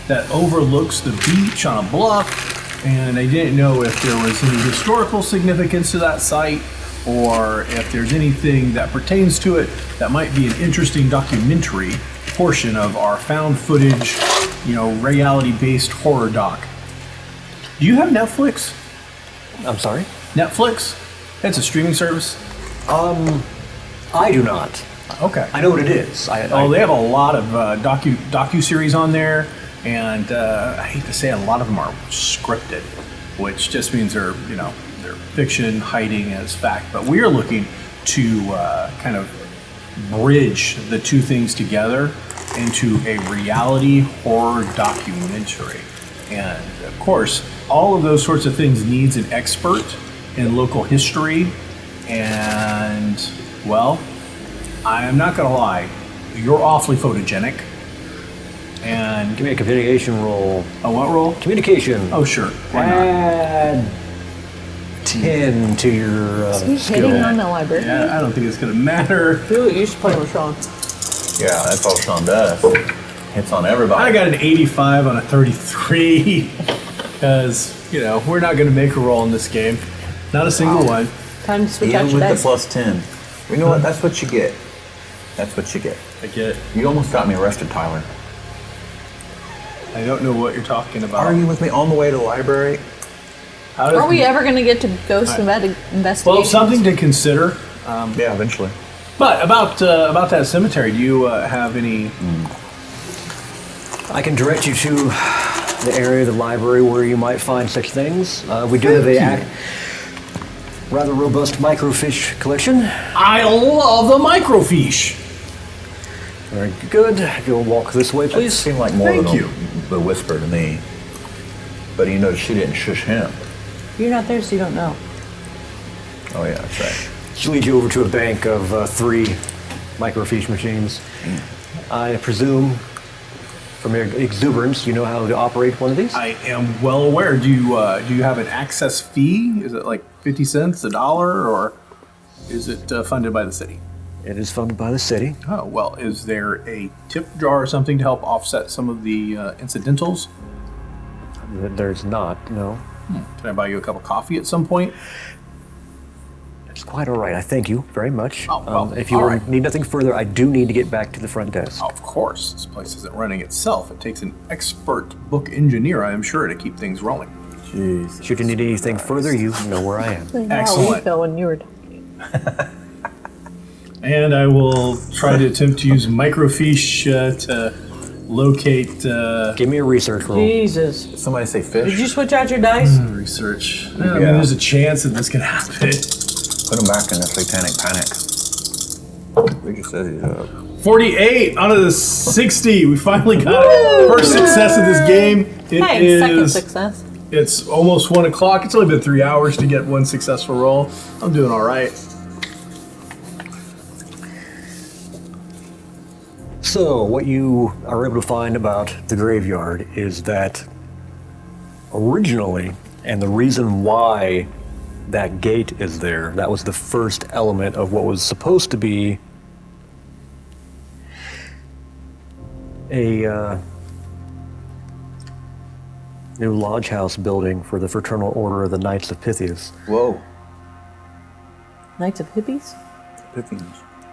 that overlooks the beach on a bluff, and I didn't know if there was any historical significance to that site or if there's anything that pertains to it that might be an interesting documentary portion of our found footage, reality-based horror doc. Do you have Netflix? I'm sorry? Netflix? It's a streaming service. I do not. Okay. I know what it is. They have a lot of docu-series on there, and I hate to say it, a lot of them are scripted, which just means they're fiction hiding as fact. But we are looking to kind of bridge the two things together into a reality horror documentary. And of course, all of those sorts of things needs an expert in local history. And, well, I am not going to lie, you're awfully photogenic. And Give me a communication roll. a what roll? Communication. Oh, sure. Why not? Add 10 to your Is he skill. hitting on the library? Yeah, I don't think it's going to matter. You should play with Sean. Yeah, that's all Sean does. Hits on everybody. I got an 85 on a 33 because, we're not going to make a roll in this game. Not a single one. Time to switch out Even your with the dice. +10. You know what? That's what you get. That's what you get. I get it. You almost got me arrested, Tyler. I don't know what you're talking about. Are you with me on the way to the library? How does Are we ever going to get to ghost investigations? Well, something to consider. Yeah, eventually. But about that cemetery, do you have any? I can direct you to the area of the library where you might find such things. We do have a rather robust microfiche collection. I love the microfiche. Very good. If you'll walk this way, It please. seemed like more Thank than you. the whisper to me. But she didn't shush him. You're not there, so you don't know. Oh yeah, that's right. She'll lead you over to a bank of 3 microfiche machines. I presume, from your exuberance, you know how to operate one of these? I am well aware. Do you have an access fee? Is it like 50 cents, $1, or is it funded by the city? It is funded by the city. Oh, well, is there a tip jar or something to help offset some of the incidentals? There's not, no. Can I buy you a cup of coffee at some point? It's quite all right. I thank you very much. Oh, well, if you all right. need nothing further, I do need to get back to the front desk. Oh, of course. This place isn't running itself. It takes an expert book engineer, I am sure, to keep things rolling. Jeez. Should you need anything further, you know where I am. How we Excellent. feel when you were talking. And I will try to attempt to use microfiche to locate Give me a research roll. Jesus. Did somebody say fish? Did you switch out your dice? research. I mean, there's a chance that this can happen. Put him back in a satanic panic. We just said he's up. 48 out of the 60. We finally got it. First success of this game. It Hey, second is. success. It's almost 1 o'clock. It's only been 3 hours to get one successful roll. I'm doing all right. So, what you are able to find about the graveyard is that originally, and the reason why that gate is there, that was the first element of what was supposed to be a new lodge house building for the Fraternal Order of the Knights of Pythias. Whoa. Knights of Hippies?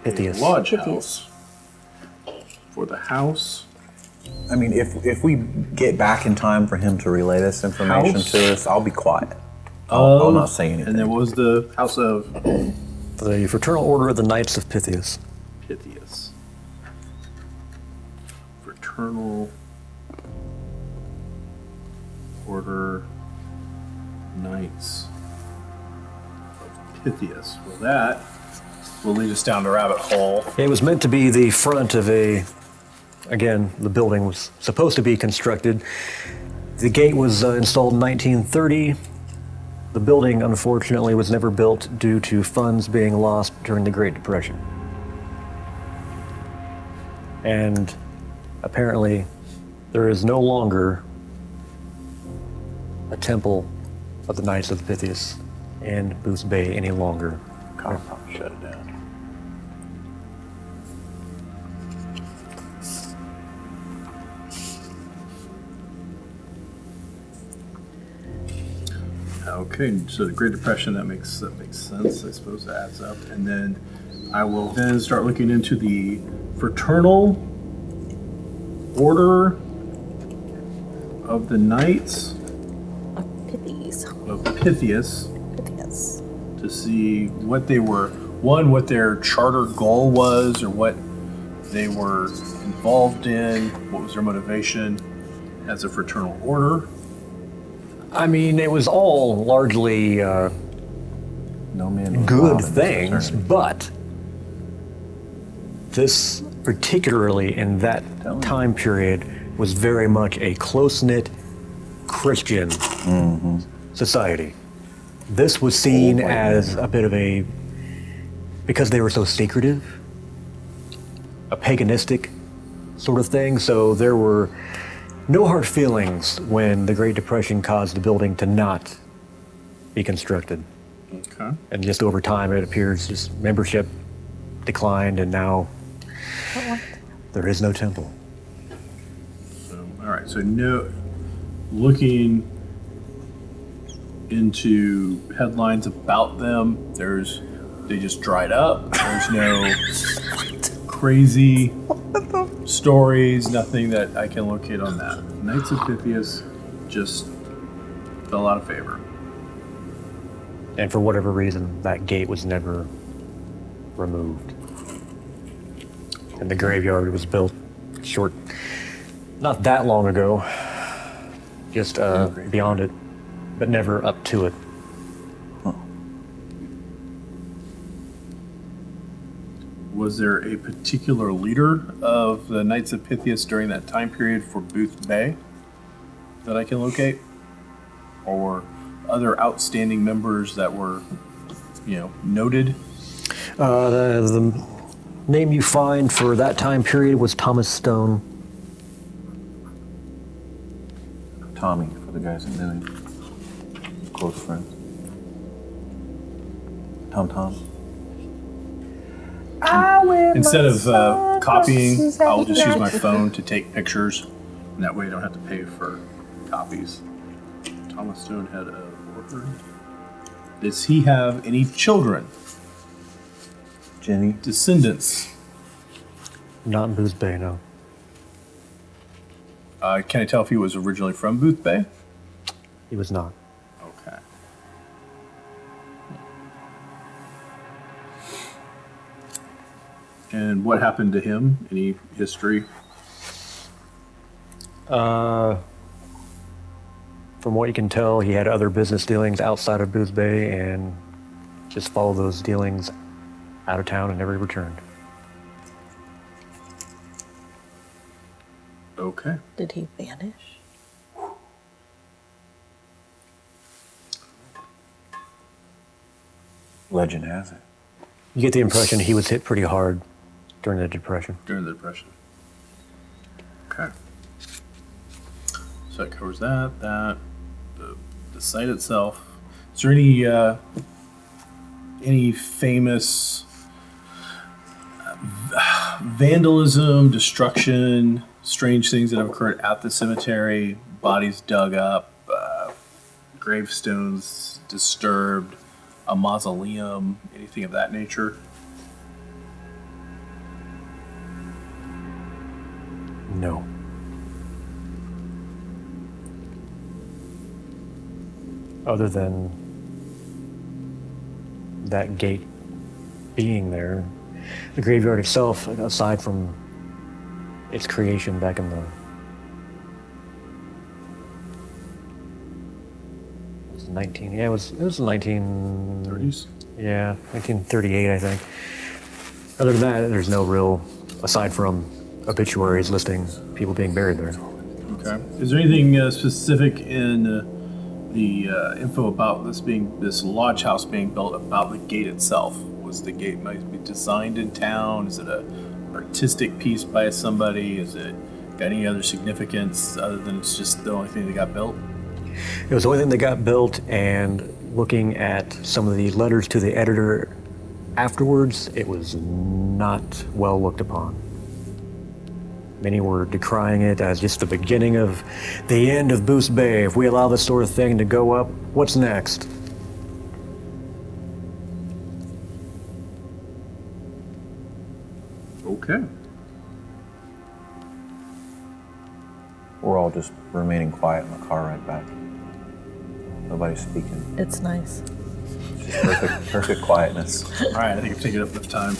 Pythias. Lodge Pythias. house. For the house. I mean, if we get back in time for him to relay this information House to us, I'll be quiet. I'll not say anything. And there was the house of The Fraternal Order of the Knights of Pythias. Pythias. Fraternal Order Knights of Pythias. Well, that will lead us down the rabbit hole. It was meant to be the front of again, the building was supposed to be constructed. The gate was installed in 1930. The building, unfortunately, was never built due to funds being lost during the Great Depression. And apparently, there is no longer a temple of the Knights of Pythias in Boothbay any longer. I'll probably shut it down. Okay, so the Great Depression, that makes sense. I suppose that adds up. And then I will then start looking into the Fraternal Order of the Knights Pithies. of Pythias Pythias. to see what they were, one, what their charter goal was or what they were involved in, what was their motivation as a fraternal order. I mean, it was all largely No man was allowed good in this things, fraternity. but this, particularly in that Telling you. time period, was very much a close-knit Christian society. This was seen as a bit of a, because they were so secretive, a paganistic sort of thing, so there were no hard feelings when the Great Depression caused the building to not be constructed. Okay. And just over time, it appears just membership declined, and now there is no temple. All right, so no, looking into headlines about them, they just dried up. There's no crazy stories, nothing that I can locate on that. Knights of Pythias just fell out of favor. And for whatever reason, that gate was never removed. And the graveyard was built not that long ago, just beyond it, but never up to it. Was there a particular leader of the Knights of Pythias during that time period for Boothbay that I can locate? Or other outstanding members that were, noted? The name you find for that time period was Thomas Stone. Tommy, for the guys that knew him. Close friends. Tom. Instead of copying, I'll just use my phone to take pictures, and that way I don't have to pay for copies. Thomas Stone had a order. Does he have any children, Jenny. descendants? Not in Boothbay, no. Can I tell if he was originally from Boothbay? He was not. Okay. And what happened to him? Any history? From what you can tell, he had other business dealings outside of Boothbay and just followed those dealings out of town and never returned. Okay. Did he vanish? Legend has it. You get the impression he was hit pretty hard during the Depression. During the Depression. Okay. So that covers that. The site itself. Is there any famous vandalism, destruction, strange things that have occurred at the cemetery? Bodies dug up, gravestones disturbed, a mausoleum, anything of that nature? No. Other than that gate being there, the graveyard itself, aside from its creation back in the it was 19 30s? Yeah, 1938, I think. Other than that, there's no real, aside from obituaries listing people being buried there. Okay. Is there anything specific in the info about this lodge house being built about the gate itself? Was the gate might be designed in town? Is it an artistic piece by somebody? Is it got any other significance other than it's just the only thing that got built? It was the only thing that got built, and looking at some of the letters to the editor afterwards, it was not well looked upon. Many were decrying it as just the beginning of the end of Boothbay. If we allow this sort of thing to go up, what's next? Okay. We're all just remaining quiet in the car right back. Nobody's speaking. It's nice. Just perfect quietness. All right, I think I've taken up enough time.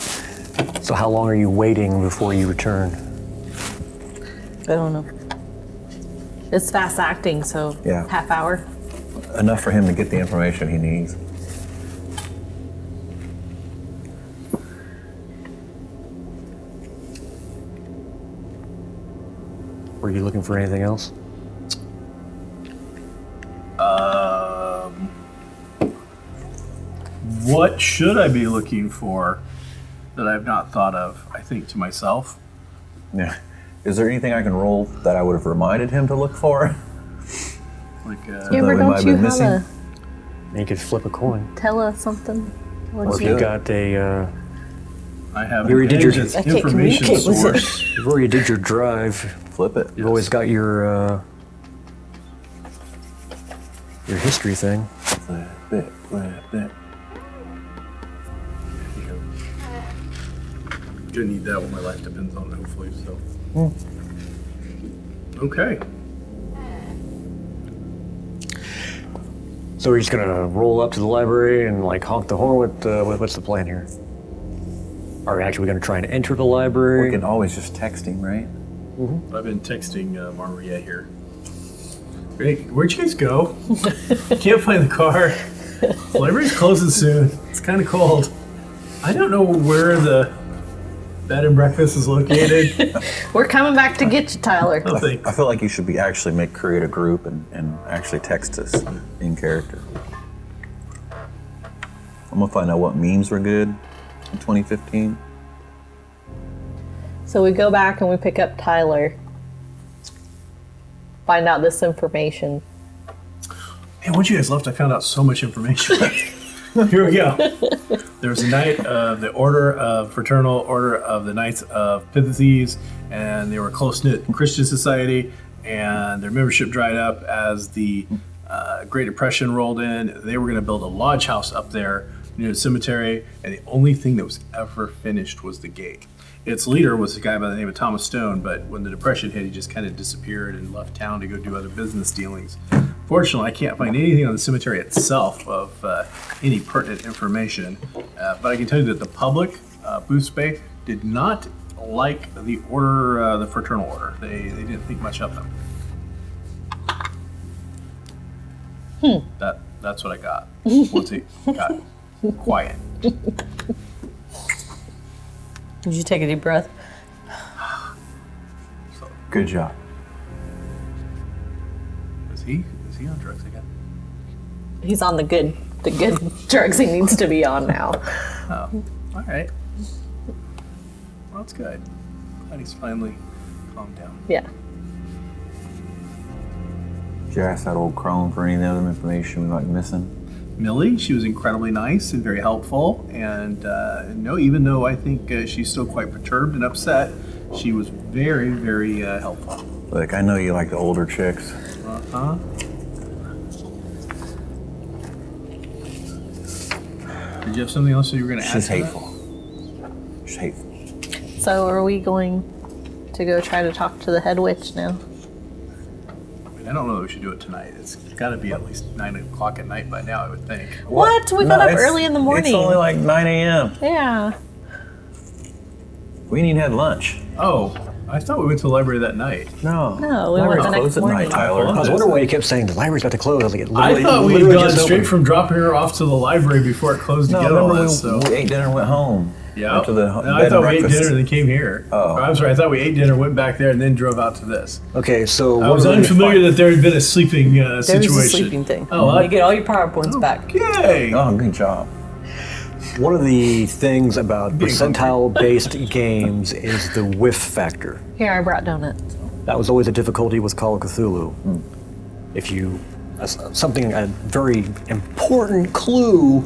So how long are you waiting before you return? I don't know. It's fast acting, so Yeah. half hour. Enough for him to get the information he needs. Were you looking for anything else? What should I be looking for that I've not thought of? I think to myself. Yeah. Is there anything I can roll that I would have reminded him to look for? Like, Yeah. Amber, we might don't have you been have missing. You could flip a coin. tell us something? Or Let's if do you've it. got a, I have You already did your- an I can't information communicate with it. source. you've already did your drive. Flip it. You've always got your history thing. Flip it, flip it. Gonna need that when my life depends on it, hopefully. So. Okay. So we're just gonna roll up to the library and like honk the horn. What's the plan here? Are we actually gonna try and enter the We library? can always just text him, right? I've been texting Maria here. Hey, where'd you guys go? Can't find the car. Library's closing soon. It's kind of cold. I don't know where the bed and breakfast is located. We're coming back to get you, Tyler. Oh, thanks. I feel like you should be create a group and actually text us in character. I'm gonna find out what memes were good in 2015. So we go back and we pick up Tyler. Find out this information. Hey, once you guys left, I found out so much information. Here we go. There was a knight of the Fraternal Order of the Knights of Pythes, and they were a close-knit Christian society, and their membership dried up as the Great Depression rolled in. They were going to build a lodge house up there near the cemetery, and the only thing that was ever finished was the gate. Its leader was a guy by the name of Thomas Stone, but when the Depression hit, he just kind of disappeared and left town to go do other business dealings. Fortunately, I can't find anything on the cemetery itself of any pertinent information, but I can tell you that the public, Boothbay, did not like the order, the Fraternal Order. They didn't think much of them. That's what I got. Once it got quiet. Did you take a deep breath? So, Good job. is he on drugs again? He's on the good drugs he needs to be on now. Oh, all right. Well, that's good. Glad he's finally calmed down. Yeah. Did you ask that old crone for any other information we might be missing? Millie, she was incredibly nice and very helpful. And no, even though I think she's still quite perturbed and upset, she was very, very helpful. Look, I know you like the older chicks. Uh-huh. Did you have something else that you were going to ask? She's hateful. She's hateful. So are we going to go try to talk to the head witch now? I don't know that we should do it tonight. It's got to be at least 9 o'clock at night by now, I would think. What? We got up early in the morning. It's only like 9 a.m. Yeah. We need to have lunch. Oh, I thought we went to the library that night. No. No, we went Library's the next closed at night, morning. Tyler. I was wondering why you kept saying the library's about to close. I was like, it I literally- thought we had literally gone just straight opened. from dropping her off to the library before it closed No, to get all remember this. So. we ate dinner and went home. Yeah. Went to the No, bed I thought and we ate breakfast. dinner and then came here. Oh. I'm sorry. I thought we ate dinner, went back there, and then drove out to this. Okay, so I was one of the- unfamiliar that there had been a sleeping situation. There was a sleeping thing. Oh, You get all your PowerPoints back. Okay. Oh, good job. One of the things about percentile-based games is the whiff factor. Here, I brought donuts. That was always a difficulty with Call of Cthulhu. If you, a very important clue,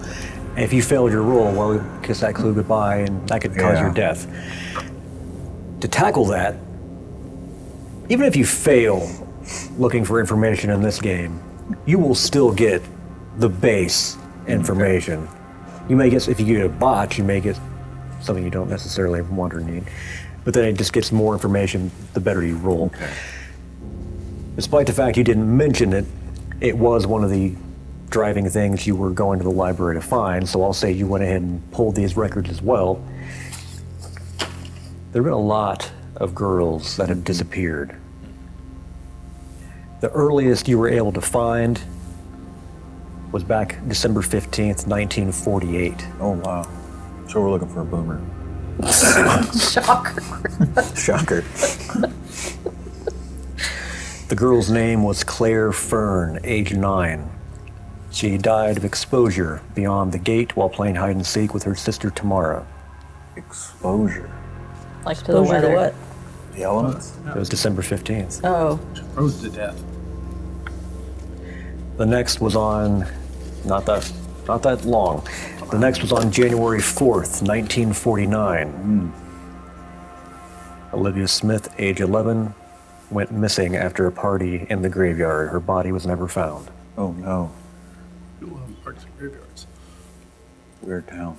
and if you failed your roll, well, we kiss that clue goodbye, and that could cause Yeah. your death. To tackle that, even if you fail looking for information in this game, you will still get the base information. You may get, if you get a botch, you may get something you don't necessarily want or need. But then it just gets more information the better you roll. Okay. Despite the fact you didn't mention it, it was one of the driving things you were going to the library to find, so I'll say you went ahead and pulled these records as well. There have been a lot of girls that have disappeared. The earliest you were able to find was back December 15th, 1948. Oh, wow. So we're looking for a boomer. Shocker. Shocker. The girl's name was Claire Fern, age 9. She died of exposure beyond the gate while playing hide and seek with her sister Tamara. Exposure. Like to the Exposure to weather. what? The elements? It was December 15th. Oh, Froze to death. The next was on, not that long. The next was on January 4th, 1949. Olivia Smith, age 11, went missing after a party in the graveyard. Her body was never found. Oh, no. We love parks and graveyards. Weird town.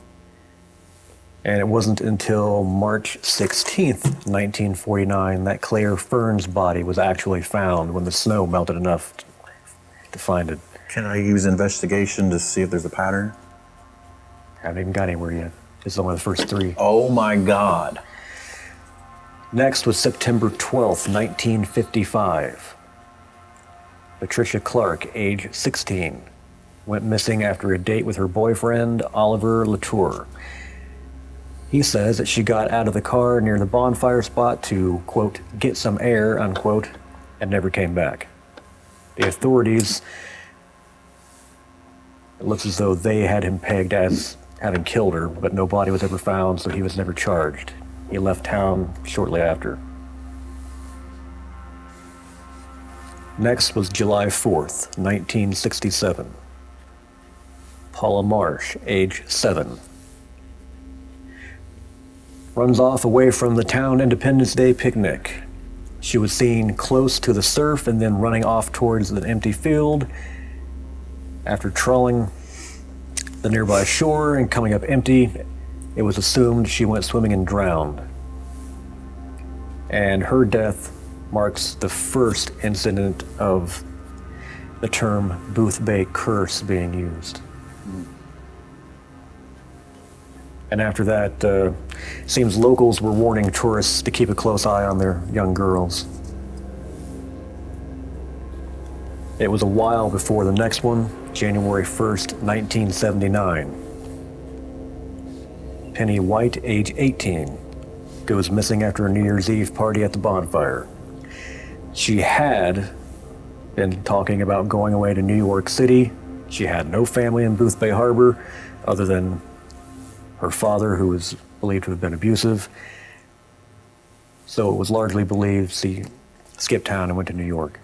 And it wasn't until March 16th, 1949, that Claire Fern's body was actually found when the snow melted enough to find it. Can I use investigation to see if there's a pattern? Haven't even got anywhere yet. This is only the first 3. Oh, my God. Next was September 12th, 1955. Patricia Clark, age 16, went missing after a date with her boyfriend, Oliver Latour. He says that she got out of the car near the bonfire spot to, quote, get some air, unquote, and never came back. The authorities, it looks as though they had him pegged as having killed her, but no body was ever found, so he was never charged. He left town shortly after. Next was July 4th, 1967. Paula Marsh, age 7. Runs off away from the town Independence Day picnic. She was seen close to the surf and then running off towards an empty field. After trawling the nearby shore and coming up empty, it was assumed she went swimming and drowned. And her death marks the first incident of the term Boothbay curse being used. And after that, seems locals were warning tourists to keep a close eye on their young girls. It was a while before the next one, January 1st, 1979. Penny White, age 18, goes missing after a New Year's Eve party at the bonfire. She had been talking about going away to New York City. She had no family in Boothbay Harbor other than her father, who was believed to have been abusive. So it was largely believed she skipped town and went to New York.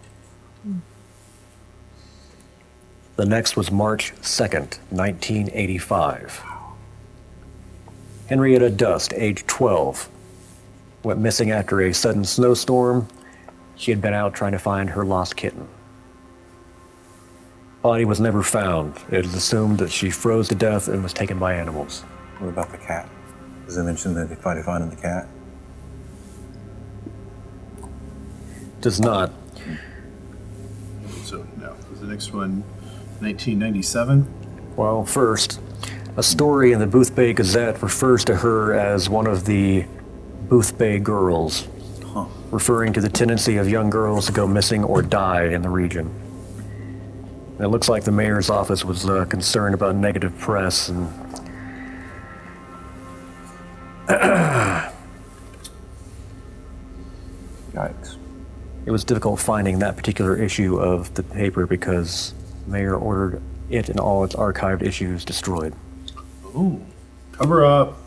The next was March 2nd, 1985. Henrietta Dust, age 12, went missing after a sudden snowstorm. She had been out trying to find her lost kitten. Body was never found. It is assumed that she froze to death and was taken by animals. What about the cat? Does it mention that they find finding the cat? Does not. So, no. Was the next one 1997? Well, first, a story in the Boothbay Gazette refers to her as one of the Boothbay girls, referring to the tendency of young girls to go missing or die in the region. And it looks like the mayor's office was concerned about negative press and Yikes. it was difficult finding that particular issue of the paper because the mayor ordered it and all its archived issues destroyed. Ooh. Cover up.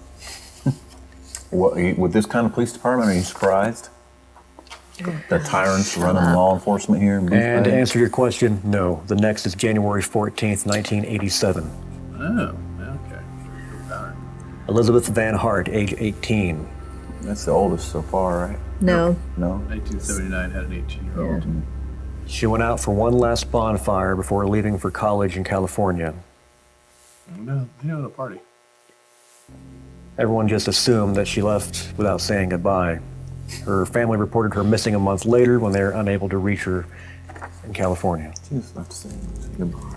What, with this kind of police department, are you surprised? The tyrants running law enforcement here in Boothbay? And to answer your question, no. The next is January 14th, 1987. Oh, okay. Pattern. Elizabeth Van Hart, age 18. That's the oldest so far, right? No. No? 1979 had an 18-year-old. She went out for one last bonfire before leaving for college in California. No, they know the party. Everyone just assumed that she left without saying goodbye. Her family reported her missing a month later when they were unable to reach her in California. She just left saying goodbye.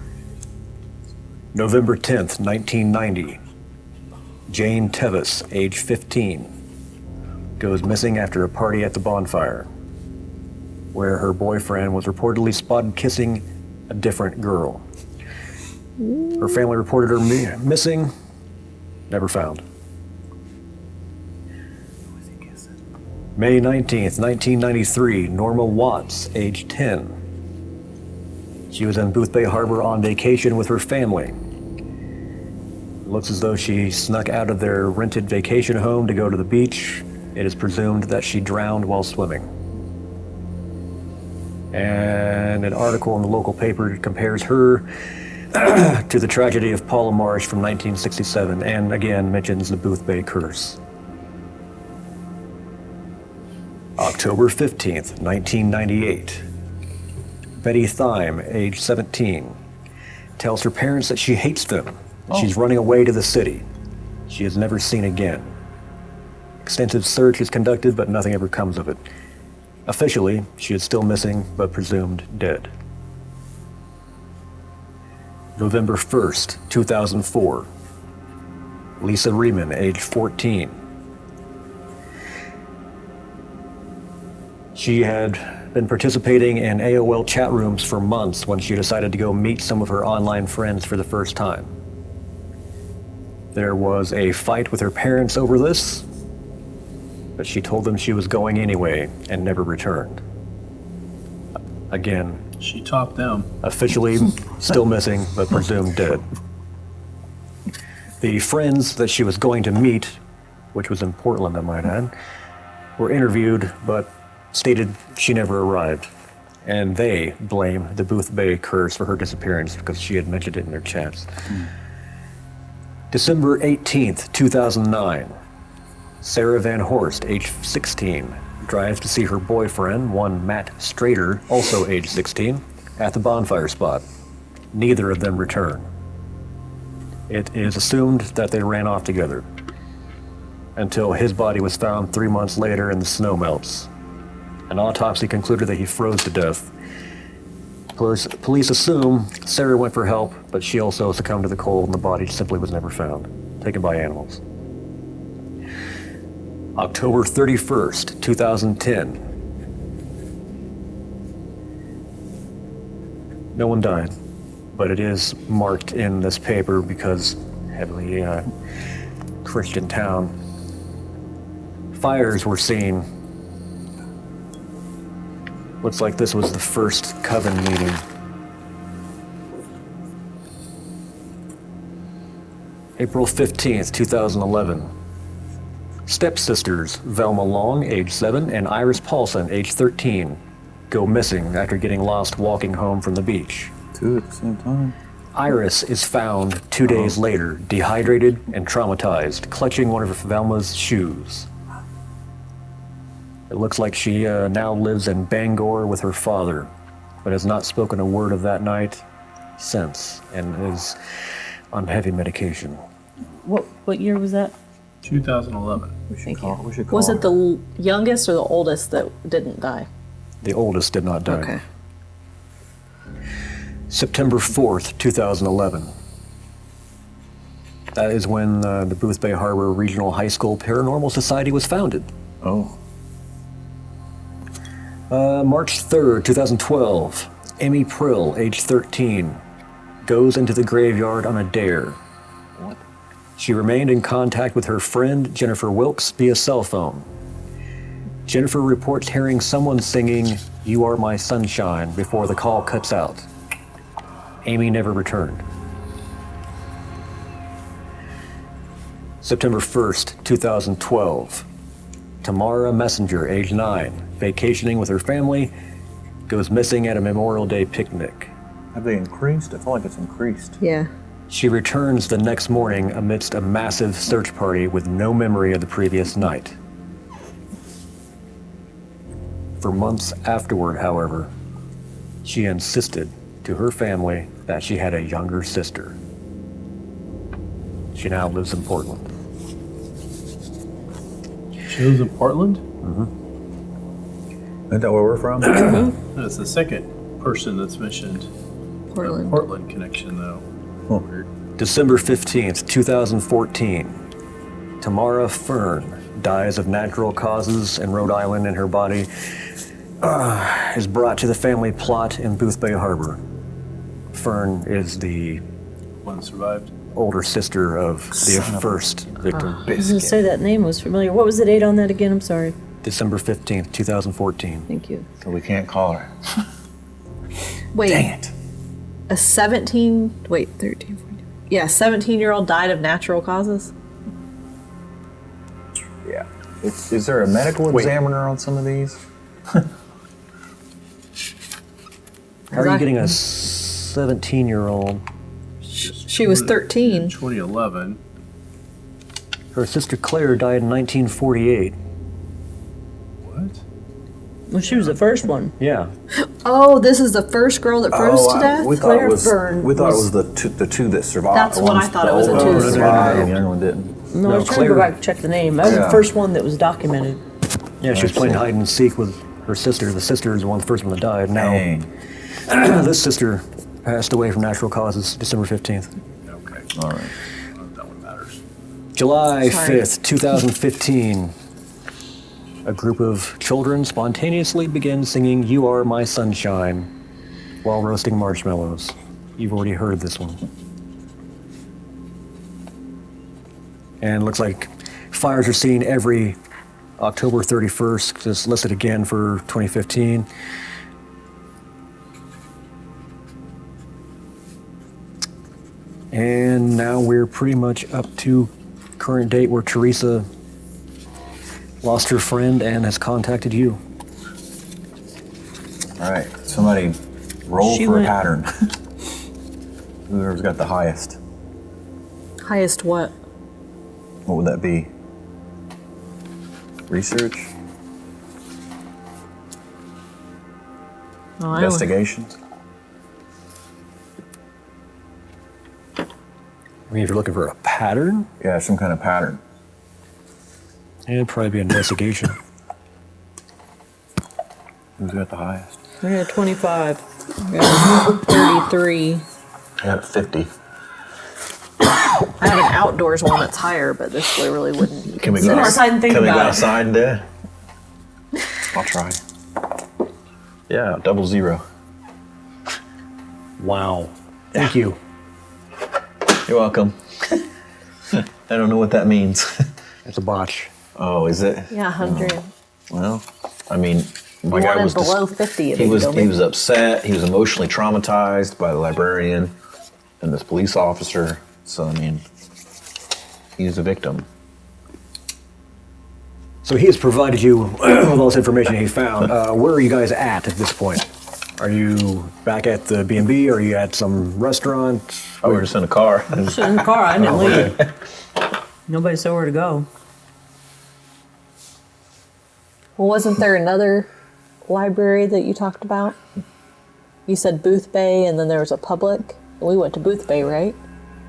November 10th, 1990. Jane Tevis, age 15, goes missing after a party at the bonfire, where her boyfriend was reportedly spotted kissing a different girl. Her family reported her missing, never found. May 19th, 1993, Norma Watts, age 10. She was in Boothbay Harbor on vacation with her family. It looks as though she snuck out of their rented vacation home to go to the beach. It is presumed that she drowned while swimming. And an article in the local paper compares her to the tragedy of Paula Marsh from 1967, and again mentions the Boothbay curse. October 15th, 1998. Betty Thyme, age 17, tells her parents that she hates them. She's running away to the city. She is never seen again. Extensive search is conducted, but nothing ever comes of it. Officially, she is still missing, but presumed dead. November 1st, 2004. Lisa Riemann, age 14. She had been participating in AOL chat rooms for months when she decided to go meet some of her online friends for the first time. There was a fight with her parents over this, but she told them she was going anyway and never returned. Again, She topped them. officially still missing, but presumed dead. The friends that she was going to meet, which was in Portland, I might add, were interviewed, but stated she never arrived. And they blame the Boothbay curse for her disappearance because she had mentioned it in their chats. December 18th, 2009. Sarah Van Horst, age 16, drives to see her boyfriend, one Matt Strader, also age 16, at the bonfire spot. Neither of them return. It is assumed that they ran off together until his body was found 3 months later and the snow melts. An autopsy concluded that he froze to death. Police assume Sarah went for help, but she also succumbed to the cold and the body simply was never found, taken by animals. October 31st, 2010. No one died, but it is marked in this paper because heavily Christian town. Fires were seen. Looks like this was the first coven meeting. April 15th, 2011. Stepsisters Velma Long, age 7, and Iris Paulson, age 13, go missing after getting lost walking home from the beach. Two at the same time. Iris is found 2 days later, dehydrated and traumatized, clutching one of Velma's shoes. It looks like she now lives in Bangor with her father, but has not spoken a word of that night since, and is on heavy medication. What year was that? 2011. Thank you. We should call Was her. it the youngest or the oldest that didn't die? The oldest did not die. Okay. September 4th, 2011. That is when the Boothbay Harbor Regional High School Paranormal Society was founded. Oh. March 3rd, 2012. Emmy Prill, age 13, goes into the graveyard on a dare. What? She remained in contact with her friend Jennifer Wilkes via cell phone. Jennifer reports hearing someone singing "You Are My Sunshine" before the call cuts out. Amy never returned. September 1st, 2012. Tamara Messenger, age 9, vacationing with her family, goes missing at a Memorial Day picnic. Have they increased? I feel like it's increased. Yeah. She returns the next morning amidst a massive search party with no memory of the previous night. For months afterward, however, she insisted to her family that she had a younger sister. She now lives in Portland. She lives in Portland? Isn't that where we're from? That's the second person that's mentioned. Portland. Portland connection, though. Weird. December 15th, 2014. Tamara Fern dies of natural causes in Rhode Island, and her body is brought to the family plot in Boothbay Harbor. Fern is the One survived. older sister of the first victim. I was going to say that name was familiar. What was the date on that again? I'm sorry. December 15th, 2014. Thank you. So we can't call her. Wait. Dang it. A 13, 14. Yeah, 17-year-old died of natural causes. Yeah. Is there a medical examiner on some of these? How are you getting a 17-year-old? She was 13. 2011. Her sister Claire died in 1948. What? Well, she was the first one. Yeah. Oh, this is the first girl that froze to death? We thought Claire it was. Fern We thought it was- was the two that survived. That's The what I ones- thought it was, the older two one that survived, survived. The younger one didn't. No, I was trying to go Claire- back and check the name. That was Yeah. the first one that was documented. Yeah, she was playing hide and seek with her sister. The sister is the first one that died. Now, Dang. this sister passed away from natural causes December 15th. Okay. All right. That one matters. July Sorry. 5th, 2015. A group of children spontaneously begin singing "You Are My Sunshine" while roasting marshmallows. You've already heard this one. And it looks like fires are seen every October 31st. It's listed again for 2015. And now we're pretty much up to current date where Teresa lost her friend and has contacted you. All right. Somebody roll She for went- a pattern. Whoever's got the highest. Highest what? What would that be? Research? Oh, I don't- Investigation? I mean, if you're looking for a pattern, Yeah, some kind of pattern. it'd probably be an investigation. Who's got the highest? I got 25. I got 33. I got 50. I have an outdoors one that's higher, but this really wouldn't. Can we Go outside and think Can we go about it. outside and do it? I'll try. Yeah, 00. Wow. Thank you. You're welcome. I don't know what that means. It's a botch. Oh, is it? Yeah, 100. Well, I mean, my You guy wanted was below 50 if he you was go he big. was upset. He was emotionally traumatized by the librarian and this police officer. So I mean, he's a victim. So he has provided you with all this information he found. Where are you guys at this point? Are you back at the B&B? Are you at some restaurant? Oh, we're just in a car. Just in the car. I didn't leave. Nobody saw where to go. Well, wasn't there another library that you talked about? You said Boothbay, and then there was a public. We went to Boothbay, right?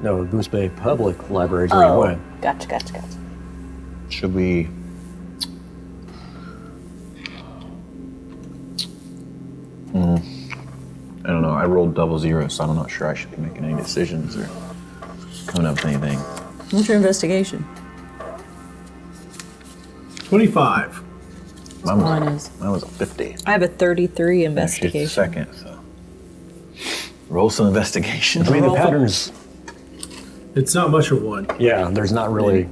No, Boothbay Public Library is where you went. Gotcha. Should we? I don't know. I rolled 00, so I'm not sure I should be making any decisions or coming up with anything. What's your investigation? 25. Mine is. Mine was a 50. I have a 33 She's investigation. second, so roll some investigation. I mean, the patterns, It's not much of one. yeah, there's not really,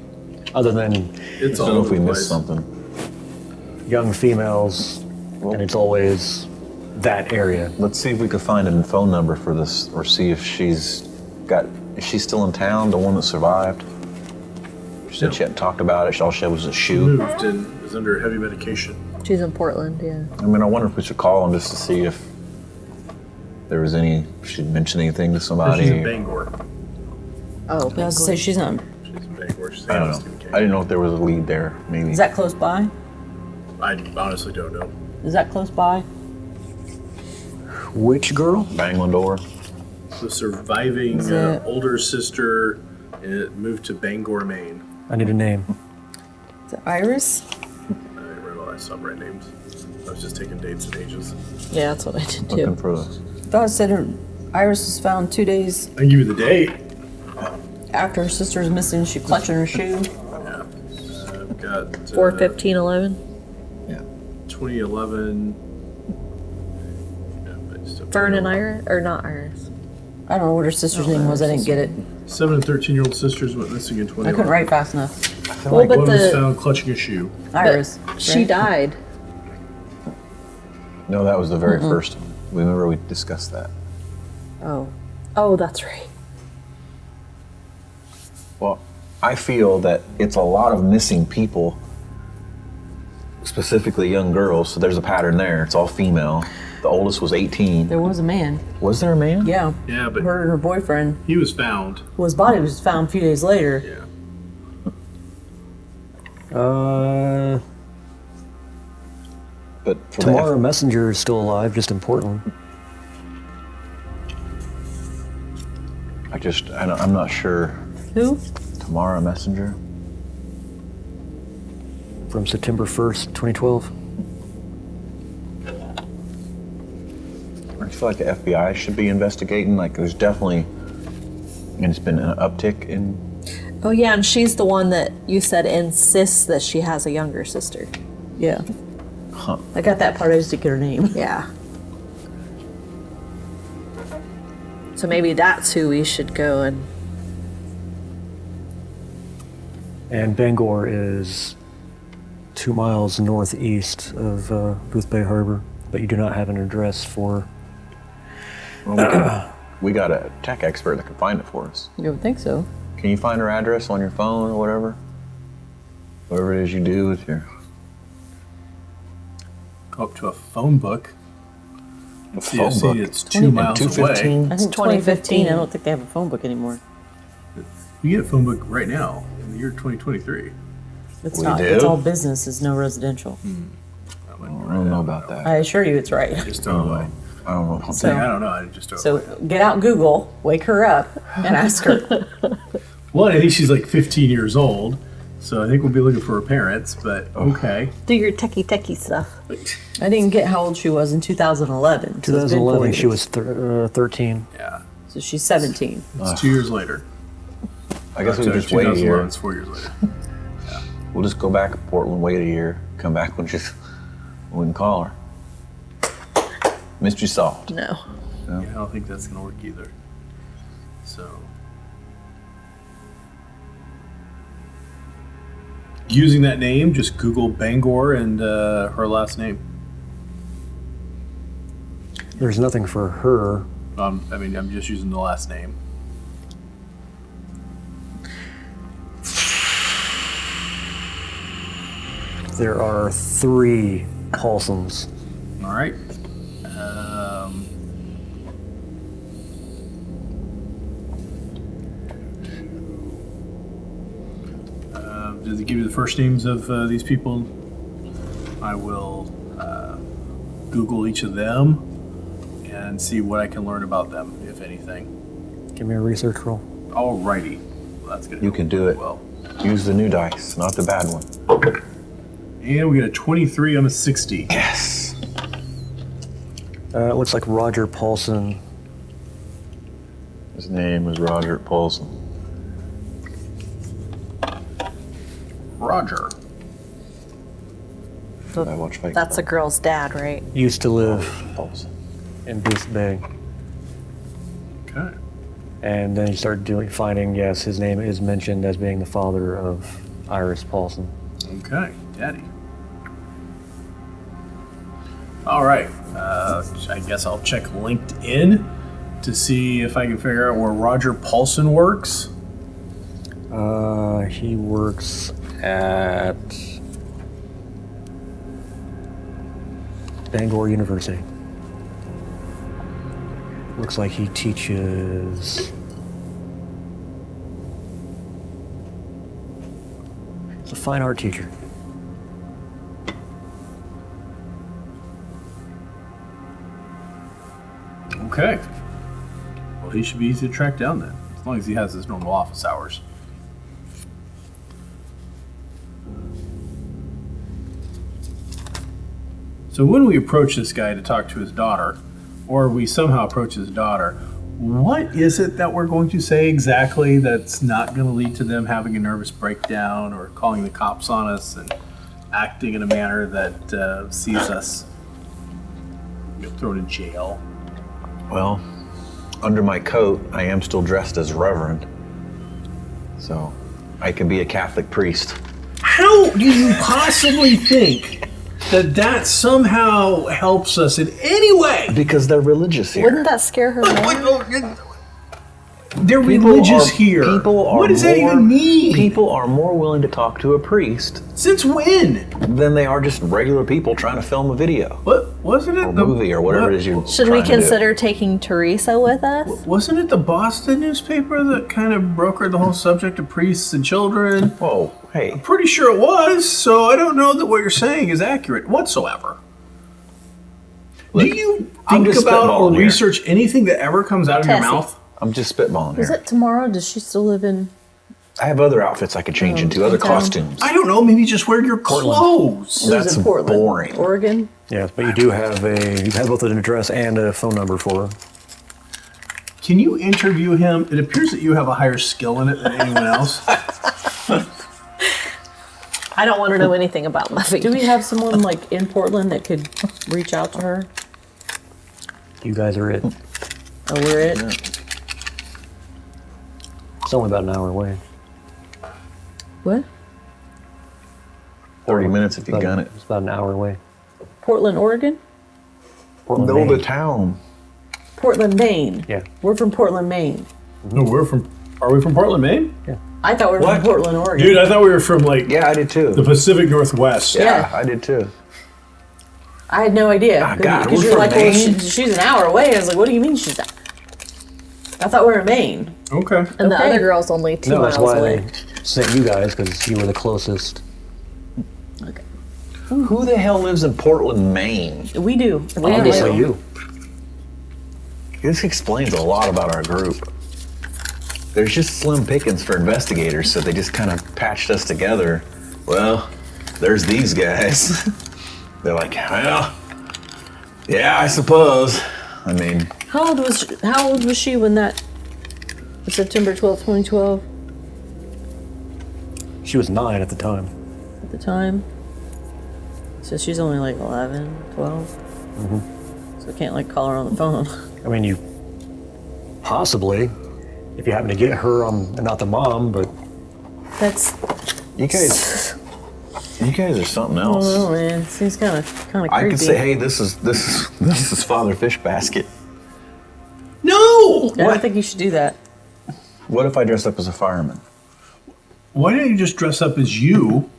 other than It's I all don't know if over we the missed place. something. young females, and it's always that area. Let's see if we could find a phone number for this, or see if is she still in town, the one that survived? She said she hadn't talked about it. All she had was a shoe. Moved and is under heavy medication. She's in Portland, yeah. I mean, I wonder if we should call them just to see if there was if she'd mentioned anything to somebody. She's in Bangor. Oh, I was gonna say she's not. She's in Bangor. She's I don't know. I didn't know if there was a lead there, maybe. Is that close by? I honestly don't know. Is that close by? Which girl? Bangling door. The surviving Is it- older sister moved to Bangor, Maine. I need a name. Is it Iris? I read all that stuff, right names. I was just taking dates and ages. yeah, that's what I did too. Looking for I thought it said her Iris was found 2 days I can give you the date. after her sister was missing. She clutching her shoe. Yeah. I've got 4/15/11. yeah. 2011. Yeah, but it's still- Fern and Iris, or not Iris. I don't know what her sister's name was. I didn't get it. 7 and 13-year-old sisters went missing in I 2011. couldn't write fast enough. Well, but One was the found clutching a shoe. Iris. she right? died. No, that was the very first one. Remember we discussed that. Oh, that's right. Well, I feel that it's a lot of missing people, specifically young girls. So there's a pattern there. It's all female. The oldest was 18. There was a man. Was there a man? Yeah. Yeah, but Her and her boyfriend. he was found. Well, his body was found a few days later. Yeah. But for Tamara Messenger is still alive, just in Portland. I'm not sure. Who? Tamara Messenger. From September 1st, 2012. I feel like the FBI should be investigating. Like, there's definitely, and it's been an uptick in. Oh yeah, and she's the one that you said insists that she has a younger sister. Yeah. Huh. I got that part. I just didn't get her name. Yeah. So maybe that's who we should go And Bangor is 2 miles northeast of Boothbay Harbor, but you do not have an address for. Well, we got a tech expert that can find it for us. You would think so. Can you find her address on your phone or whatever? Whatever it is you do with your Go up to a phone book. See, I phone see book. it's 2 miles away. 215. I think 2015. I don't think they have a phone book anymore. You get a phone book right now in the year 2023. It's We not. do? It's all business. It's no residential. That might be I right don't know now. about that. I assure you, it's right. Just don't know. I don't know. So- I don't know. I just don't So know. get out Google, wake her up, and ask her. Well, I think she's like 15 years old, so I think we'll be looking for her parents. But okay. do your techie stuff. I didn't get how old she was in 2011. So it's been 4 2011, she years. was 13. Yeah, So she's 17. it's 2 years later. I guess we Sorry, could just wait a 2011 year. is 4 years later. We'll just go back to Portland, wait a year, come back when we can call her. Mystery solved. No. Yeah, I don't think that's gonna work either. So, using that name, just Google Bangor and her last name. There's nothing for her. I mean, I'm just using the last name. There are 3 Paulsons. All right. Does it give you the first names of these people? I will Google each of them and see what I can learn about them, if anything. Give me a research roll. Alrighty. Well, that's gonna You help can do it. Well. Use the new dice, not the bad one. And we get a 23 on a 60. Yes. It looks like Roger Paulson. His name is Roger Paulson. Roger. I watch Fight That's a Club. girl's dad, right? Used to live Paulson. in Boothbay. Okay. And then he started finding, yes, his name is mentioned as being the father of Iris Paulson. Okay, Daddy. All right. I guess I'll check LinkedIn to see if I can figure out where Roger Paulson works. He works at Bangor University. Looks like he teaches. He's a fine art teacher. Okay. Well, he should be easy to track down then, as long as he has his normal office hours. So when we approach this guy to talk to his daughter, or we somehow approach his daughter, what is it that we're going to say exactly that's not going to lead to them having a nervous breakdown or calling the cops on us and acting in a manner that sees us thrown in jail? Well, under my coat, I am still dressed as Reverend. So, I could be a Catholic priest. How do you possibly think that somehow helps us in any way? Because they're religious here. Wouldn't that scare her more? They're People religious are- here. People are What does that more- even mean? People are more willing to talk to a priest Since when? than they are just regular people trying to film a video What wasn't it? or movie or whatever it is you're Should we trying to do. consider taking Teresa with us? Wasn't it the Boston newspaper that kind of brokered the whole subject of priests and children? Whoa, hey. Pretty sure it was. So I don't know that what you're saying is accurate whatsoever. Look, do you I'm think just about or spitballing here. research anything that ever comes out of your Tessie. mouth? I'm just spitballing Is here. it tomorrow? Does she still live in? I have other outfits I could change into, other in town? costumes. I don't know. Maybe just wear your clothes. She lives That's in Portland, boring. Oregon. Yes, but you do have both an address and a phone number for her. Can you interview him? It appears that you have a higher skill in it than anyone else. I don't want to know anything about Muffy. Do we have someone like in Portland that could reach out to her? You guys are it. Oh, we're it. It's only about an hour away. What? 30 minutes if you About- gun it. It's about an hour away. Portland, Oregon? Portland, Know Maine. the town. Portland, Maine. Yeah. We're from Portland, Maine. No, Are we from Portland, Maine? I thought we were What? from Portland, Oregon. Dude, I thought we were from like Yeah, I did too. the Pacific Northwest. Yeah. I did too. I had no idea. Ah, God, Because we're you're from like, well, Maine. she's an hour away. I was like, what do you mean she's not? I thought we were in Maine. Okay. And the Okay. other girl's only 2 No, that's miles why away. they sent you guys, because you were the closest. Okay. Who the hell lives in Portland, Maine? We do. We have Obviously it. you. This explains a lot about our group. There's just slim pickings for investigators, so they just kind of patched us together. Well, there's these guys. They're like, well, yeah, I suppose. I mean, How old was she when that September 12th, 2012 She was 9 at the time. at the time? So she's only like 11, 12. So I can't like call her on the phone. I mean, you possibly, if you happen to get her, not the mom, but That's, you guys are something I don't else. know, man. It seems kind of creepy. I could say, hey, this is Father Fish Basket. No! I don't think you should do that. What if I dress up as a fireman? Why don't you just dress up as you?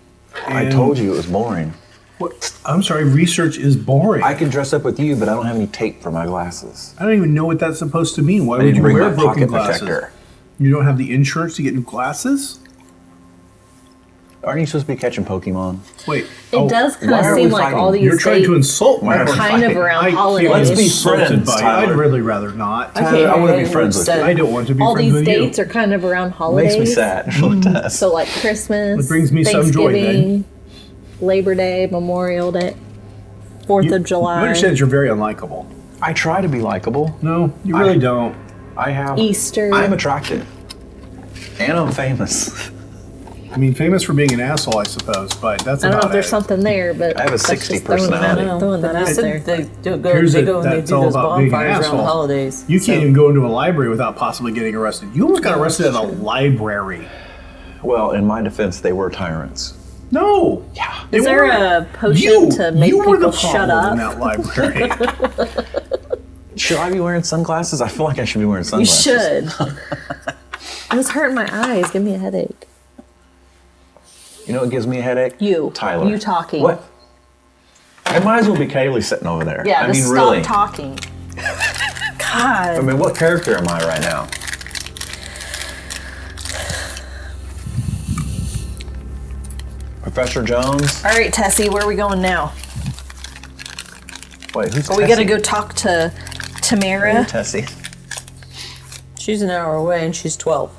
I told you it was boring. What? I'm sorry, research is boring. I can dress up with you, but I don't have any tape for my glasses. I don't even know what that's supposed to mean. Why I would didn't you bring wear my broken pocket glasses? protector. You don't have the insurance to get new glasses? Aren't you supposed to be catching Pokemon? Wait. It does kind why of are seem we like fighting? all these You're trying to dates insult me. Why are are we kind of fighting? around I feel holidays. Let's be insulted friends, by you. I'd Tyler. really rather not. Tyler, I want to be friends with you. I don't want to be All friends these with dates you. are kind of around holidays. Makes me sad. It really does. So like Christmas, It brings me some joy, Thanksgiving, Labor Day, Memorial Day, 4th of July, You understand that you're very unlikable. I try to be likable. No, you really don't. I have. Easter. I'm attractive. And I'm famous. I mean, famous for being an asshole, I suppose, but that's I don't know about if there's it. something there, but I have a that's just 60 throwing that personality. out- Throwing that They out said there. they go Here's and it. they That's do all those about being an bonfires around the asshole. holidays. You So- can't even go into a library without possibly getting arrested. You almost got arrested at a library. Well, in my defense, they were tyrants. No. Yeah. They Is there weren't. a potion to make you were the people shut problem in up? that library. Should I be wearing sunglasses? I feel like I should be wearing You sunglasses. should. It was hurting my eyes. Give me a headache. You know what gives me a headache? You. Tyler. You talking. What? I might as well be Kaylee sitting over there. Yeah, I just mean, stop really. talking. I God. mean, what character am I right now? Professor Jones? All right, Tessie, where are we going now? Wait, who's Are we gonna go talk to Tamara? Tessie. She's an hour away and she's 12.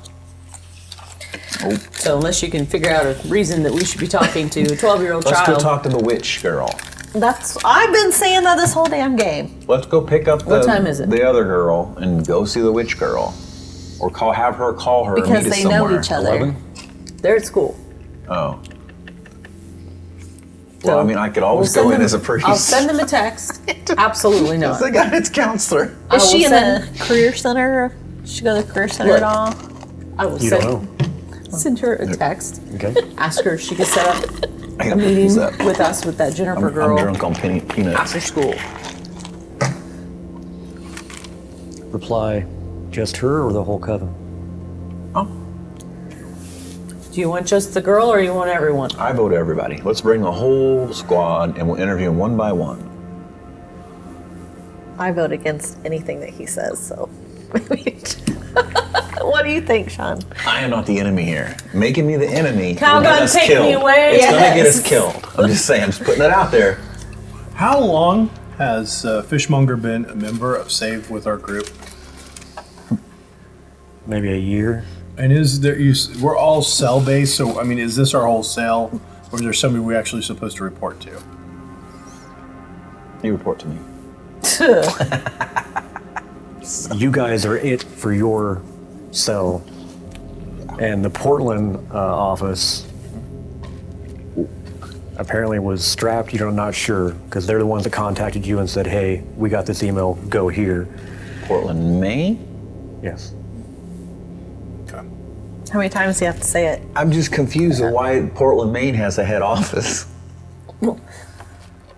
Oh. So unless you can figure out a reason that we should be talking to a 12-year-old Let's child. go talk to the witch girl. I've been saying that this whole damn game. Let's go pick up What time is it? the other girl and go see the witch girl. Or have her call her Because and meet us they know somewhere. each other. 11? They're at school. Oh. So Well, I mean, I could always we'll go send in them- as a priest. I'll send them a text. Absolutely not. The guidance counselor. I Is will she in send- the career center? Does she go to the career center Look. at all? I will You send, don't know. send her a text. Okay. Ask her if she could set up I a gotta meeting pick these up. with us with that Jennifer I'm girl drunk on peanuts. after school. Reply, just her or the whole coven? Oh, Do you want just the girl or you want everyone? I vote everybody. Let's bring the whole squad and we'll interview them one by one. I vote against anything that he says, so. What do you think, Sean? I am not the enemy here. Making me the enemy How will get about us take killed. me away? It's gonna get us Yes. killed. I'm just saying. I'm just putting it out there. How long has Fishmonger been a member of Save with our group? Maybe a year. And is there? We're all cell based, so I mean, is this our whole cell, or is there somebody we're actually supposed to report to? You report to me. You guys are it for your cell. And the Portland office apparently was strapped. You're not sure because they're the ones that contacted you and said, hey, we got this email, go here. Portland, Maine? Yes. Okay. How many times do you have to say it? I'm just confused of why Portland, Maine has a head office.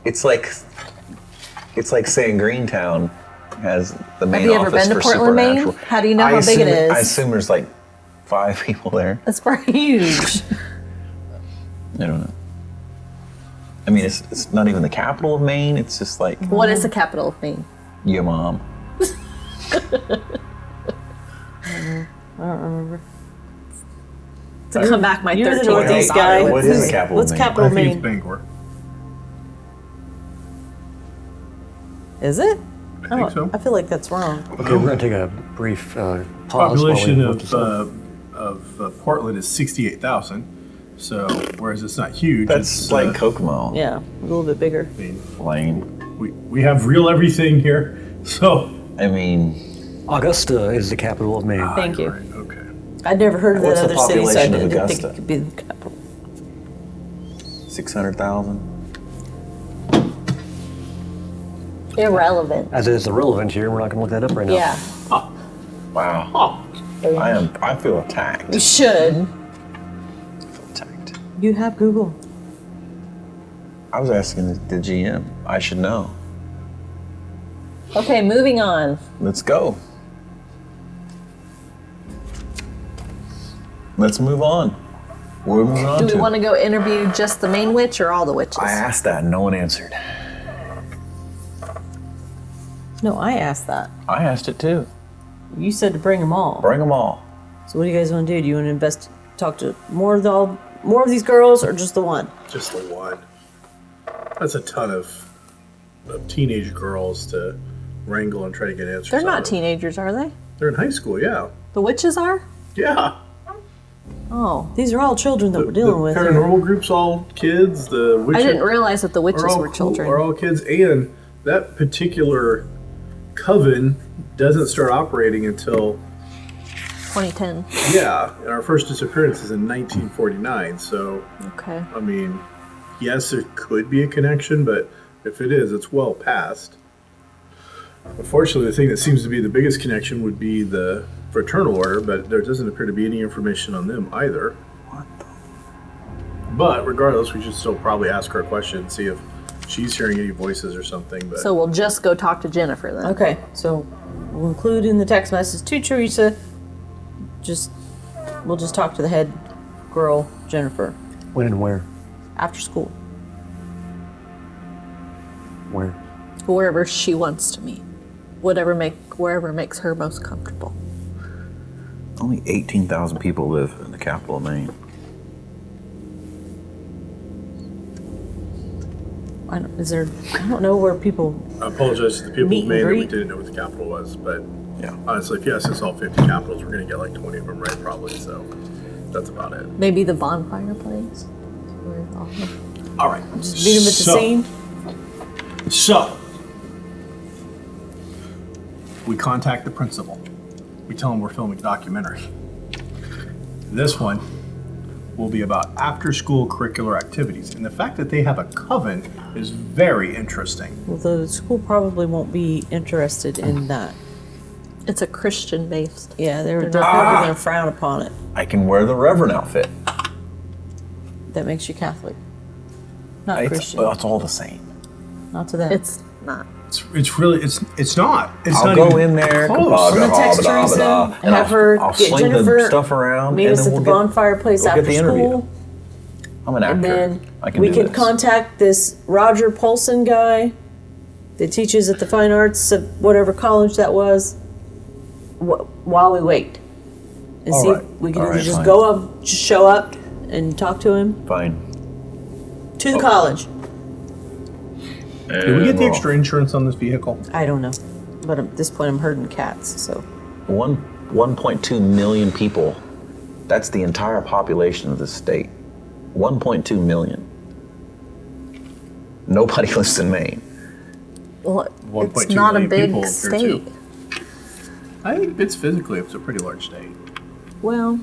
It's like saying Greentown has the main you ever office been to for Portland, Maine? Supernatural. How do you know how big it is? I assume there's like 5 people there. That's pretty huge. I don't know. I mean, it's not even the capital of Maine. It's just like What is the capital of Maine? your mom. To come back my You're the 13th Northeast daughter. guy. What is the capital What's of Maine? capital I of think it's Maine? Bangor. Is it? I think so. I feel like that's wrong. Okay, we're going to take a brief pause. Population while we look this up. of Portland is 68,000. So whereas it's not huge, That's it's like Kokomo. Yeah, a little bit bigger. I mean, Lane. we have real everything here. So I mean, Augusta is the capital of Maine. Thank you. right, okay. I'd never heard of that What's the other city, so I population of didn't think Augusta? it could be the capital. 600,000. Irrelevant. As it is irrelevant here, we're not going to look that up right now. Yeah. Wow. I feel attacked. You should. I feel attacked. You have Google. I was asking the GM. I should know. Okay, moving on. Let's go. Let's move on. We're moving on Do we to. want to go interview just the main witch or all the witches? I asked that and no one answered. No, I asked that. I asked it too. You said to bring them all. Bring them all. So what do you guys want to do? Do you want to talk to more of more of these girls or just the one? Just the one. That's a ton of teenage girls to wrangle and try to get answers. They're out not of. teenagers, are they? They're in high school, yeah. The witches are? Yeah. Oh. These are all children that we're dealing with. The here. paranormal group's all kids. The witches I didn't realize that the witches were children. Are all kids, and that particular coven doesn't start operating until 2010. and our first disappearance is in 1949. So, Okay. I mean, yes, there could be a connection, but if it is, it's well past. Unfortunately, the thing that seems to be the biggest connection would be the fraternal order, but there doesn't appear to be any information on them either. But regardless, we should still probably ask her a question and see if she's hearing any voices or something. But So we'll just go talk to Jennifer then. Okay, so we'll include in the text message to Teresa. We'll just talk to the head girl, Jennifer, When and where? after school. Where? Wherever she wants to meet. Wherever makes her most comfortable. Only 18,000 people live in the capital of Maine. I don't know where people. I apologize to the people Meet of and Maine that we greet. didn't know what the capital was, but Yeah. honestly, if you ask us all 50 capitals, we're going to get like 20 of them right, probably. So that's about it. Maybe the bonfire place. All right. Just meet them at the scene. So, we contact the principal. We tell him we're filming a documentary. This one will be about after-school curricular activities. And the fact that they have a coven is very interesting. Well, the school probably won't be interested in that. It's a Christian based. Yeah, they're not- probably going to frown upon it. I can wear the Reverend outfit. That makes you Catholic, not Christian. Well, it's all the same. Not to them. It's not. It's really, it's not. It's I'll not go even in there, close. I'm gonna text Teresa and have her I'll get sling Jennifer the stuff around. meet and us then at the we'll get- bonfire place we'll get after the interview. school, I'm an actor. and then I can we do can this. contact this Roger Polson guy that teaches at the Fine Arts of whatever college that was. While we wait, and All see right. if we can All right, just fine. go up, just show up, and talk to him Fine. to the college. Did we get the extra insurance on this vehicle? I don't know, but at this point I'm herding cats, so 1.2 million people. That's the entire population of the state. 1.2 million. Nobody lives in Maine. Well, 1.2 it's not a million big people here, state. too. I think it's physically, it's a pretty large state. Well,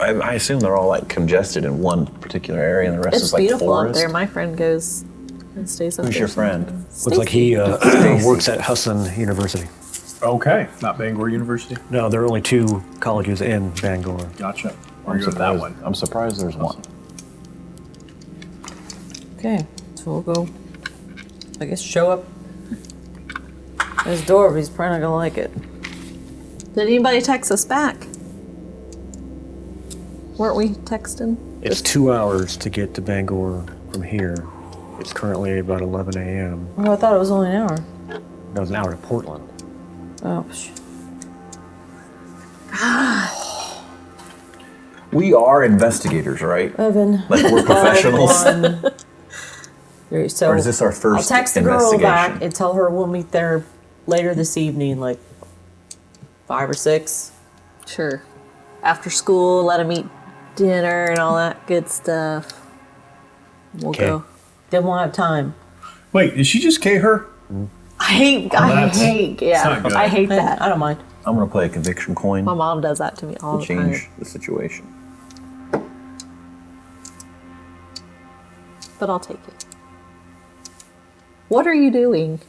I assume they're all like congested in one particular area, and the rest it's is like beautiful forest. up there. My friend goes and stays up Who's there. your friend? sometimes. Looks like he works at Husson University. Okay, not Bangor University. No, there are only 2 colleges in Bangor. Gotcha. We're I'm going to that one. I'm surprised there's one. okay. So we'll go. I guess show up at his door, but he's probably not gonna like it. Did anybody text us back? Weren't we texting? It's 2 hours to get to Bangor from here. It's currently about 11 a.m. Oh, I thought it was only an hour. That was an hour to Portland. Oh, We are investigators, right? Evan. Like we're professionals. So Or is this our first I'll text the girl investigation? back and tell her we'll meet there later this evening, like 5 or 6. Sure. After school, let him eat dinner and all that good stuff. We'll Okay. go. Then we'll have time. Wait, did she just K her? I hate, that's not good. I hate that. I don't mind. I'm gonna play a conviction coin My mom does that to me all to the change time. the situation. But I'll take it. What are you doing?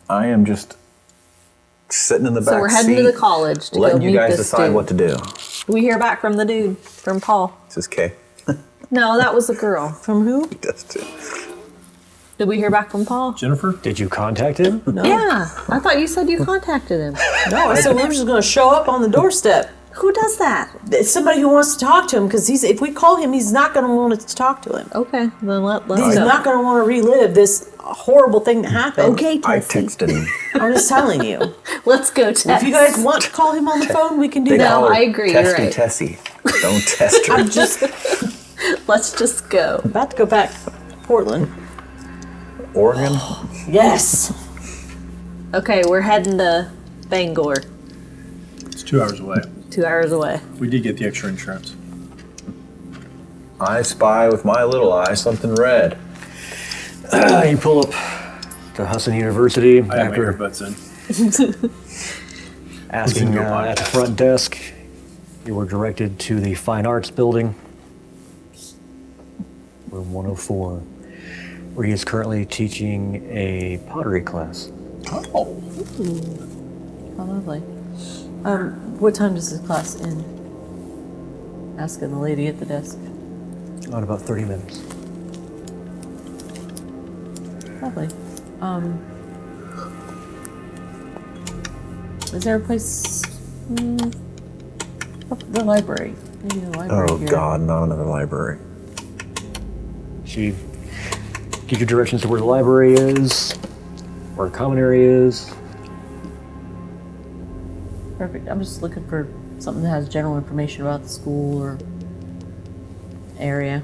I am just sitting in the back So we're heading to seat, the college to letting go you meet guys this decide dude. what to do. We hear back from the dude, from Paul. This is Kay. No, that was the girl. From who? That's too. Did we hear back from Paul? Jennifer? Did you contact him? No. Yeah, I thought you said you contacted him. No, I said we're just going to show up on the doorstep. Who does that? It's somebody who wants to talk to him because if we call him, he's not going to want us to talk to him. Okay, then let's He's go. not going to want to relive this horrible thing that happened. Okay, I Tessie. texted him. I'm just telling you. Let's go, Tess. If you guys want to call him on the phone, we can do They that. call her I agree, you're Testy right. Tessie. Don't test her. I'm just. Let's just go. About to go back to Portland. Oregon? Yes. Okay, we're heading to Bangor, It's 2 hours away. 2 hours away. We did get the extra insurance. I spy with my little eye something red. You pull up to Husson University I have my after earbuds in. asking to a at the podcast. front desk. You were directed to the Fine Arts Building, room 104, where he is currently teaching a pottery class. Oh. How lovely. What time does this class end? Asking the lady at the desk. On about 30 minutes. Lovely. Is there a place? The library. Maybe the library. Oh here. God, not another library. She gives you directions to where the library is, where a common area is. Perfect. I'm just looking for something that has general information about the school or area.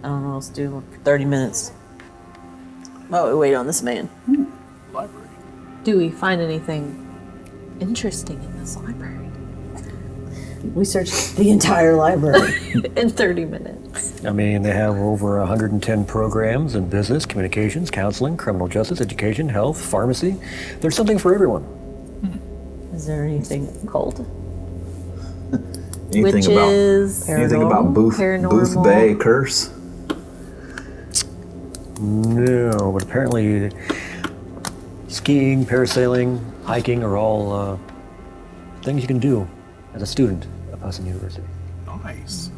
I don't know what else to do for 30 minutes. Oh, we wait on this man. Library. Do we find anything interesting in this library? We searched the entire library. In 30 minutes. I mean, they have over 110 programs in business, communications, counseling, criminal justice, education, health, pharmacy. There's something for everyone. Is there anything cult? Anything Witches. anything about Paranormal. Boothbay curse? No, but apparently skiing, parasailing, hiking are all things you can do as a student at Husson University. Nice.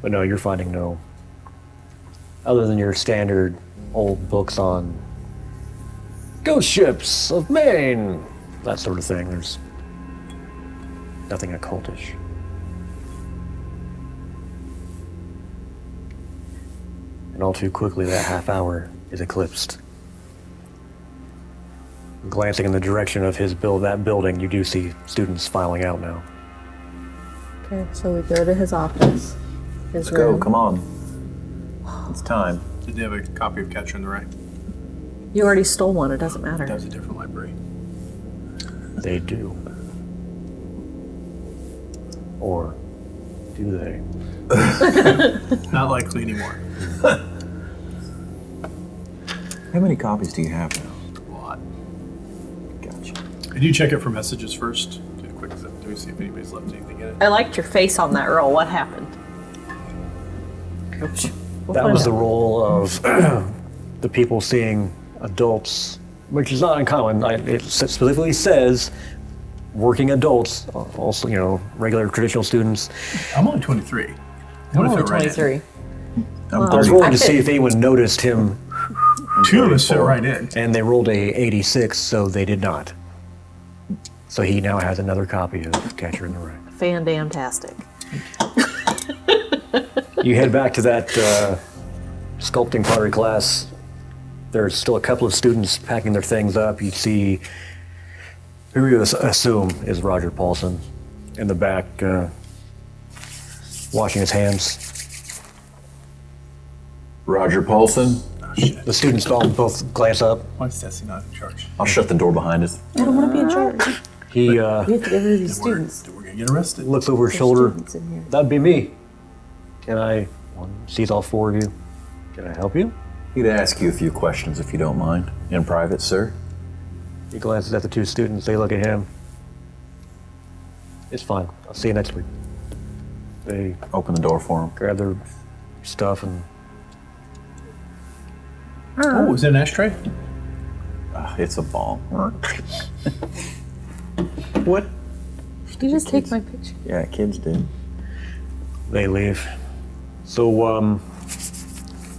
But no, you're finding no, other than your standard old books on ghost ships of Maine, that sort of thing. There's nothing occultish. And all too quickly, that half hour is eclipsed. Glancing in the direction of that building, you do see students filing out now. Okay, so we go to his office. Let's go, come on. It's time. Did they have a copy of Catcher in the Rye? You already stole one, it doesn't matter. That was a different library. They do. Or do they? Not likely anymore. How many copies do you have now? A lot. Gotcha. Did you check it for messages first? Do a quick zip. Do we see if anybody's left anything in it? I liked your face on that roll. What happened? That was the role of the people seeing adults, which is not uncommon. It specifically says working adults, also, regular traditional students. I'm only 23. I'm What if only it ran in? 23. I'm I was 30. rolling to see if anyone noticed him, Two of us fit right in. and they rolled a 86, so they did not. So he now has another copy of Catcher in the Rye. Fan-damn-tastic. You head back to that sculpting pottery class. There's still a couple of students packing their things up. You see who you assume is Roger Paulson in the back, washing his hands. Roger Paulson. Oh, shit. The students all both glance up. Why is Tessie not in charge? I'll shut the door behind us. I don't want to be in charge. He We have to get rid of these students. We're gonna get arrested. looks over his There's shoulder. students in here. That'd be me. Sees all four of you. Can I help you? He'd ask you a few questions if you don't mind. In private, sir. He glances at the two students. They look at him. It's fine. I'll see you next week. They Open the door for him. grab their stuff and Oh, is it an ashtray? It's a bomb. what? You just take my picture. Yeah, kids do. They leave. So,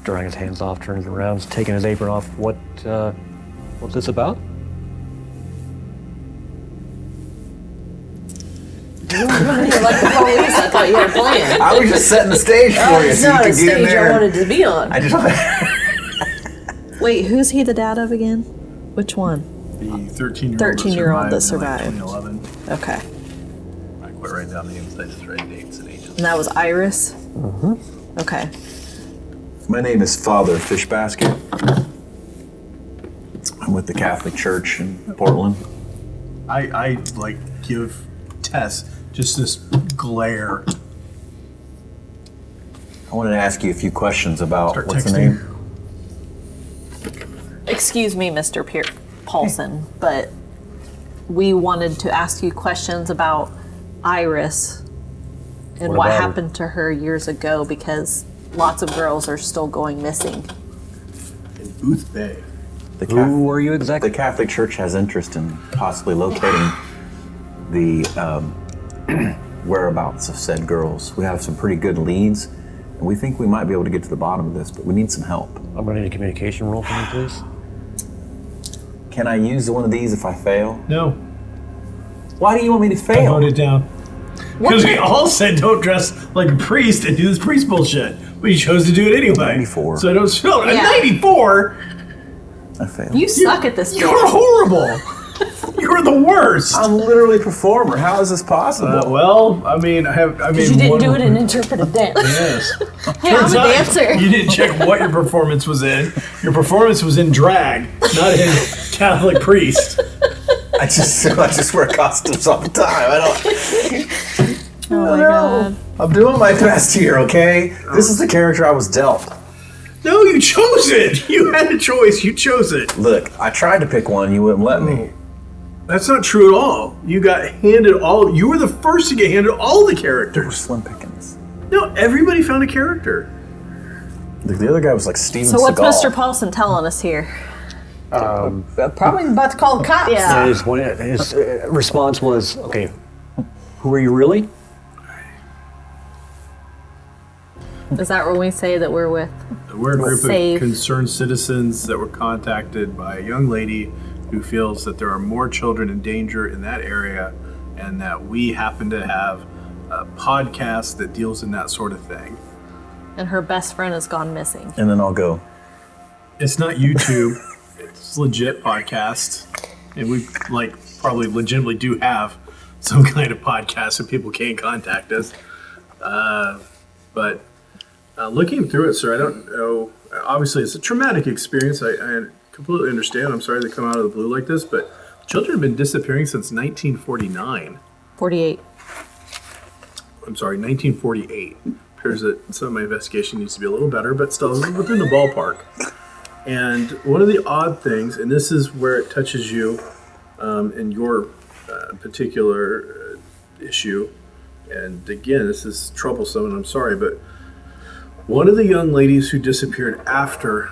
drying his hands off, turns around, taking his apron off. What's this about? You're like the police. I thought you had a plan. I was just setting the stage for you It's so you not a could get in stage I there. wanted to be on. I just Wait, who's he the dad of again? Which one? The 13-year-old 13-year-old that in, like, survived. 2011. Okay. I quit writing down names. I just write dates and ages. And that was Iris? Mm-hmm. Okay. My name is Father Fishbasket. I'm with the Catholic Church in Portland. I like give Tess just this glare. I wanted to ask you a few questions about Start what's the texting. name? Excuse me, Mr. Paulson, but we wanted to ask you questions about Iris and What what about her? happened to her years ago, because lots of girls are still going missing. In Boothbay. The Who were you exactly? The Catholic Church has interest in possibly locating the whereabouts of said girls. We have some pretty good leads, and we think we might be able to get to the bottom of this, but we need some help. I'm going to need a communication roll from you, please. Can I use one of these if I fail? No, Why do you want me to I fail? voted down. Because we all said don't dress like a priest and do this priest bullshit. But you chose to do it anyway. 94. So I don't feel Yeah. 94? I failed. You suck at this game. You're horrible. You're the worst. I'm literally a performer. How is this possible? Well, I mean, I made You didn't one. do it in interpretive dance. Yes. Hey, I'm a dancer. You didn't check what your performance was in. Your performance was in drag, not in Catholic priest. I just wear costumes all the time. I don't. Oh my god. I'm doing my best here, okay? This is the character I was dealt. No, you chose it. You had a choice. You chose it. Look, I tried to pick one, you wouldn't let me. That's not true at all. You got handed all. You were the first to get handed all the We're characters. slim pickings. No, everybody found a character. The other guy was like Steven So what's Seagal. Mr. Paulson telling us here? Probably about to call the cops. Yeah. His response was, okay, who are you really? Is that when we say that we're with? We're a group Safe. of concerned citizens that were contacted by a young lady who feels that there are more children in danger in that area, and that we happen to have a podcast that deals in that sort of thing. And her best friend has gone missing. And then I'll go. It's not YouTube. It's legit podcast, and we probably legitimately do have some kind of podcast, so people can contact us. But looking through it, sir, I don't know. Obviously, it's a traumatic experience. I completely understand. I'm sorry to come out of the blue like this, but children have been disappearing since 1949. 48. I'm sorry, 1948. Appears that some of my investigation needs to be a little better, but still within the ballpark. And one of the odd things, and this is where it touches you in your particular issue, and again, this is troublesome, and I'm sorry, but one of the young ladies who disappeared after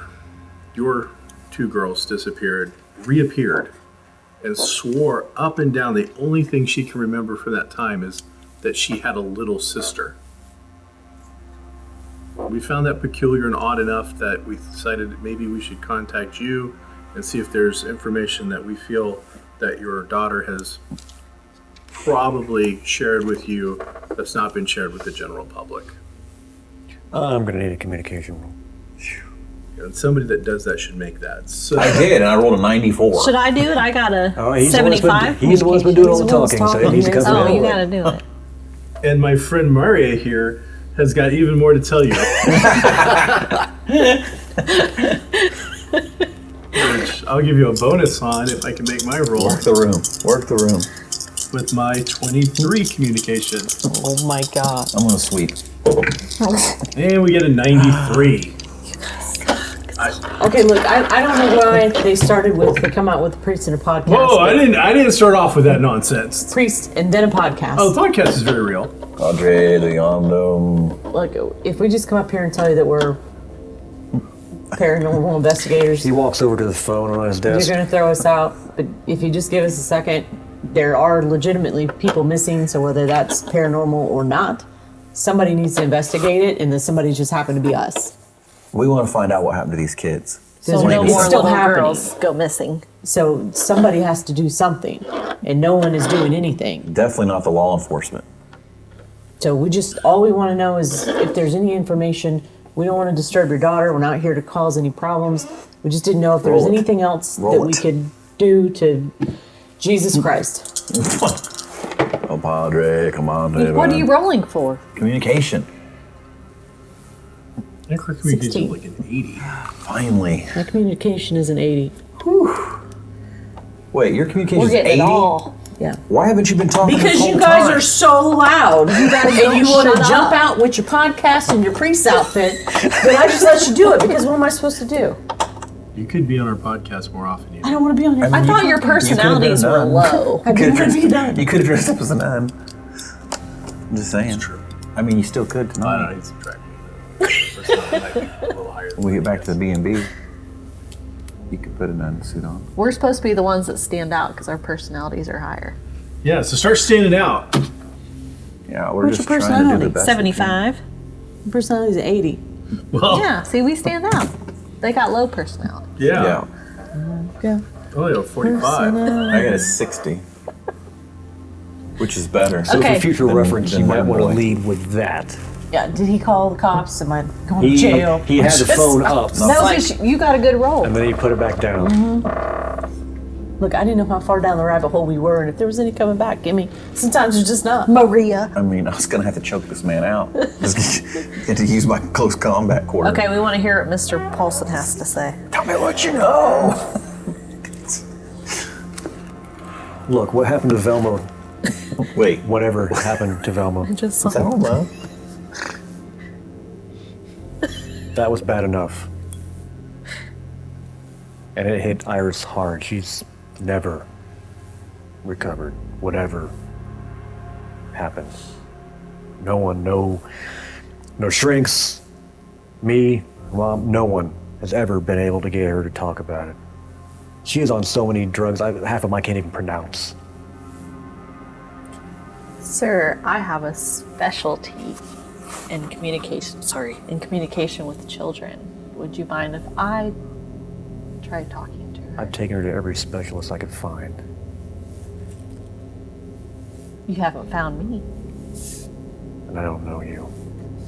your two girls disappeared reappeared and swore up and down the only thing she can remember from that time is that she had a little sister. We found that peculiar and odd enough that we decided that maybe we should contact you and see if there's information that we feel that your daughter has probably shared with you that's not been shared with the general public. I'm going to need a communication roll. And somebody that does that should make that. So I did, and I rolled a 94. Should I do it? I got a He's the one that's 75. He's the one that's been doing all the He's the one talking, that's so it needs to come talking. from Oh, you him. gotta do it. and my friend Maria here has got even more to tell you. Which I'll give you a bonus on if I can make my roll Work the room. Work the room. with my 23 communication. Oh my god. I'm gonna sweep. And we get a 93. Okay, look, I don't know why they started with they come out with a priest and a podcast. Whoa, but I didn't start off with that nonsense. priest and then a podcast. Oh, the podcast is very real. Padre de Yondom. Look, if we just come up here and tell you that we're paranormal investigators, He walks over to the phone on his you're desk. going to throw us out. But if you just give us a second, there are legitimately people missing. So whether that's paranormal or not, somebody needs to investigate it, and then somebody just happened to be us. We want to find out what happened to these kids. So Because no it's more still little happening. girls go missing. So somebody has to do something, and no one is doing anything. Definitely not the law enforcement. So all we want to know is if there's any information. We don't want to disturb your daughter. We're not here to cause any problems. We just didn't know if there was Roll it. anything else Roll that we it. could do to Jesus Christ. Oh on, Padre. Come on, baby. What are you rolling for? Communication. I think her communication 16. is like an 80. Finally. My communication is an 80. Wait, your communication We're is getting 80? it all. Yeah. Why haven't you been talking Because this you whole guys time? are so loud. You guys and you want to shut jump up. out with your podcast and your priest outfit, but I just let you do it because what am I supposed to do? You could be on our podcast more often. You I don't want to be on here. I thought your personalities were low. I didn't want to be done. You could have dressed up as a nun. I'm just saying. It's true. I mean, you still could I tonight. don't need to subtract me. Personality might be a little higher than When we get back to the B&B, you could put a nun suit on. We're supposed to be the ones that stand out because our personalities are higher. Yeah, so start standing out. Yeah, we're What's just your trying to do the personality? best. we can. 75. My personality is an 80. Well, Yeah, see, we stand out. They got low personality. yeah. Yeah. Yeah. Oh, yeah, 45. I got a 60. Which is better. So Okay. for future Then- reference, then you might one want to boy. lead with that. Yeah. Did he call the cops? Am I going to He, jail? he had the phone up, No, because you got a good roll. and then he put it back down. Look, I didn't know how far down the rabbit hole we were, and if there was any coming back, gimme. Sometimes there's just not. Maria. I mean, I was going to have to choke this man out. And to use my close combat quarter. Okay, we want to hear what Mr. Paulson has to say. Tell me what you know. Look, what happened to Velma? Wait. Whatever happened to Velma? Just Selma? That was bad enough. And it hit Iris hard. She's never recovered. Whatever happened. No one, no shrinks, me, Mom, no one has ever been able to get her to talk about it. She is on so many drugs, half of them I can't even pronounce. Sir, I have a specialty in communication. In communication with children. Would you mind if I tried talking to her? I've taken her to every specialist I could find. You haven't found me. And I don't know you.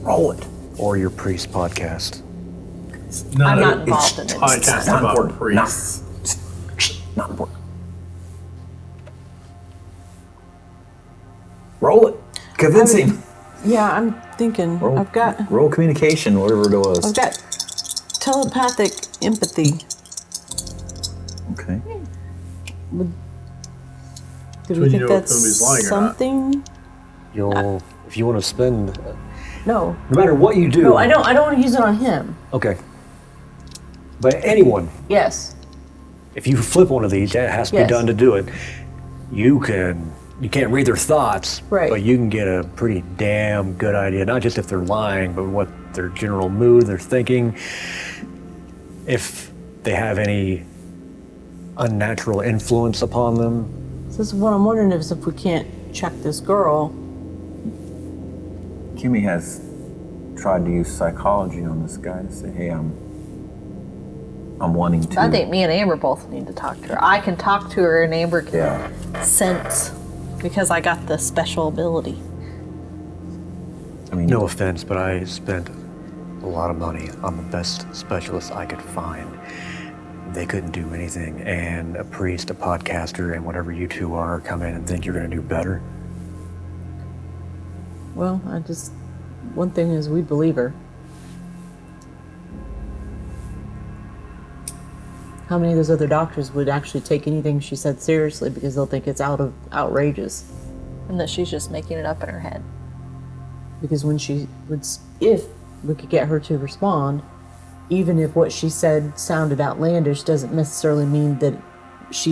Roll it. Or your priest podcast. No, I'm not involved in it's it. podcast Not about important. priests. Not important. Roll it. Convince him. Yeah, I'm thinking. Roll, I've got roll communication, whatever it was. telepathic empathy. Okay. Do So we you think know if that's somebody's lying or not. something? If you want to spend, No. no matter what you do. No, I don't want to use it on him. Okay. But anyone, Yes. if you flip one of these, that has to Yes. be done to do it. You can't read their thoughts, Right. but you can get a pretty damn good idea, not just if they're lying, but what their general mood, they're thinking, if they have any unnatural influence upon them. So this is what I'm wondering is if we can't check this girl. Kimmy has tried to use psychology on this guy to say, hey, I'm wanting to. I think me and Amber both need to talk to her. I can talk to her and Amber can Yeah. sense because I got the special ability. I mean, No offense, but I spent a lot of money on the best specialists I could find. They couldn't do anything, and a priest, a podcaster, and whatever you two are come in and think you're going to do better. Well, one thing is we believe her. How many of those other doctors would actually take anything she said seriously because they'll think it's outrageous? And that she's just making it up in her head. Because if we could get her to respond, even if what she said sounded outlandish, doesn't necessarily mean that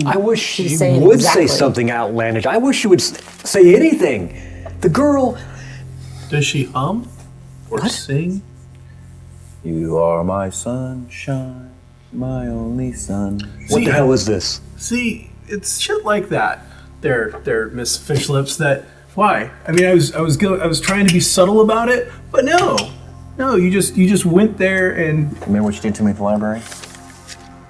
I wish she's you saying would exactly. say something outlandish. I wish you would say anything. The girl, Does she hum or sing? you are my sunshine, my only sun. what the hell is this? See, it's shit like that. They're Miss Fish Lips. That why? I mean, I was trying to be subtle about it, but no, you just went there, and Remember what you did to me at the library?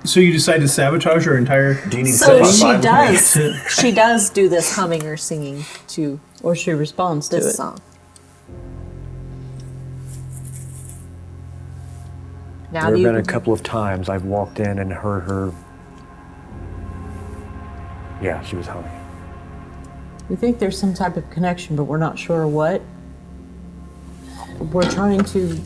so you decided to sabotage her entire. Do you need to So say she Bible does. to me? She does do this humming or singing to Or she responds to this it. song. Now There do have you been a couple of times I've walked in and heard her. Yeah, she was humming. We think there's some type of connection, but we're not sure what. We're trying to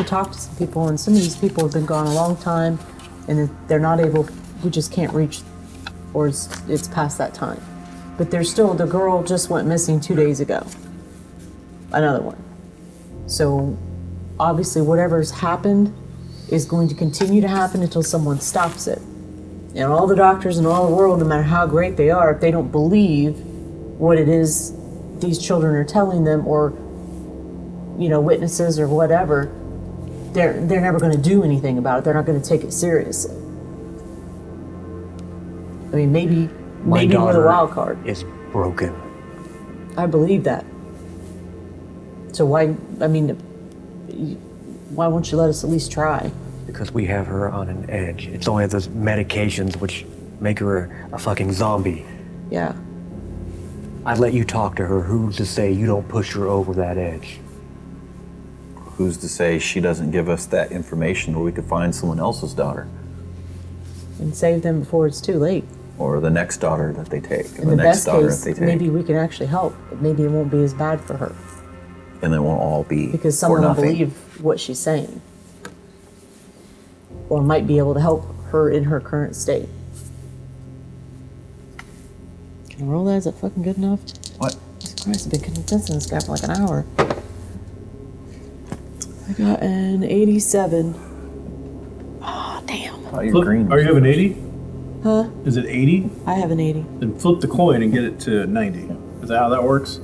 talk to some people, and some of these people have been gone a long time, and they're not able. We just can't reach, or it's past that time. But there's still, the girl just went missing 2 days ago. Another one. So obviously whatever's happened is going to continue to happen until someone stops it. And all the doctors in all the world, no matter how great they are, if they don't believe what it is these children are telling them, or, you know, witnesses or whatever, they're never going to do anything about it. They're not going to take it seriously. I mean, maybe we're the wild card. Is broken. I believe that. So why won't you let us at least try? Because we have her on an edge. It's only those medications which make her a fucking zombie. Yeah. I'd let you talk to her. Who's to say you don't push her over that edge? Who's to say she doesn't give us that information where we could find someone else's daughter? And save them before it's too late. Or the next daughter that they take. Or In the the next best daughter case, that they take. maybe we can actually help. Maybe it won't be as bad for her. And they won't all be Because for someone will nothing. believe what she's saying. Or might be able to help her in her current state. Can I roll that? Is that fucking good enough? What? Jesus Christ, I've been convincing this guy for like an hour. I got an 87. Oh, damn. Oh, you're green. Are you have an 80? Huh? Is it 80? I have an 80. Then flip the coin and get it to 90. Is that how that works?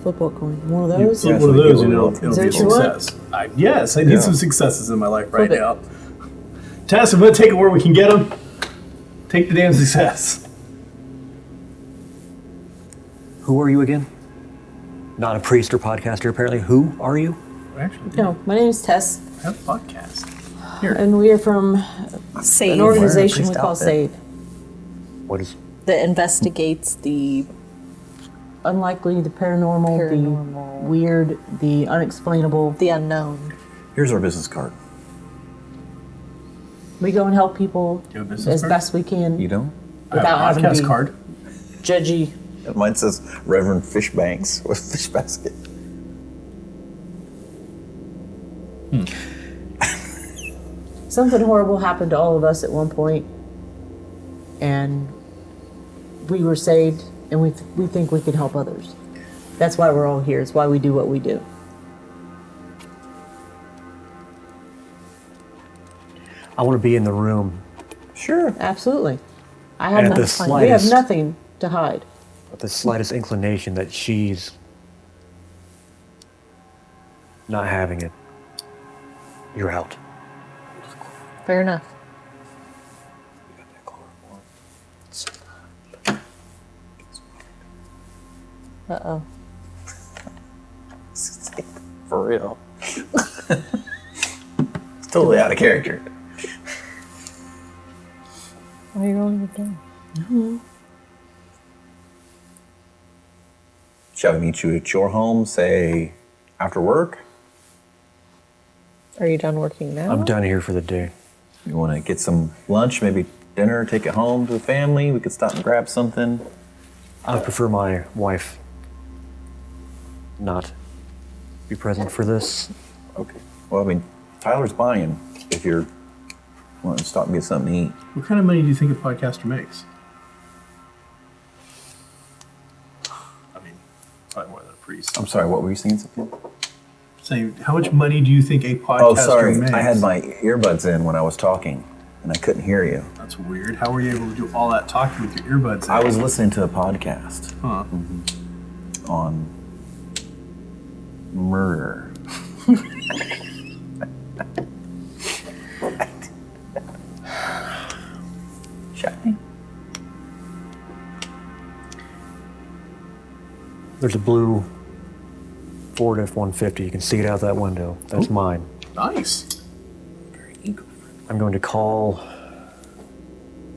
Flip what coin? One of You those? flip Yeah, one of so you those get and one it'll of be a those. Is that what you want? success. Yes, I need Yeah. some successes in my life right Flip it. now. Tess, I'm going to take it where we can get them. Take the damn success. Who are you again? Not a priest or podcaster, apparently. Who are you? Actually, No, my name is Tess, I have a podcast. and we are from Save. an organization we Priest call outfit. SAVE. What is... That investigates the Unlikely, the paranormal, the Paranormal. weird, the unexplainable. unknown. Here's our business card. We go and help people You have a business as card? best we can You don't? I have without a having to podcast be card. judgy. Mine says Reverend Fishbanks with Fish Basket. Something horrible happened to all of us at one point, and we were saved, and we think we can help others. That's why we're all here. It's why we do what we do. I want to be in the room Sure. Absolutely. I have And at the nothing. We have slightest- nothing to hide. with the slightest inclination that she's not having it. You're out. Fair enough. Uh-oh. For real. It's totally out of character. Why are you rolling it down? Shall we meet you at your home, say, after work? Are you done working now? I'm done here for the day. You want to get some lunch, maybe dinner, take it home to the family? We could stop and grab something. I would prefer my wife not be present for this. Okay. Well, I mean, Tyler's buying if you're wanting to stop and get something to eat. What kind of money do you think a podcaster makes? I mean, probably more than a priest. I'm sorry, what were you saying, Sophia? Saying, how much money do you think a podcaster Oh, sorry. makes? I had my earbuds in when I was talking, and I couldn't hear you. That's weird. How were you able to do all that talking with your earbuds in? I was listening to a podcast Huh. on murder. Shiny. There's a blue Ford F-150. You can see it out that window. That's mine. Nice. Very eco. I'm going to call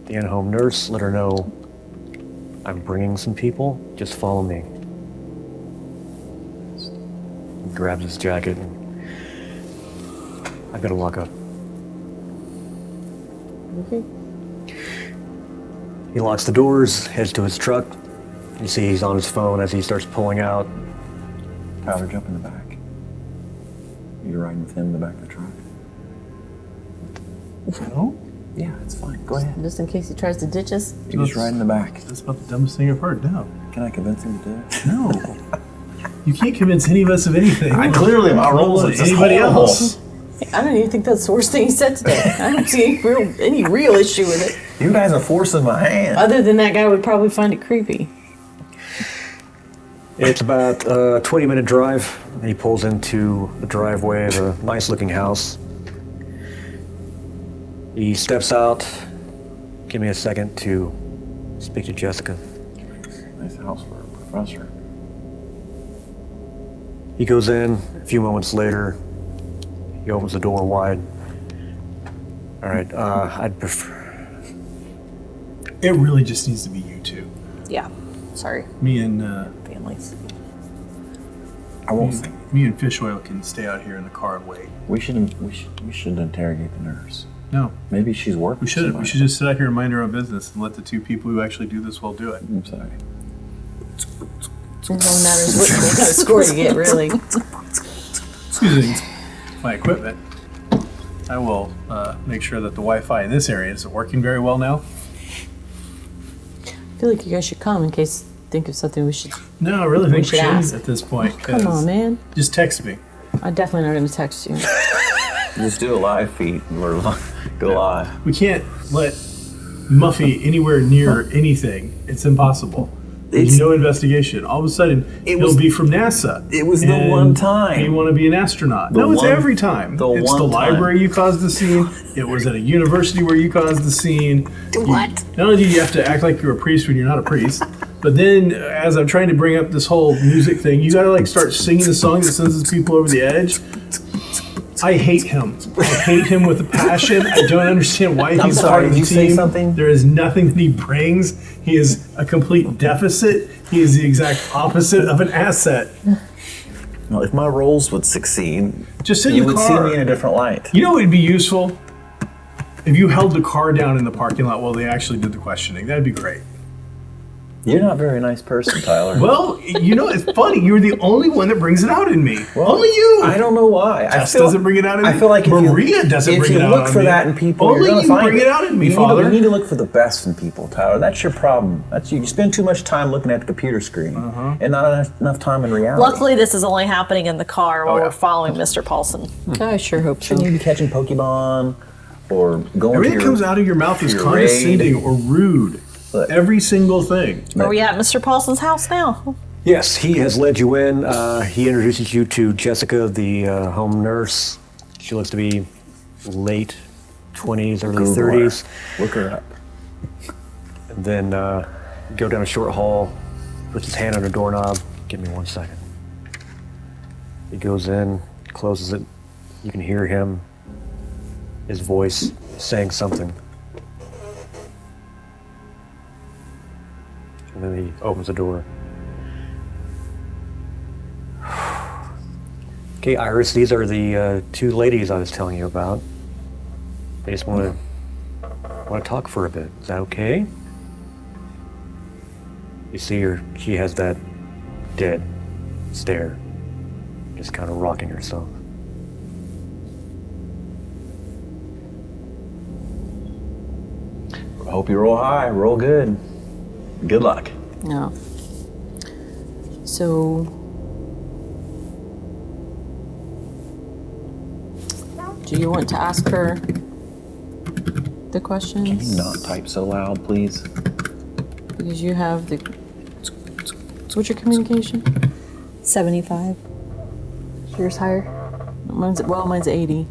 the in-home nurse, let her know I'm bringing some people. Just follow me. He grabs his jacket and I've got to lock up. Okay. He locks the doors, heads to his truck. You see he's on his phone as he starts pulling out. Tyler, jump in the back. You're riding with him in the back of the truck. No? Yeah, it's fine. Go ahead. Just in case he tries to ditch us. You just ride in the back. That's about the dumbest thing I've heard. No. Can I convince him to do it? No. You can't convince any of us of anything. Clearly, my roles are just anybody horrible. else. I don't even think that's the worst thing he said today. I don't see any real issue with it. You guys are forcing my hand. Other than that guy would probably find it creepy. It's about a 20-minute drive. And he pulls into the driveway of a nice-looking house. He steps out. Give me a second to speak to Jessica. Nice house for a professor. He goes in. A few moments later, he opens the door wide. All right, I'd prefer... It really just needs to be you two. Yeah. Sorry. Me and Families. I won't say. me and Fish Oil can stay out here in the car and wait. We should interrogate the nurse. No. Maybe she's working. We shouldn't. We should just sit out here and mind our own business and let the two people who actually do this well do it. I'm sorry. It only matters what kind of score you get, really. Using my equipment, I will make sure that the Wi-Fi in this area isn't working very well now. I feel like you guys should come in case you think of something we should. No, I really think we should should ask. at this point. Come 'cause- on, man. Just text me. I'm definitely not going to text you. Just do a live feed or go live. We can't let Muffy anywhere near anything. It's impossible. There's It's- no investigation. All of a sudden, It he'll was- be from NASA. it was the and one time. You want to be an astronaut. The No, it's one- every time. the It's the one time. library you caused the scene. It was at a university where you caused the scene. Not only do you have to act like you're a priest when you're not a priest, but then as I'm trying to bring up this whole music thing, you gotta like start singing a song that sends people over the edge. I hate him. I hate him with a passion. I don't understand why he's sorry, part of the did you say team. something? There is nothing that he brings. He is a complete deficit. He is the exact opposite of an asset. Well, if my roles would succeed, Just sit in you the would car. see me in a different light. You know what would be useful? If you held the car down in the parking lot while they actually did the questioning. That'd be great. You're not a very nice person, Tyler. Well, you know, it's funny. You're the only one that brings it out in me. Only you. I don't know why. Tess doesn't bring it out in me. I feel like if Maria doesn't bring it out If you look on for me. that in people, Only you're gonna you find bring it out in me, Father. You need to look for the best in people, Tyler. That's your problem. That's you spend too much time looking at the computer screen and not enough time in reality. Luckily, this is only happening in the car while yeah. we're following Mr. Paulson. I sure hope so. shouldn't you be catching Pokemon or going Everything to that comes out of your mouth is your condescending raid. or rude. Look. Every single thing. Are we at Mr. Paulson's house now? Yes, he has led you in. He introduces you to Jessica, the home nurse. She looks to be late 20s, early Google her. 30s. Look her up. And then go down a short hall, puts his hand on a doorknob. Give me 1 second. He goes in, closes it. You can hear him, his voice saying something. And then he opens the door. Okay, Iris, these are the two ladies I was telling you about. They just want to talk for a bit. Is that okay? You see her, she has that dead stare, just kind of rocking herself. I hope you roll high, roll good. Good luck. No. So. Do you want to ask her the questions? Can you not type so loud, please? Because you have the. What's your communication? 75. Yours higher? Mine's 80.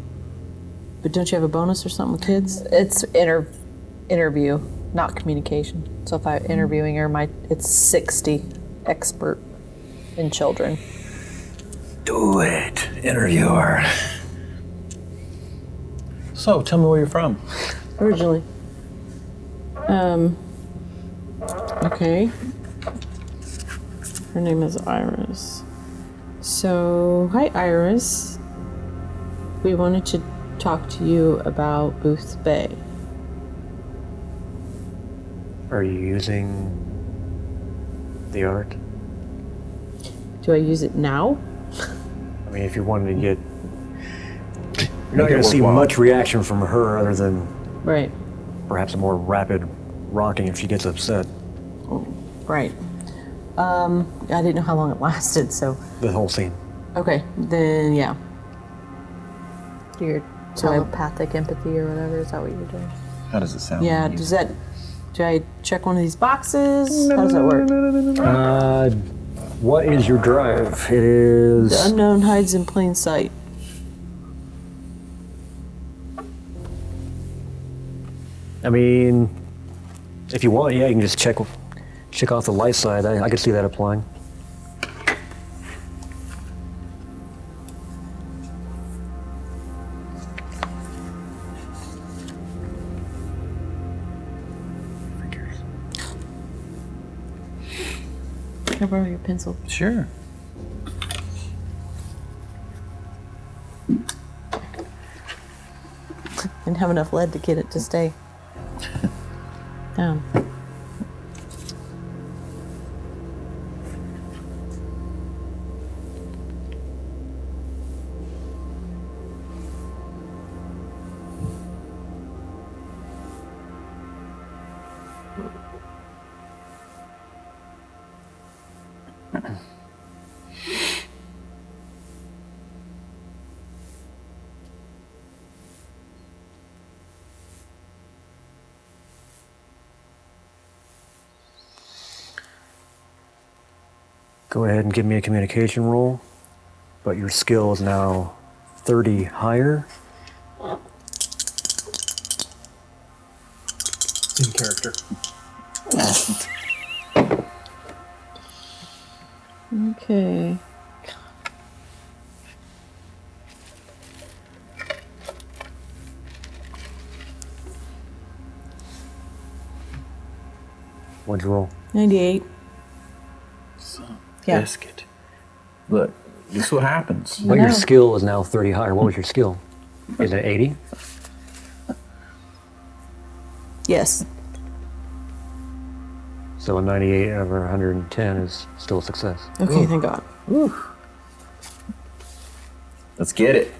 But don't you have a bonus or something with kids? It's interview, not communication. So if I'm interviewing her, it's 60 expert in children. Do it, interviewer. So, tell me where you're from. Originally. Okay. Her name is Iris. So, hi Iris. We wanted to talk to you about Boothbay. Are you using the art? Do I use it now? I mean, if you wanted to get... You're not Make it going to see worthwhile. much reaction from her other than Right. perhaps a more rapid rocking if she gets upset. Right. I didn't know how long it lasted, so. The whole scene. Okay, then yeah. Your So I- telepathic empathy or whatever, is that what you're doing? How does it sound? Yeah, when you- does that. Do I check one of these boxes? How does that work? What is your drive? It is... The unknown hides in plain sight. I mean, if you want, yeah, you can just check off the light side. I could see that applying. Can I borrow your pencil? Sure. Didn't have enough lead to get it to stay down. Go ahead and give me a communication roll, but your skill is now 30 higher. In character. Okay. What'd you roll? 98. Yeah. Biscuit. Look, this is what happens. But your know. skill is now 30 higher. What was your skill? Is it 80? Yes. So a 98 over 110 is still a success. Okay, thank God. Let's get it.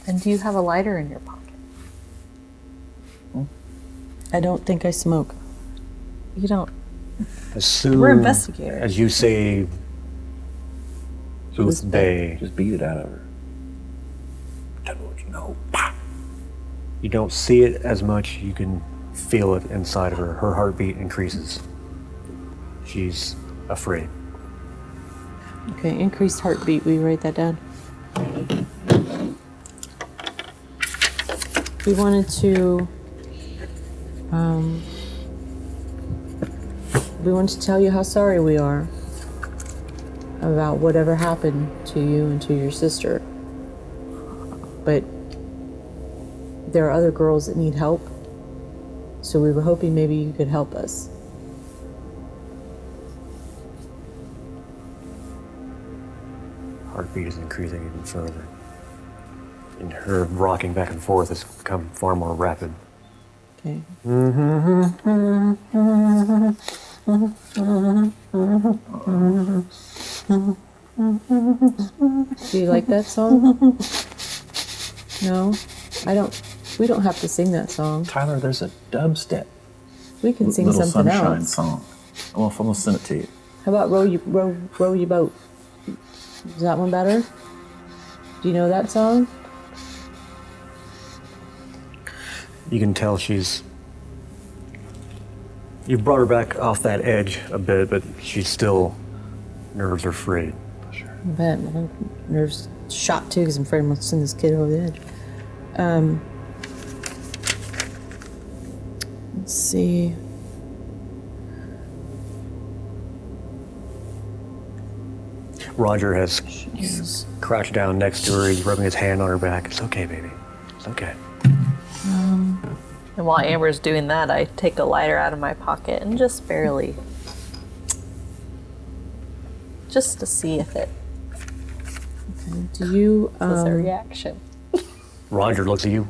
And do you have a lighter in your pocket? I don't think I smoke. You don't. As soon We're investigators. as you say Boothbay, Just beat it out of her. Tell me what you know. Pah! you don't see it as much. You can feel it inside of her. Her heartbeat increases. She's afraid. Okay, increased heartbeat. Will you write that down? We wanted to. We wanted to tell you how sorry we are about whatever happened to you and to your sister. But there are other girls that need help, so we were hoping maybe you could help us. Heartbeat is increasing even further. And her rocking back and forth has become far more rapid. Okay. Do you like that song? No, I don't. We don't have to sing that song. Tyler, there's a dubstep We can sing Little something Sunshine else. song. I'm gonna send it to you. How about row your boat? Is that one better? Do you know that song? You can tell she's... You've brought her back off that edge a bit, but she's still... Nerves are frayed. I bet my nerves shot too because I'm afraid I'm gonna send this kid over the edge. Let's see. Roger has crouched down next to her. He's rubbing his hand on her back. It's okay, baby. It's okay. And while Amber's doing that, I take a lighter out of my pocket and just barely. Just to see if it Do you was a reaction. Roger looks at you.